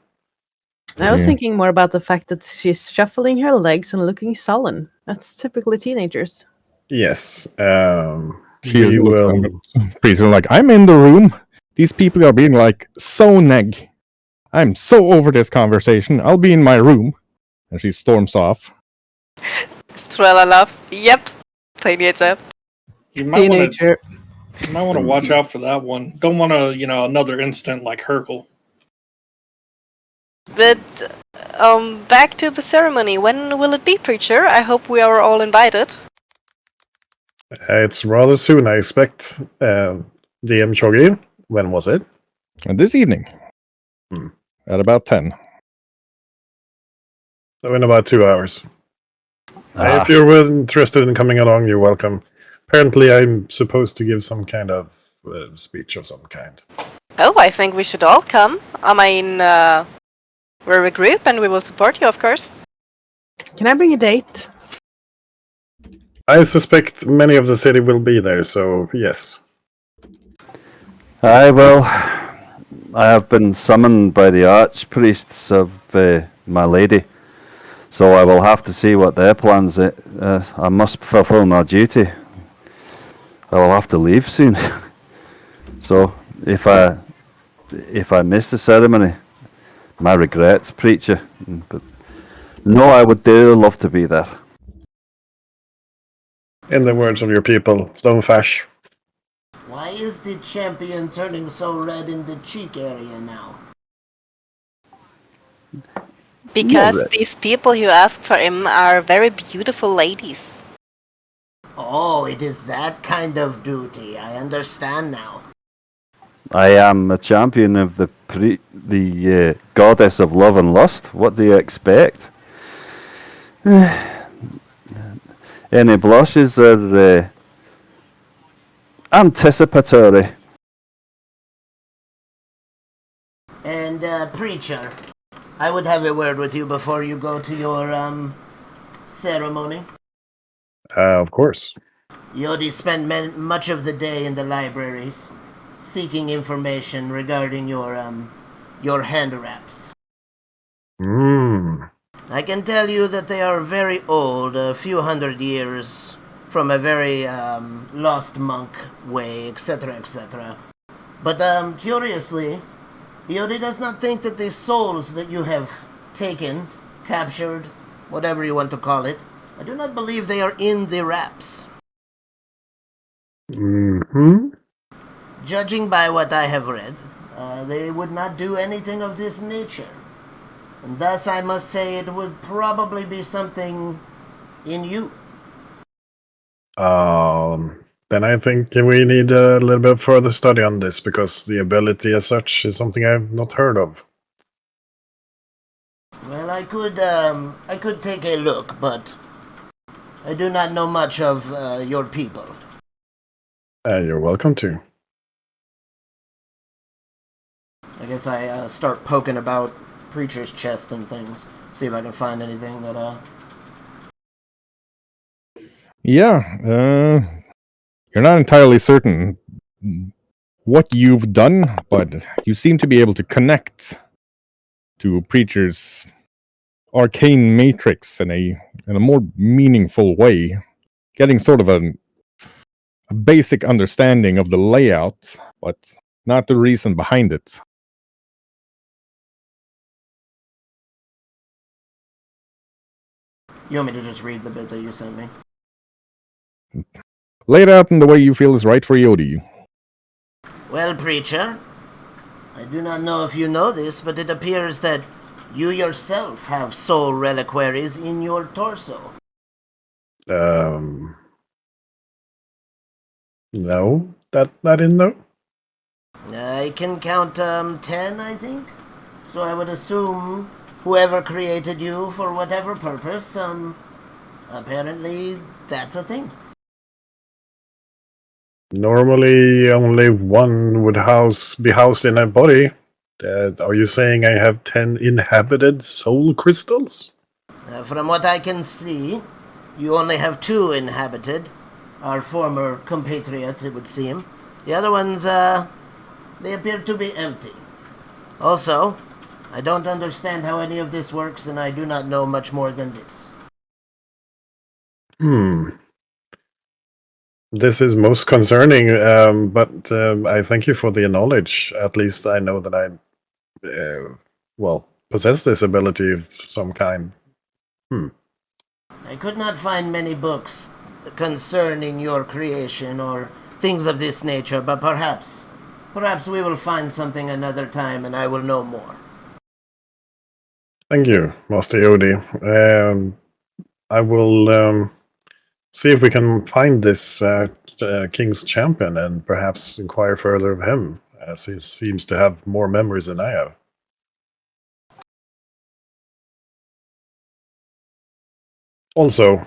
S6: I was thinking more about the fact that she's shuffling her legs and looking sullen. That's typically teenagers.
S8: Yes.
S1: She looks pretty like, I'm in the room. These people are being like so neg. I'm so over this conversation. I'll be in my room. And she storms off.
S9: Strella laughs. Yep. Teenager.
S5: You might want to
S6: Teenager.
S5: watch out for that one. Don't want to, another instant like Hercule.
S9: But back to the ceremony. When will it be, preacher? I hope we are all invited.
S8: It's rather soon, I expect. DM Choggy, when was it?
S1: And this evening, at about 10.
S8: So in about 2 hours. If you're interested in coming along, you're welcome. Apparently, I'm supposed to give some kind of speech of some kind.
S9: Oh, I think we should all come. I mean, we're a group and we will support you, of course.
S6: Can I bring a date?
S8: I suspect many of the city will be there, so yes.
S7: Well, I have been summoned by the archpriests of my lady, so I will have to see what their plans are. I must fulfill my duty. I will have to leave soon. So if I miss the ceremony, my regrets, preacher. But no, I would dearly love to be there.
S8: In the words of your people, Stonefash.
S4: Why is the champion turning so red in the cheek area now?
S9: Because these people who ask for him are very beautiful ladies.
S4: Oh, it is that kind of duty. I understand now.
S7: I am a champion of the goddess of love and lust. What do you expect? Any blushes are anticipatory.
S4: And, preacher, I would have a word with you before you go to your, ceremony.
S8: Of course.
S4: Yodi spent much of the day in the libraries, seeking information regarding your hand wraps. I can tell you that they are very old, a few hundred years, from a very, lost monk way, etc., etc. But, curiously, Yodi does not think that the souls that you have taken, captured, whatever you want to call it, I do not believe they are in the wraps. Judging by what I have read, they would not do anything of this nature. And thus I must say it would probably be something in you.
S8: Then I think we need a little bit further study on this, because the ability as such is something I've not heard of.
S4: Well, I could take a look, but I do not know much of your people.
S8: You're welcome to.
S4: I guess I start poking about Preacher's chest and things. See if I can find anything that,
S1: Yeah, you're not entirely certain what you've done, but you seem to be able to connect to Preacher's arcane matrix in a more meaningful way, getting sort of a basic understanding of the layout, but not the reason behind it.
S4: you want me to just read the bit that you sent me?
S1: Lay it out in the way you feel is right for Yodi.
S4: Well, Preacher, I do not know if you know this, but it appears that you yourself have soul reliquaries in your torso.
S8: No, that I didn't know.
S4: I can count 10, I think. So I would assume whoever created you for whatever purpose, apparently that's a thing.
S8: Normally, only one would be housed in a body. Are you saying I have 10 inhabited soul crystals?
S4: From what I can see, you only have 2 inhabited. Our former compatriots, it would seem. The other ones, they appear to be empty. Also, I don't understand how any of this works, and I do not know much more than this.
S8: This is most concerning, but I thank you for the knowledge. At least I know that I, possess this ability of some kind.
S4: I could not find many books concerning your creation or things of this nature, but perhaps we will find something another time and I will know more.
S8: Thank you, Master Yodi. I will see if we can find this King's Champion and perhaps inquire further of him, as he seems to have more memories than I have. Also,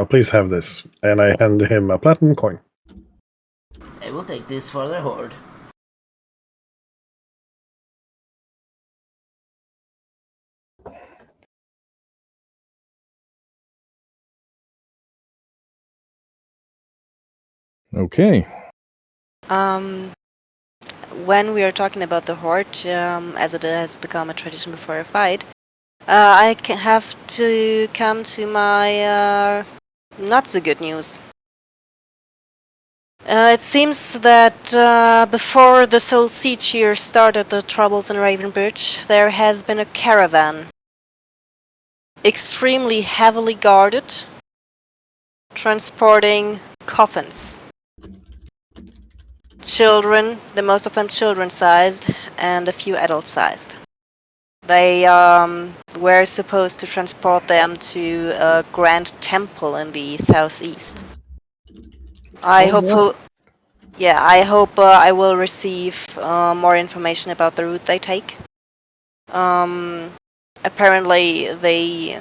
S8: please have this, and I hand him a platinum coin.
S4: I will take this for the horde.
S1: Okay.
S9: When we are talking about the horde, as it has become a tradition before a fight, have to come to my not so good news. It seems that before the Soul Siege here started the troubles in Ravenbridge, there has been a caravan, extremely heavily guarded, transporting coffins. Children, the most of them children-sized, and a few adult-sized. They were supposed to transport them to a grand temple in the southeast. I hope I will receive more information about the route they take. Apparently,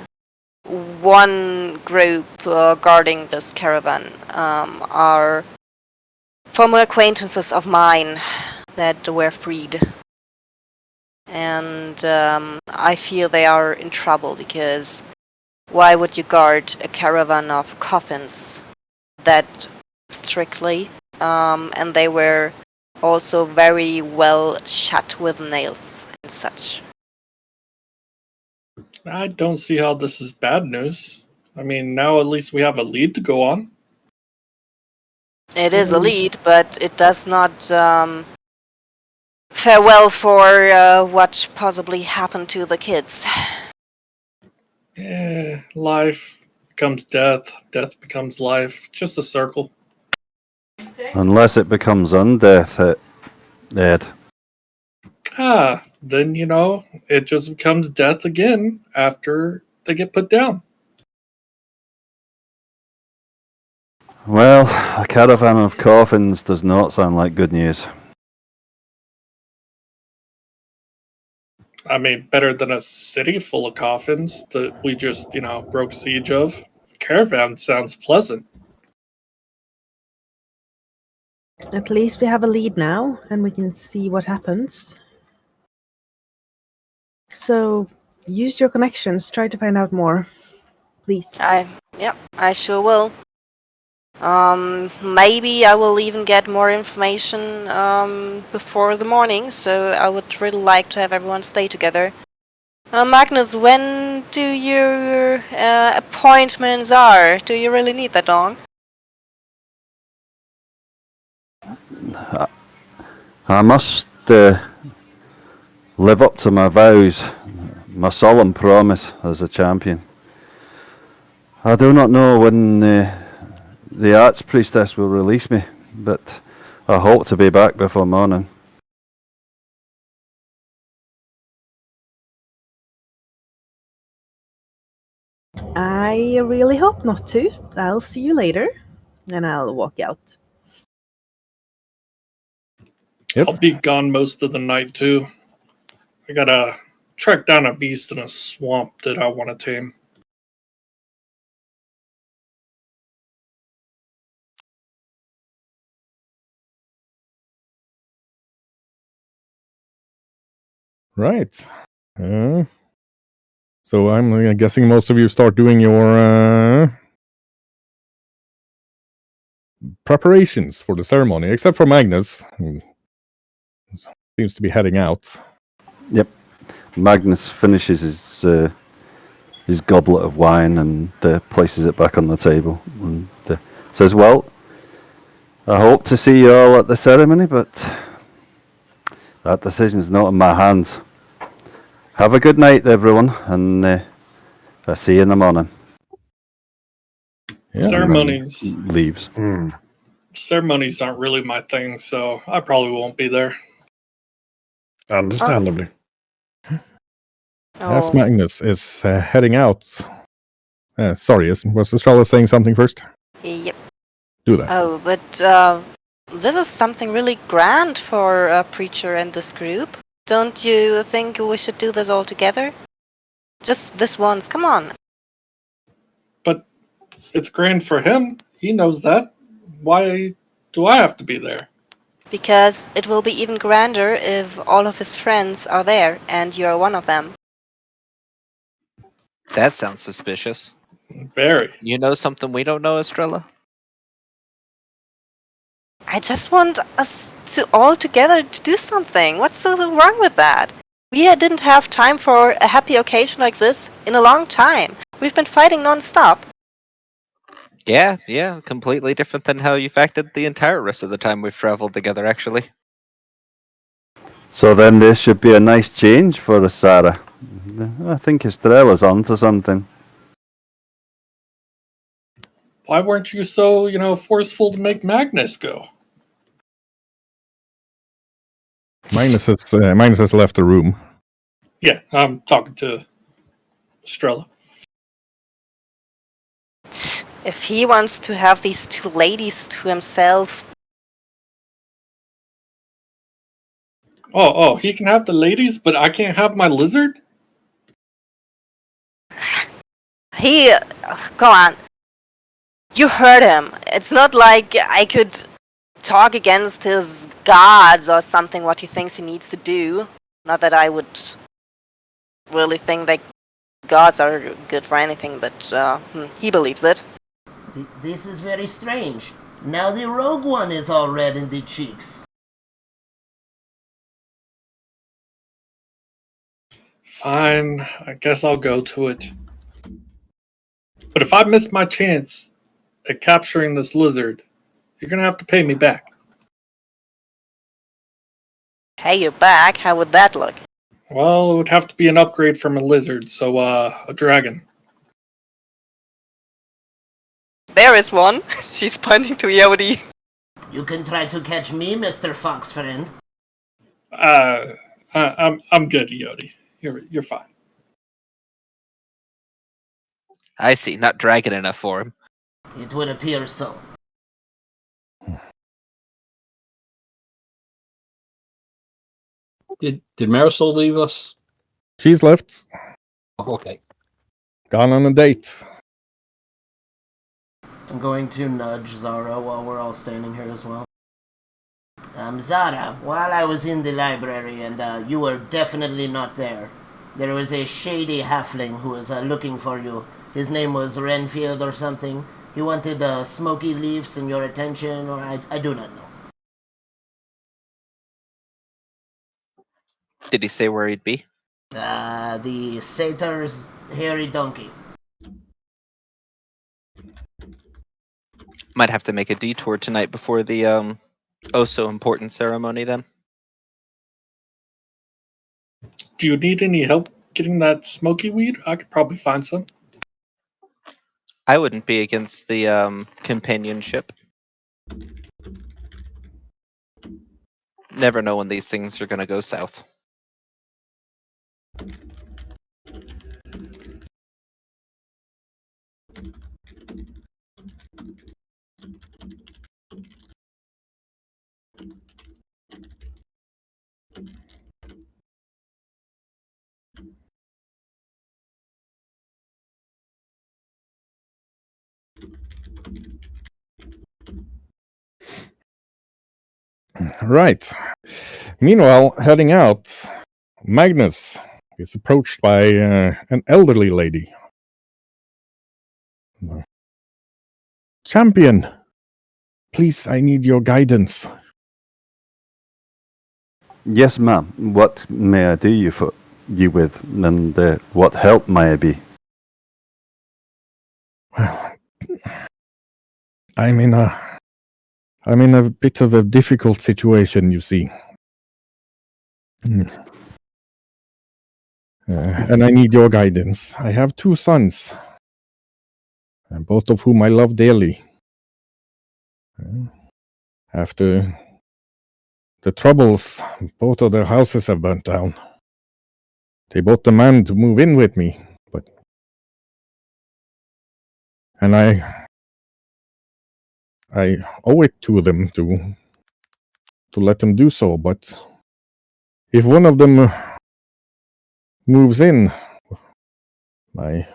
S9: one group guarding this caravan are former acquaintances of mine that were freed. And I feel they are in trouble because why would you guard a caravan of coffins that strictly? And they were also very well shut with nails and such.
S5: I don't see how this is bad news. I mean, now at least we have a lead to go on.
S9: It is a lead, but it does not fare well for what possibly happened to the kids.
S5: Yeah, life becomes death, death becomes life. Just a circle.
S7: Unless it becomes undeath, Ed.
S5: Then, it just becomes death again after they get put down.
S7: Well, a caravan of coffins does not sound like good news.
S5: I mean, better than a city full of coffins that we just, broke siege of. Caravan sounds pleasant.
S6: At least we have a lead now, and we can see what happens. So, use your connections. Try to find out more, please.
S9: I sure will. Maybe I will even get more information before the morning, so I would really like to have everyone stay together. Magnus, when do your appointments are? Do you really need that long?
S7: I must live up to my vows, my solemn promise as a champion. I do not know when the Archpriestess will release me, but I hope to be back before morning.
S6: I really hope not to. I'll see you later, and I'll walk out.
S1: Yep.
S5: I'll be gone most of the night, too. I gotta track down a beast in a swamp that I want to tame.
S1: Right. So I'm guessing most of you start doing your preparations for the ceremony, except for Magnus, who seems to be heading out.
S7: Yep. Magnus finishes his goblet of wine and places it back on the table and says, "Well, I hope to see you all at the ceremony, but that decision's not in my hands. Have a good night, everyone, and I'll see you in the morning."
S1: Yeah.
S5: Ceremonies.
S7: Leaves.
S5: Ceremonies aren't really my thing, so I probably won't be there.
S8: Understandably.
S1: As
S9: Oh,
S1: Magnus is heading out. Sorry, was Estrella saying something first?
S9: yep.
S1: Do that.
S9: Oh, but this is something really grand for a preacher and this group. Don't you think we should do this all together? Just this once, come on.
S5: But it's grand for him. He knows that. Why do I have to be there?
S9: Because it will be even grander if all of his friends are there and you're one of them.
S3: That sounds suspicious.
S5: Very.
S3: You know something we don't know, Estrella?
S9: I just want us to all together to do something. What's so wrong with that? We didn't have time for a happy occasion like this in a long time. We've been fighting non-stop.
S3: Yeah, completely different than how you've acted the entire rest of the time we've traveled together, actually.
S7: So then this should be a nice change for us, Sarah. I think Estrella's onto something.
S5: Why weren't you so, forceful to make Magnus go?
S1: Magnus has left the room.
S5: Yeah, I'm talking to Estrella.
S9: If he wants to have these two ladies to himself,
S5: Oh, he can have the ladies, but I can't have my lizard?
S9: Come on. You heard him. It's not like I could talk against his gods or something what he thinks he needs to do. Not that I would really think that gods are good for anything, but he believes it.
S4: This is very strange. Now the rogue one is all red in the cheeks.
S5: Fine, I guess I'll go to it. But if I miss my chance at capturing this lizard, you're gonna have to pay me back.
S9: Hey, you're back. How would that look?
S5: Well, it would have to be an upgrade from a lizard, so a dragon.
S9: There is one. She's pointing to Yodi.
S4: You can try to catch me, Mr. Fox friend.
S5: I'm good, Yodi. You're fine.
S3: I see, not dragon enough for him.
S4: It would appear so.
S2: Did Marisol leave us?
S1: She's left.
S2: Oh, okay.
S1: Gone on a date.
S4: I'm going to nudge Zara while we're all standing here as well. Zara, while I was in the library and you were definitely not there, there was a shady halfling who was looking for you. His name was Renfield or something. He wanted smoky leaves and your attention, or I do not know.
S3: Did he say where he'd be?
S4: The satyr's hairy donkey.
S3: Might have to make a detour tonight before the oh so important ceremony then.
S5: Do you need any help getting that smoky weed? I could probably find some.
S3: I wouldn't be against the companionship. Never know when these things are gonna go south.
S1: Right. Meanwhile, heading out, Magnus is approached by an elderly lady. Champion, please, I need your guidance.
S7: Yes, ma'am. What may I do you with, and what help may I be?
S1: Well, I'm in a bit of a difficult situation, you see. And I need your guidance. I have two sons. and both of whom I love dearly. After the troubles, both of their houses have burnt down. They both demand to move in with me, and I owe it to them to let them do so, but if one of them moves in, my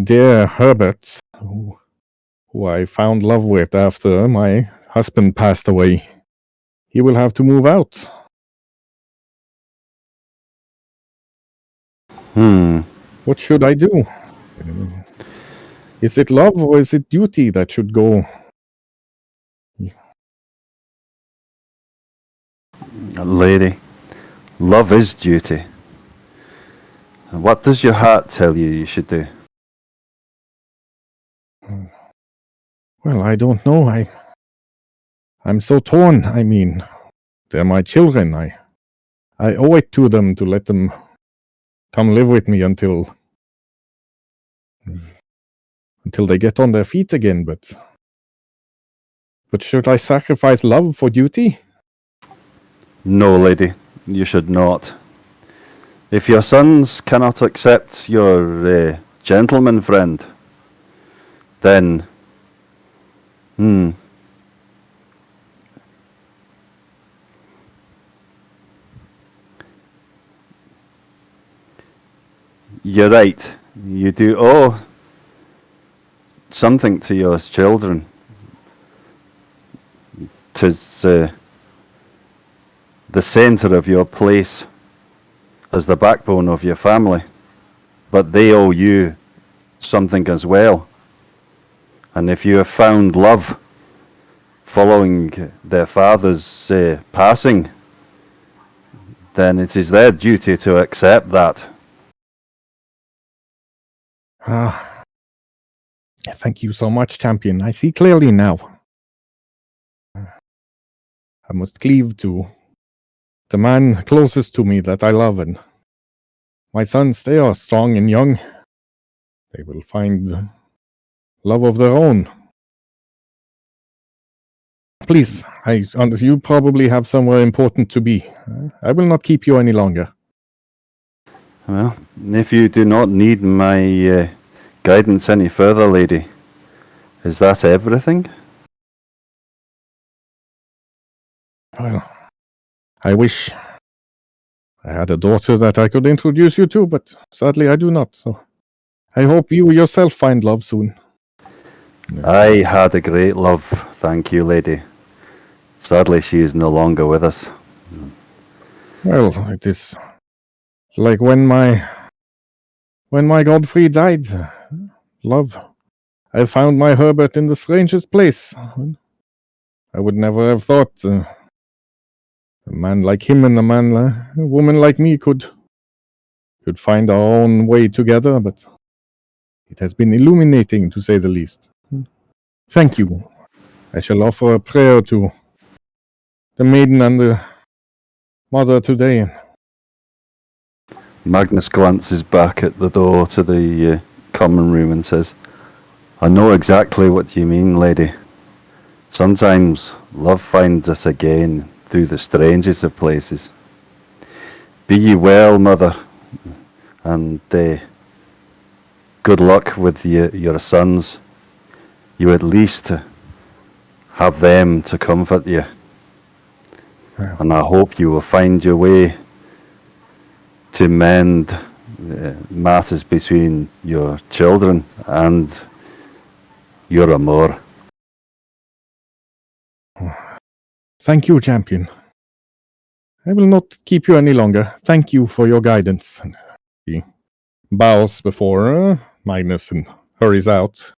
S1: dear Herbert, who I found love with after my husband passed away, he will have to move out. What should I do? Is it love or is it duty that should go?
S7: Lady, love is duty. And what does your heart tell you should do?
S1: Well, I don't know. I'm so torn. I mean, they're my children. I owe it to them to let them come live with me until they get on their feet again, but should I sacrifice love for duty?
S7: No, lady, you should not. If your sons cannot accept your gentleman friend, then you're right. You do owe something to your children. 'Tis the center of your place as the backbone of your family, but they owe you something as well. And if you have found love following their father's passing, then it is their duty to accept that.
S1: Thank you so much, champion. I see clearly now. I must cleave to the man closest to me that I love, and my sons, they are strong and young. They will find love of their own. Please, you probably have somewhere important to be. I will not keep you any longer.
S7: Well, if you do not need my guidance any further, lady, is that everything?
S1: Well, I wish I had a daughter that I could introduce you to, but sadly I do not. So I hope you yourself find love soon.
S7: I had a great love, thank you, lady. Sadly, she is no longer with us.
S1: Well, it is like when my Godfrey died. Love. I found my Herbert in the strangest place. I would never have thought a man like him and a woman like me could find our own way together, but it has been illuminating, to say the least. Thank you. I shall offer a prayer to the maiden and the mother today.
S7: Magnus glances back at the door to the common room and says, I know exactly what you mean, lady. Sometimes love finds us again through the strangest of places. Be ye well, mother, and good luck with your sons. You at least have them to comfort you.
S1: Yeah.
S7: And I hope you will find your way to mend matters between your children and your amour.
S1: Thank you, champion. I will not keep you any longer. Thank you for your guidance. He bows before Magnus and hurries out.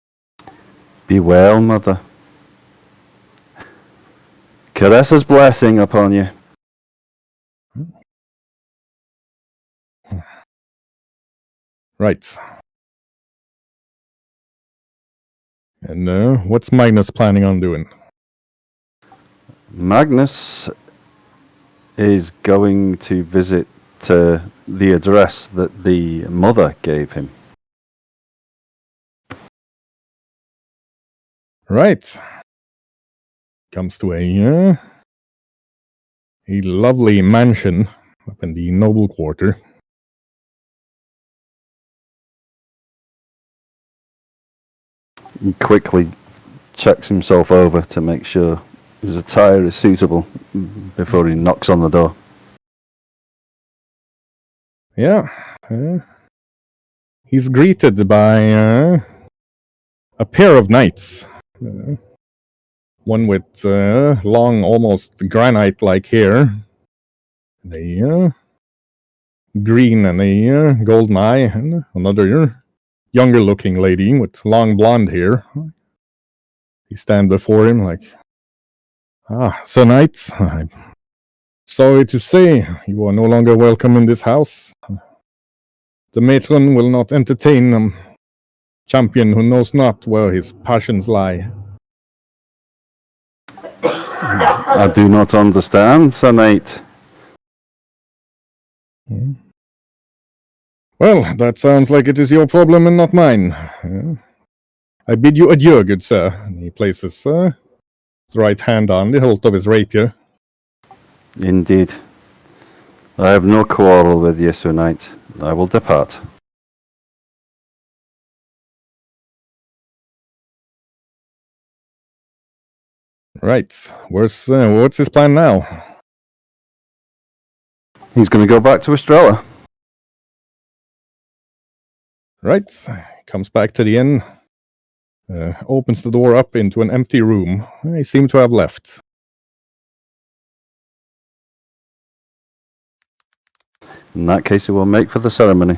S7: Be well, mother. Carissa's blessing upon you.
S1: Right. And what's Magnus planning on doing?
S7: Magnus is going to visit the address that the mother gave him.
S1: Right. Comes to a lovely mansion up in the noble quarter.
S7: He quickly checks himself over to make sure his attire is suitable before he knocks on the door.
S1: Yeah. He's greeted by a pair of knights. One with long, almost granite-like hair, and a green and a golden eye, and another younger-looking lady with long blonde hair. He stand before him like, Sir Knight, I'm sorry to say you are no longer welcome in this house. The matron will not entertain a champion who knows not where his passions lie.
S7: I do not understand, Sir Knight.
S1: Well, that sounds like it is your problem and not mine. I bid you adieu, good sir. And he places his right hand on the hilt of his rapier.
S7: Indeed. I have no quarrel with you, Sir Knight. I will depart.
S1: Right. What's his plan now?
S7: He's going to go back to Estrella.
S1: Right. Comes back to the inn. Opens the door up into an empty room. They seem to have left.
S7: In that case, he will make for the ceremony.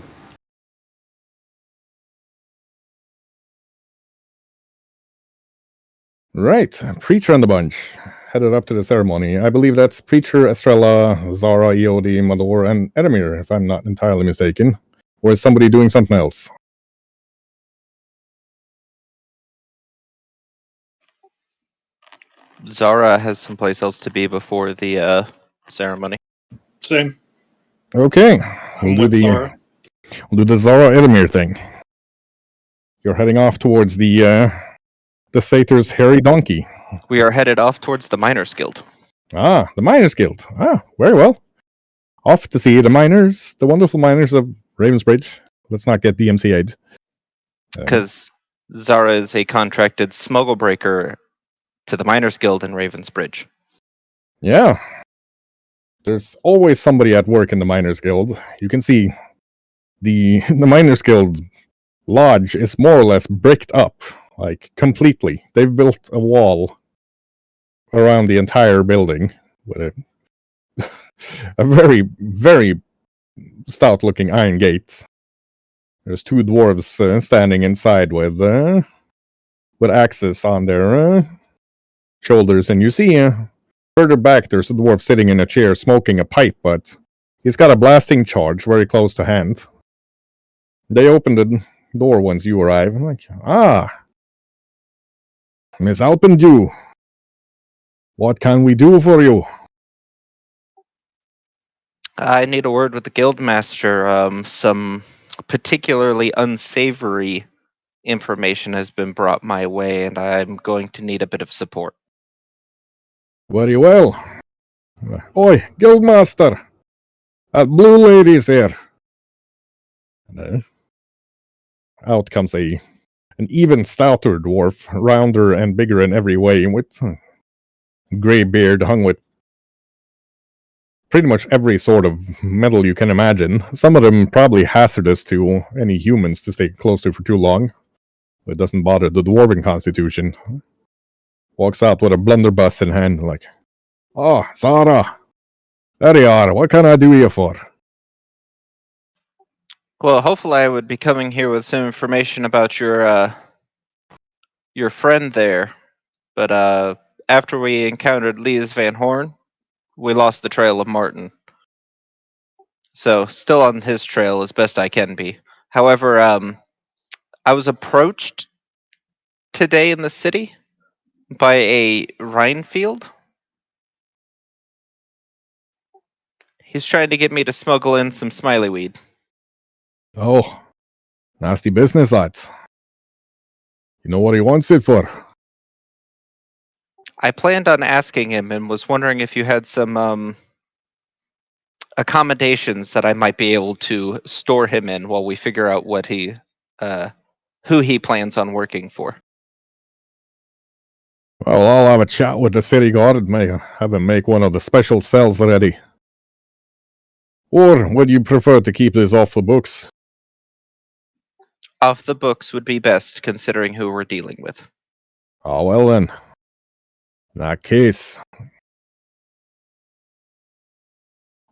S1: Right. Preacher and the bunch. Headed up to the ceremony. I believe that's Preacher, Estrella, Zara, Iodi, Mador, and Edamir, if I'm not entirely mistaken. Or is somebody doing something else?
S3: Zara has someplace else to be before the ceremony.
S5: Same.
S1: Okay.
S5: I'm
S1: We'll
S5: with Zara.
S1: do the Zara Edamir thing. You're heading off towards the satyr's hairy donkey.
S3: We are headed off towards the Miners Guild.
S1: The Miners Guild. Very well. Off to see the miners, the wonderful miners of Ravensbridge. Let's not get DMCA'd.
S3: Because Zara is a contracted smuggle breaker to the Miners Guild in Ravensbridge.
S1: Yeah. There's always somebody at work in the Miners Guild. You can see the Miners Guild lodge is more or less bricked up, like completely. They've built a wall around the entire building with a very, very stout-looking iron gate. There's two dwarves standing inside with axes on their shoulders, and you see further back there's a dwarf sitting in a chair smoking a pipe, but he's got a blasting charge very close to hand. They open the door once you arrive. I'm like, Miss Alpendew, what can we do for you?
S3: I need a word with the guildmaster. Some particularly unsavory information has been brought my way, and I'm going to need a bit of support.
S1: Very well. Oi, guildmaster! That blue lady's here. And, out comes an even stouter dwarf, rounder and bigger in every way, with gray beard hung with pretty much every sort of metal you can imagine. Some of them probably hazardous to any humans to stay close to for too long. But it doesn't bother the dwarven constitution. Walks out with a blunderbuss in hand, like, Zara! There you are. What can I do you for?
S3: Well, hopefully I would be coming here with some information about your friend there. But after we encountered Lees Van Horn, we lost the trail of Martin. So, still on his trail as best I can be. However, I was approached today in the city by a Rhinefield. He's trying to get me to smuggle in some smiley weed.
S1: Oh, nasty business, lads. You know what he wants it for?
S3: I planned on asking him and was wondering if you had some accommodations that I might be able to store him in while we figure out what who he plans on working for.
S1: Well, I'll have a chat with the city guard and have him make one of the special cells ready. Or would you prefer to keep this off the books?
S3: Off the books would be best, considering who we're dealing with.
S1: Oh, well then. In that case,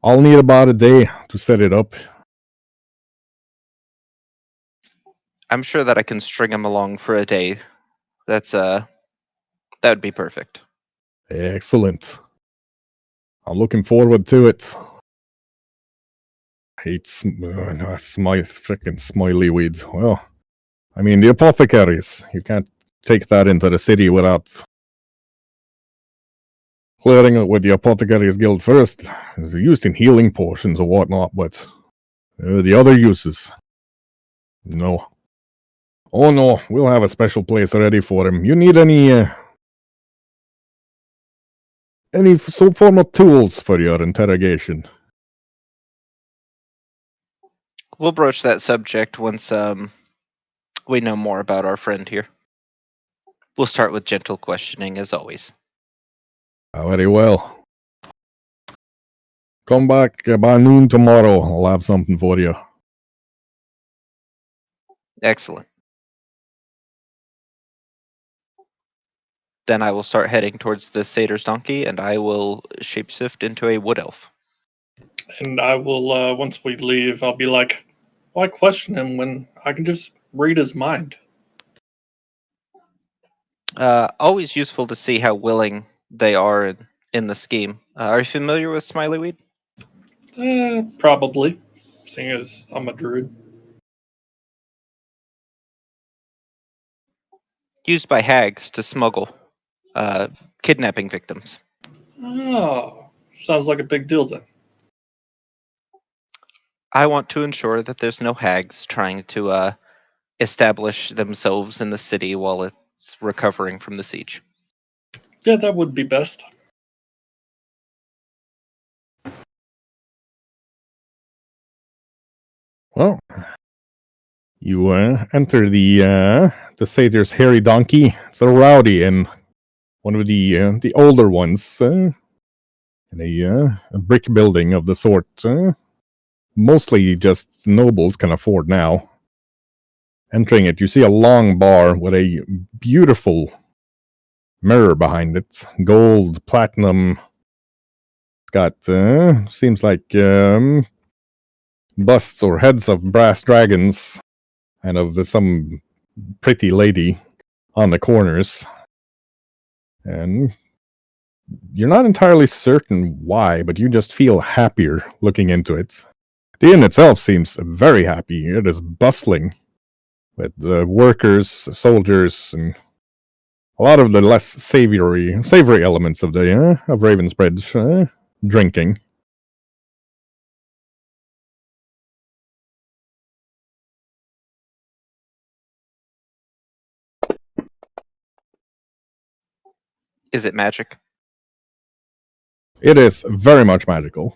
S1: I'll need about a day to set it up.
S3: I'm sure that I can string him along for a day. That would be perfect.
S1: Excellent. I'm looking forward to it. Hates frickin' smiley weed. Well, I mean, the apothecaries. You can't take that into the city without clearing it with the Apothecaries Guild first. It's used in healing potions or whatnot, but the other uses. No. Oh no, we'll have a special place ready for him. You need any some form of tools for your interrogation?
S3: We'll broach that subject once we know more about our friend here. We'll start with gentle questioning, as always.
S1: Very well. Come back by noon tomorrow. I'll have something for you.
S3: Excellent. Then I will start heading towards the satyr's donkey, and I will shapeshift into a wood elf.
S5: And I will, once we leave, I'll be like, why question him when I can just read his mind?
S3: Always useful to see how willing they are in the scheme. Are you familiar with Smiley Weed?
S5: Probably, seeing as I'm a druid.
S3: Used by hags to smuggle kidnapping victims.
S5: Oh, sounds like a big deal then.
S3: I want to ensure that there's no hags trying to establish themselves in the city while it's recovering from the siege.
S5: Yeah, that would be best.
S1: Well, you enter the satyr's hairy donkey. It's a rowdy and one of the older ones in a brick building of the sort. Mostly just nobles can afford now. Entering it, you see a long bar with a beautiful mirror behind it. Gold, platinum. It's got, seems like busts or heads of brass dragons and of some pretty lady on the corners. And you're not entirely certain why, but you just feel happier looking into it. The inn itself seems very happy. It is bustling with workers, soldiers, and a lot of the less savory elements of the of Ravensbridge drinking.
S3: Is it magic?
S1: It is very much magical.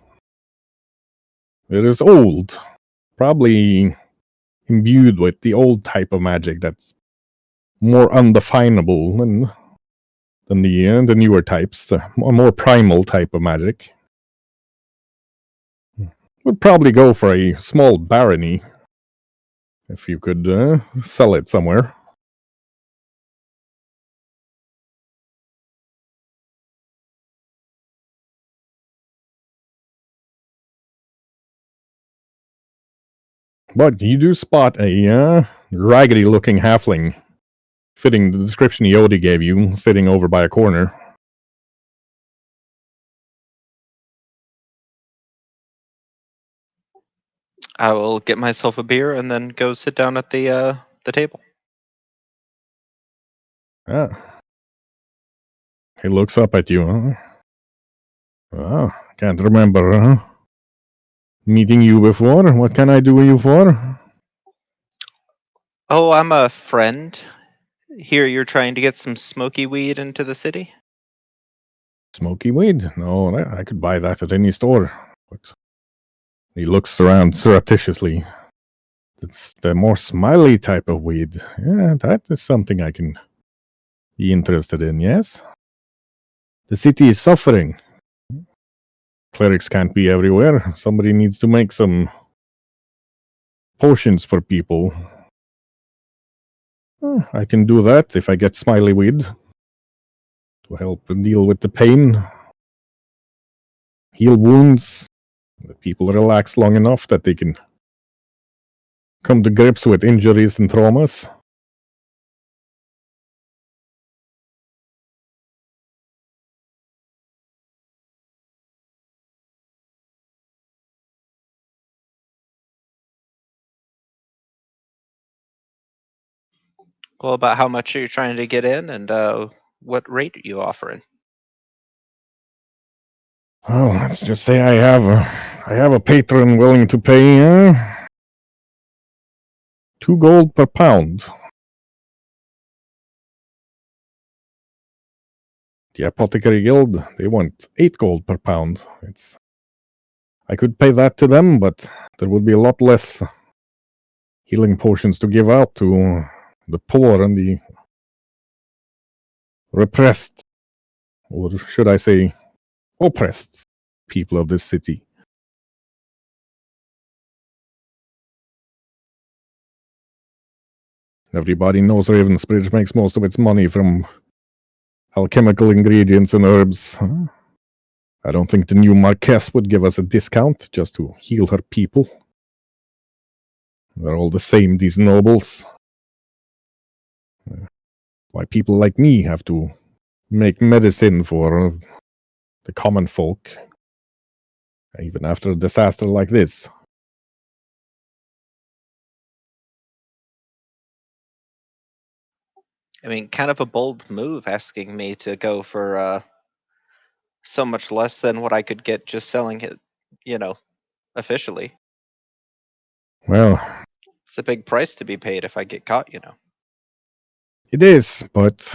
S1: It is old, probably imbued with the old type of magic that's more undefinable than the newer types, a more primal type of magic. Would probably go for a small barony if you could sell it somewhere. But you do spot a raggedy-looking halfling, fitting the description Yodi gave you, sitting over by a corner.
S3: I will get myself a beer and then go sit down at the table.
S1: Ah. He looks up at you. Huh? Ah, can't remember meeting you before. What can I do you for?
S3: Oh, I'm a friend. Here you're trying to get some smoky weed into the city?
S1: Smoky weed? No, I could buy that at any store. But he looks around surreptitiously. It's the more smiley type of weed. Yeah, that is something I can be interested in, yes? The city is suffering. Clerics can't be everywhere. Somebody needs to make some potions for people. I can do that if I get smiley weed to help deal with the pain, heal wounds, let people relax long enough that they can come to grips with injuries and traumas.
S3: Well, about how much are you trying to get in, and what rate are you offering?
S1: Oh, let's just say I have a patron willing to pay 2 gold per pound. The Apothecary Guild, they want 8 gold per pound. I could pay that to them, but there would be a lot less healing potions to give out to the poor and the repressed, or should I say, oppressed people of this city. Everybody knows Ravensbridge makes most of its money from alchemical ingredients and herbs. I don't think the new Marquess would give us a discount just to heal her people. They're all the same, these nobles. Why people like me have to make medicine for the common folk, even after a disaster like this.
S3: I mean, kind of a bold move asking me to go for so much less than what I could get just selling it, officially.
S1: Well,
S3: It's a big price to be paid if I get caught,
S1: it is, but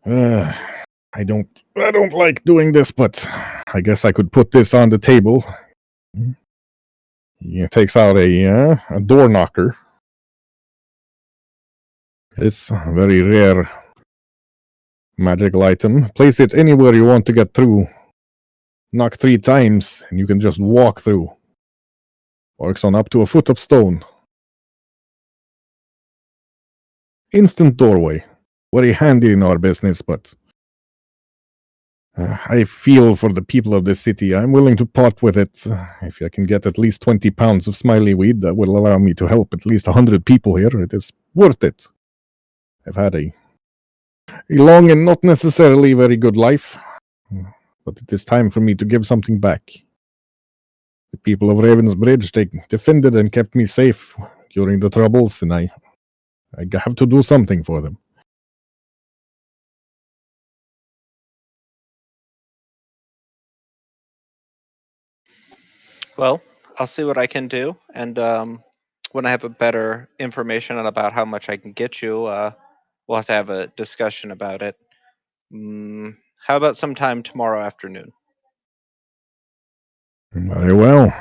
S1: I don't like doing this, but I guess I could put this on the table. He takes out a door knocker. It's a very rare magical item. Place it anywhere you want to get through. Knock 3 times, and you can just walk through. Works on up to a foot of stone. Instant doorway. Very handy in our business, but I feel for the people of this city. I'm willing to part with it. If I can get at least 20 pounds of smiley weed, that will allow me to help at least 100 people here. It is worth it. I've had a long and not necessarily very good life, but it is time for me to give something back. The people of Ravensbridge, they defended and kept me safe during the troubles, and I have to do something for them.
S3: Well, I'll see what I can do, and when I have a better information about how much I can get you, we'll have to have a discussion about it. How about sometime tomorrow afternoon?
S1: Very well.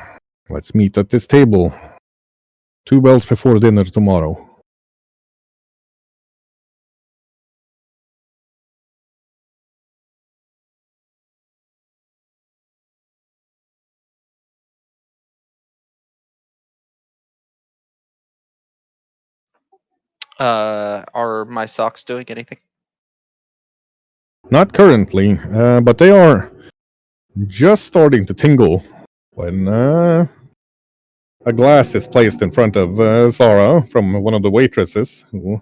S1: Let's meet at this table. 2 bells before dinner tomorrow.
S3: Are my socks doing anything?
S1: Not currently, but they are just starting to tingle when a glass is placed in front of Zara from one of the waitresses, who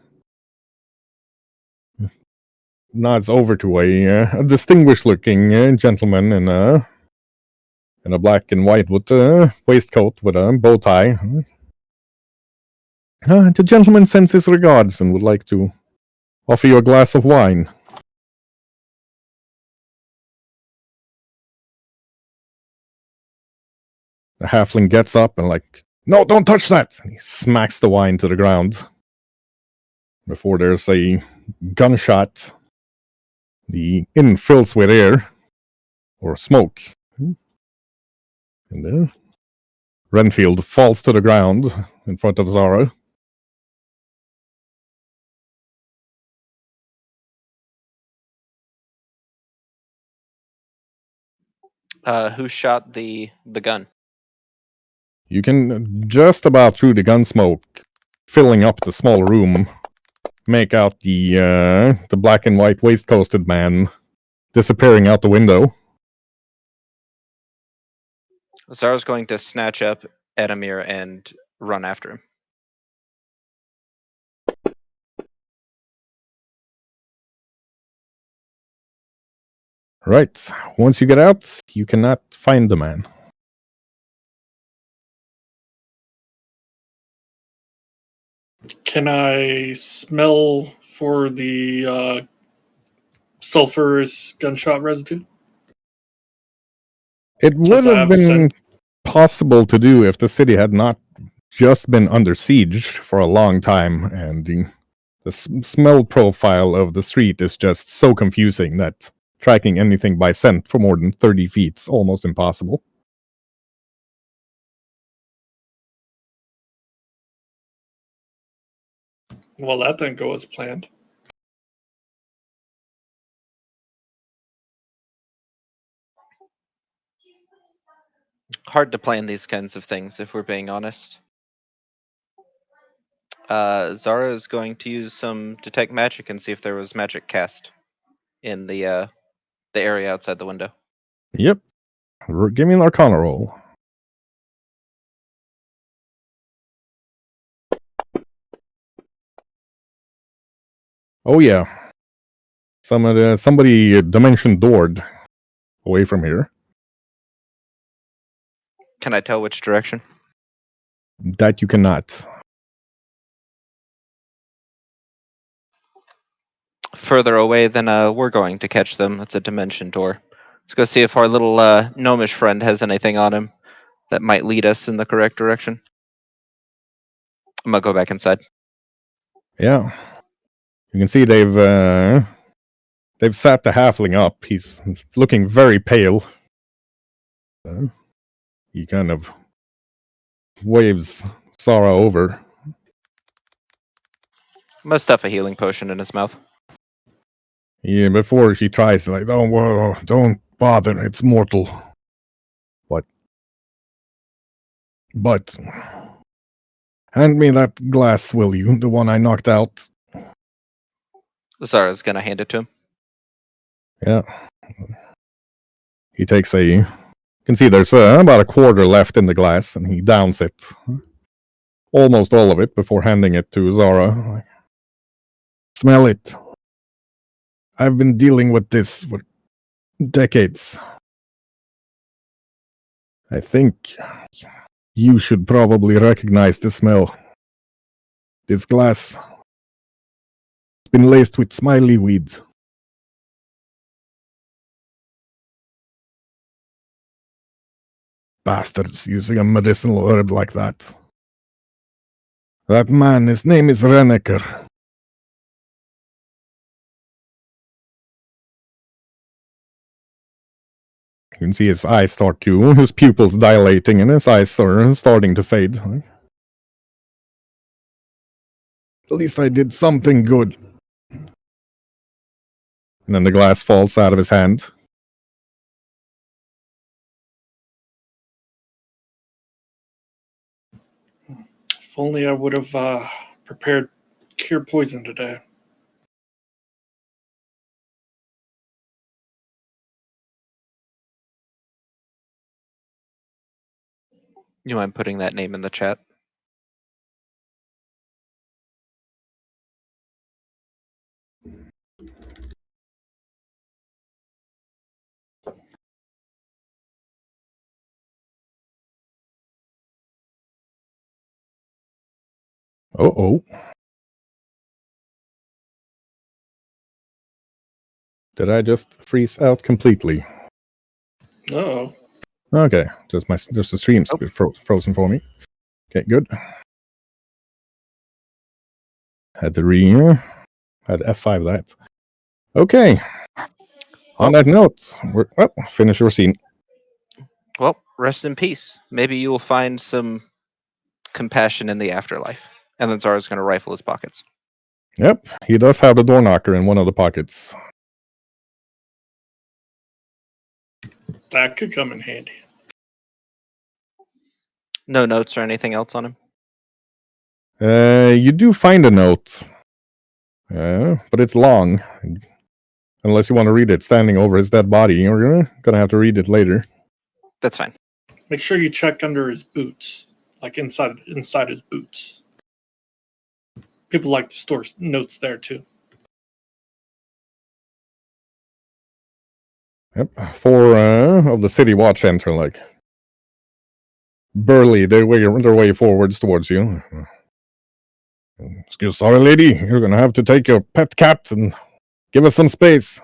S1: nods over to a distinguished-looking gentleman in a black and white with a waistcoat with a bow tie. The gentleman sends his regards and would like to offer you a glass of wine. The halfling gets up and no, don't touch that! He smacks the wine to the ground. Before there's a gunshot, the inn fills with air or smoke. And then Renfield falls to the ground in front of Zara.
S3: Who shot the gun?
S1: You can just about through the gun smoke, filling up the small room, make out the black and white waistcoated man disappearing out the window.
S3: Zara's going to snatch up Edamir and run after him.
S1: Right. Once you get out, you cannot find the man.
S5: Can I smell for the sulfurous gunshot residue?
S1: It would
S5: Since I
S1: have
S5: have
S1: been
S5: scent.
S1: possible to do if the city had not just been under siege for a long time, and the smell profile of the street is just so confusing that tracking anything by scent for more than 30 feet is almost impossible.
S5: Well, that didn't go as planned.
S3: Hard to plan these kinds of things, if we're being honest. Zara is going to use some detect magic and see if there was magic cast in the area outside the window.
S1: Yep. Give me an Arcana roll. Oh yeah. Somebody dimension doored away from here.
S3: Can I tell which direction?
S1: That you cannot.
S3: Further away than we're going to catch them. It's a dimension door. Let's go see if our little gnomish friend has anything on him that might lead us in the correct direction. I'm gonna go back inside.
S1: Yeah. You can see they've sat the halfling up. He's looking very pale. He kind of waves Zara over.
S3: Must stuff a healing potion in his mouth.
S1: Yeah, before she tries, like, don't bother, it's mortal. But hand me that glass, will you? The one I knocked out.
S3: Zara's gonna hand it to him.
S1: Yeah. He takes you can see there's about a quarter left in the glass, and he downs it. Almost all of it before handing it to Zara. Smell it. I've been dealing with this for decades. I think you should probably recognize the smell. This glass has been laced with smiley weed. Bastards using a medicinal herb like that. That man, his name is Renneker. You can see his eyes his pupils dilating, and his eyes are starting to fade. At least I did something good. And then the glass falls out of his hand.
S5: If only I would have prepared cure poison today.
S3: You mind putting that name in the chat?
S1: Uh-oh. Did I just freeze out completely?
S5: Uh-oh.
S1: Okay, just the stream's frozen for me. Okay, good. Had to had F5 that. Okay. On that note, finish your scene.
S3: Well, rest in peace. Maybe you will find some compassion in the afterlife. And then Zara's going to rifle his pockets.
S1: Yep, he does have the door knocker in one of the pockets.
S5: That could come in handy.
S3: No notes or anything else on him?
S1: You do find a note. But it's long. Unless you want to read it standing over his dead body, you're gonna have to read it later.
S3: That's fine.
S5: Make sure you check under his boots, like inside his boots. People like to store notes there too.
S1: Yep, 4 of the city watch enter, like burly their way forwards towards you. Excuse, sorry, lady, you're gonna have to take your pet cat and give us some space.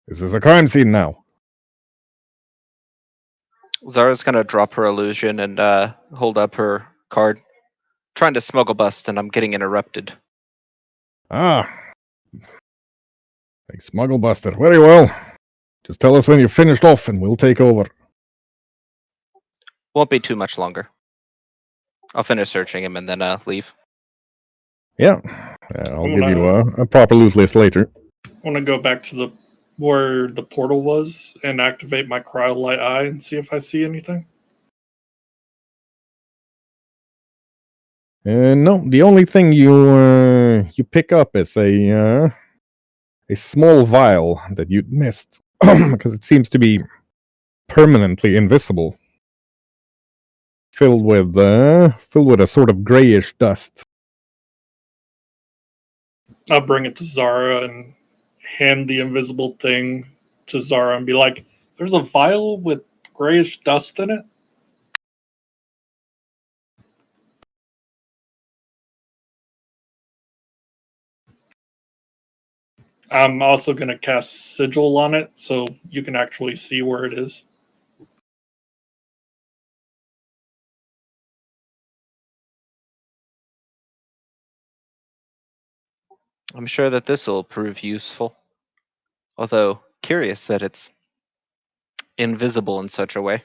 S1: This is a crime scene now.
S3: Zara's going to drop her illusion and hold up her card. Trying to smuggle bust, and I'm getting interrupted.
S1: Ah. Like smuggle buster. Very well. Just tell us when you're finished off and we'll take over.
S3: Won't be too much longer. I'll finish searching him and then leave.
S1: Yeah. I'll give you a proper loot list later.
S5: I want to go back to where the portal was and activate my cryolite eye and see if I see anything.
S1: No, the only thing you pick up is a small vial that you missed because it seems to be permanently invisible, filled with a sort of grayish dust.
S5: I'll bring it to Zara and hand the invisible thing to Zara and be like, "There's a vial with grayish dust in it." I'm also going to cast Sigil on it so you can actually see where it is.
S3: I'm sure that this will prove useful. Although, curious that it's invisible in such a way.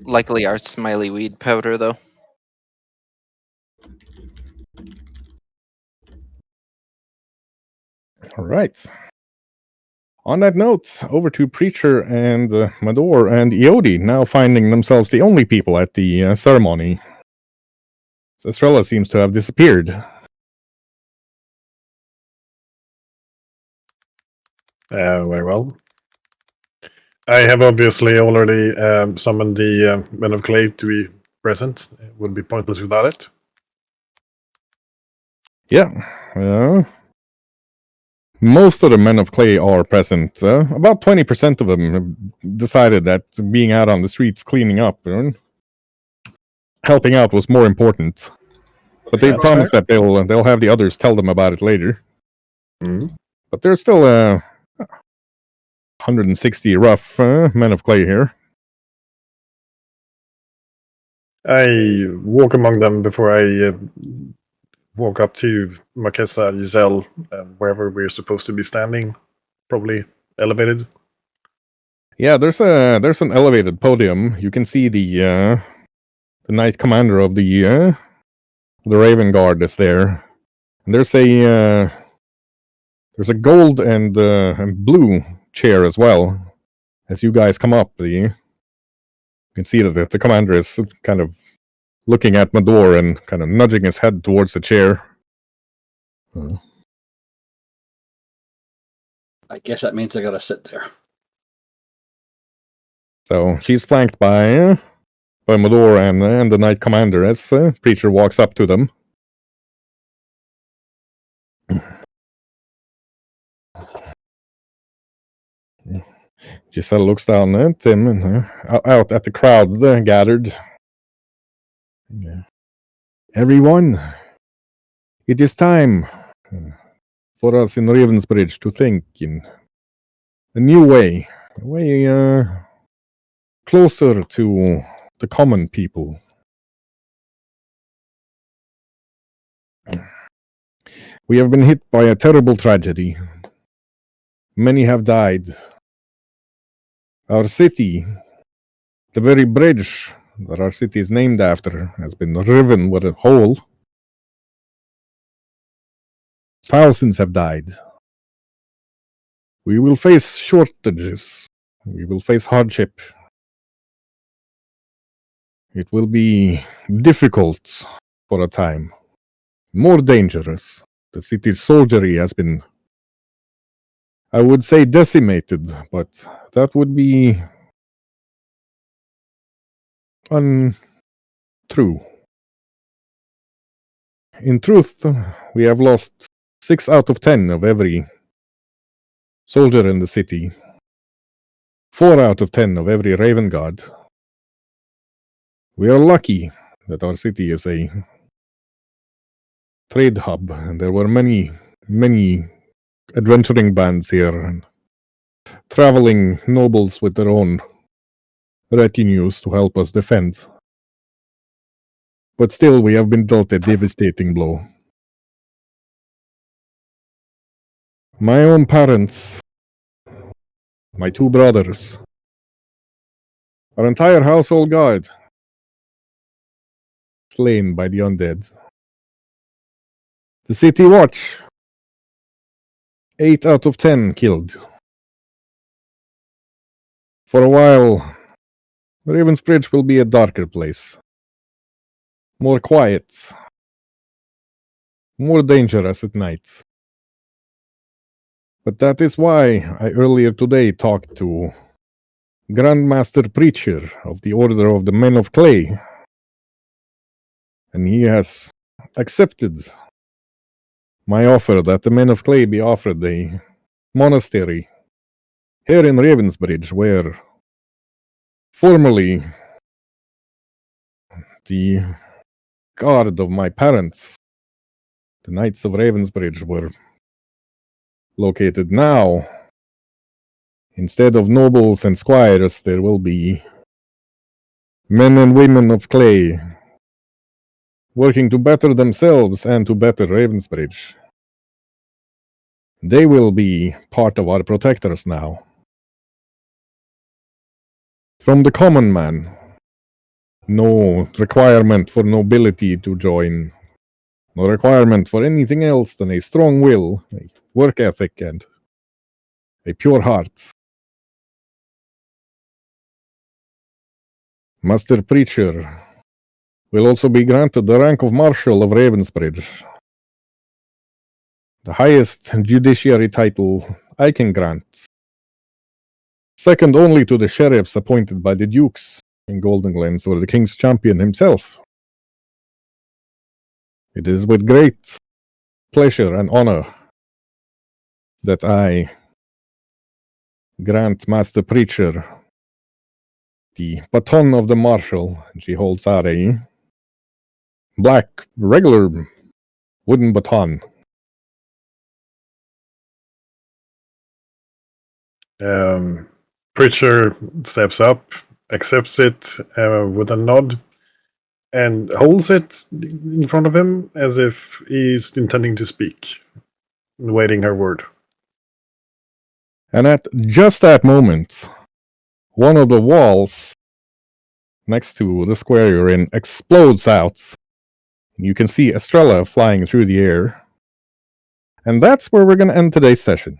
S3: Likely our smiley weed powder, though.
S1: All right. On that note, over to Preacher and Mador and Iodi, now finding themselves the only people at the ceremony. Estrella seems to have disappeared.
S8: Very well. I have obviously already summoned the Men of Clay to be present. It would be pointless without it.
S1: Yeah. Most of the Men of Clay are present. About 20% of them have decided that being out on the streets cleaning up and helping out was more important. But they promised that they'll have the others tell them about it later.
S8: Mm-hmm.
S1: But there's still 160 rough Men of Clay here.
S8: I walk among them before I walk up to Marquesa, Giselle, wherever we're supposed to be standing. Probably elevated.
S1: Yeah, there's an elevated podium. You can see the Knight Commander of the Raven Guard is there. And there's a gold and blue chair as well. As you guys come up, you can see that the commander is kind of looking at Mador and kind of nudging his head towards the chair.
S2: I guess that means I gotta sit there.
S1: So she's flanked by Mador and the Knight Commander as Preacher walks up to them. Giselle looks down at him and out at the crowd gathered. Yeah. Everyone, it is time for us in Ravensbridge to think in a new way. A way closer to the common people. We have been hit by a terrible tragedy. Many have died. Our city, the very bridge that our city is named after, has been riven with a hole. Thousands have died. We will face shortages. We will face hardship. It will be difficult for a time. More dangerous. The city's soldiery has been, I would say, decimated, but that would be untrue. In truth, we have lost 6 out of 10 of every soldier in the city. 4 out of 10 of every Raven Guard. We are lucky that our city is a trade hub, and there were many adventuring bands here, and traveling nobles with their own retinues to help us defend. But still, we have been dealt a devastating blow. My own parents, my 2 brothers, our entire household guard, slain by the undead. The city watch, 8 out of 10 killed. For a while, Ravensbridge will be a darker place. More quiet. More dangerous at night. But that is why I earlier today talked to Grandmaster Preacher of the Order of the Men of Clay. And he has accepted my offer that the Men of Clay be offered a monastery here in Ravensbridge, where formerly the guard of my parents, the Knights of Ravensbridge, were located. Now, instead of nobles and squires, there will be men and women of clay working to better themselves and to better Ravensbridge. They will be part of our protectors now. From the common man, no requirement for nobility to join, no requirement for anything else than a strong will, a work ethic, and a pure heart. Master Preacher will also be granted the rank of Marshal of Ravensbridge, the highest judiciary title I can grant, second only to the sheriffs appointed by the dukes in Goldenglens or the King's Champion himself. It is with great pleasure and honor that I grant Master Preacher the baton of the Marshal. She holds out a black, regular wooden baton.
S8: Preacher steps up, accepts it with a nod, and holds it in front of him as if he's intending to speak, waiting her word.
S1: And at just that moment, one of the walls next to the square you're in explodes out. You can see Estrella flying through the air. And that's where we're going to end today's session.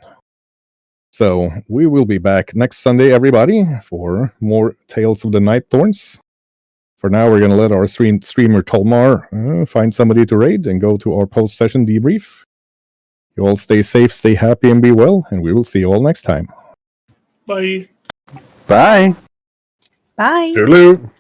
S1: So we will be back next Sunday, everybody, for more Tales of the Night Thorns. For now, we're going to let our streamer Tulmar find somebody to raid and go to our post-session debrief. You all stay safe, stay happy, and be well, and we will see you all next time.
S5: Bye.
S7: Bye.
S6: Bye.
S8: Toodaloo.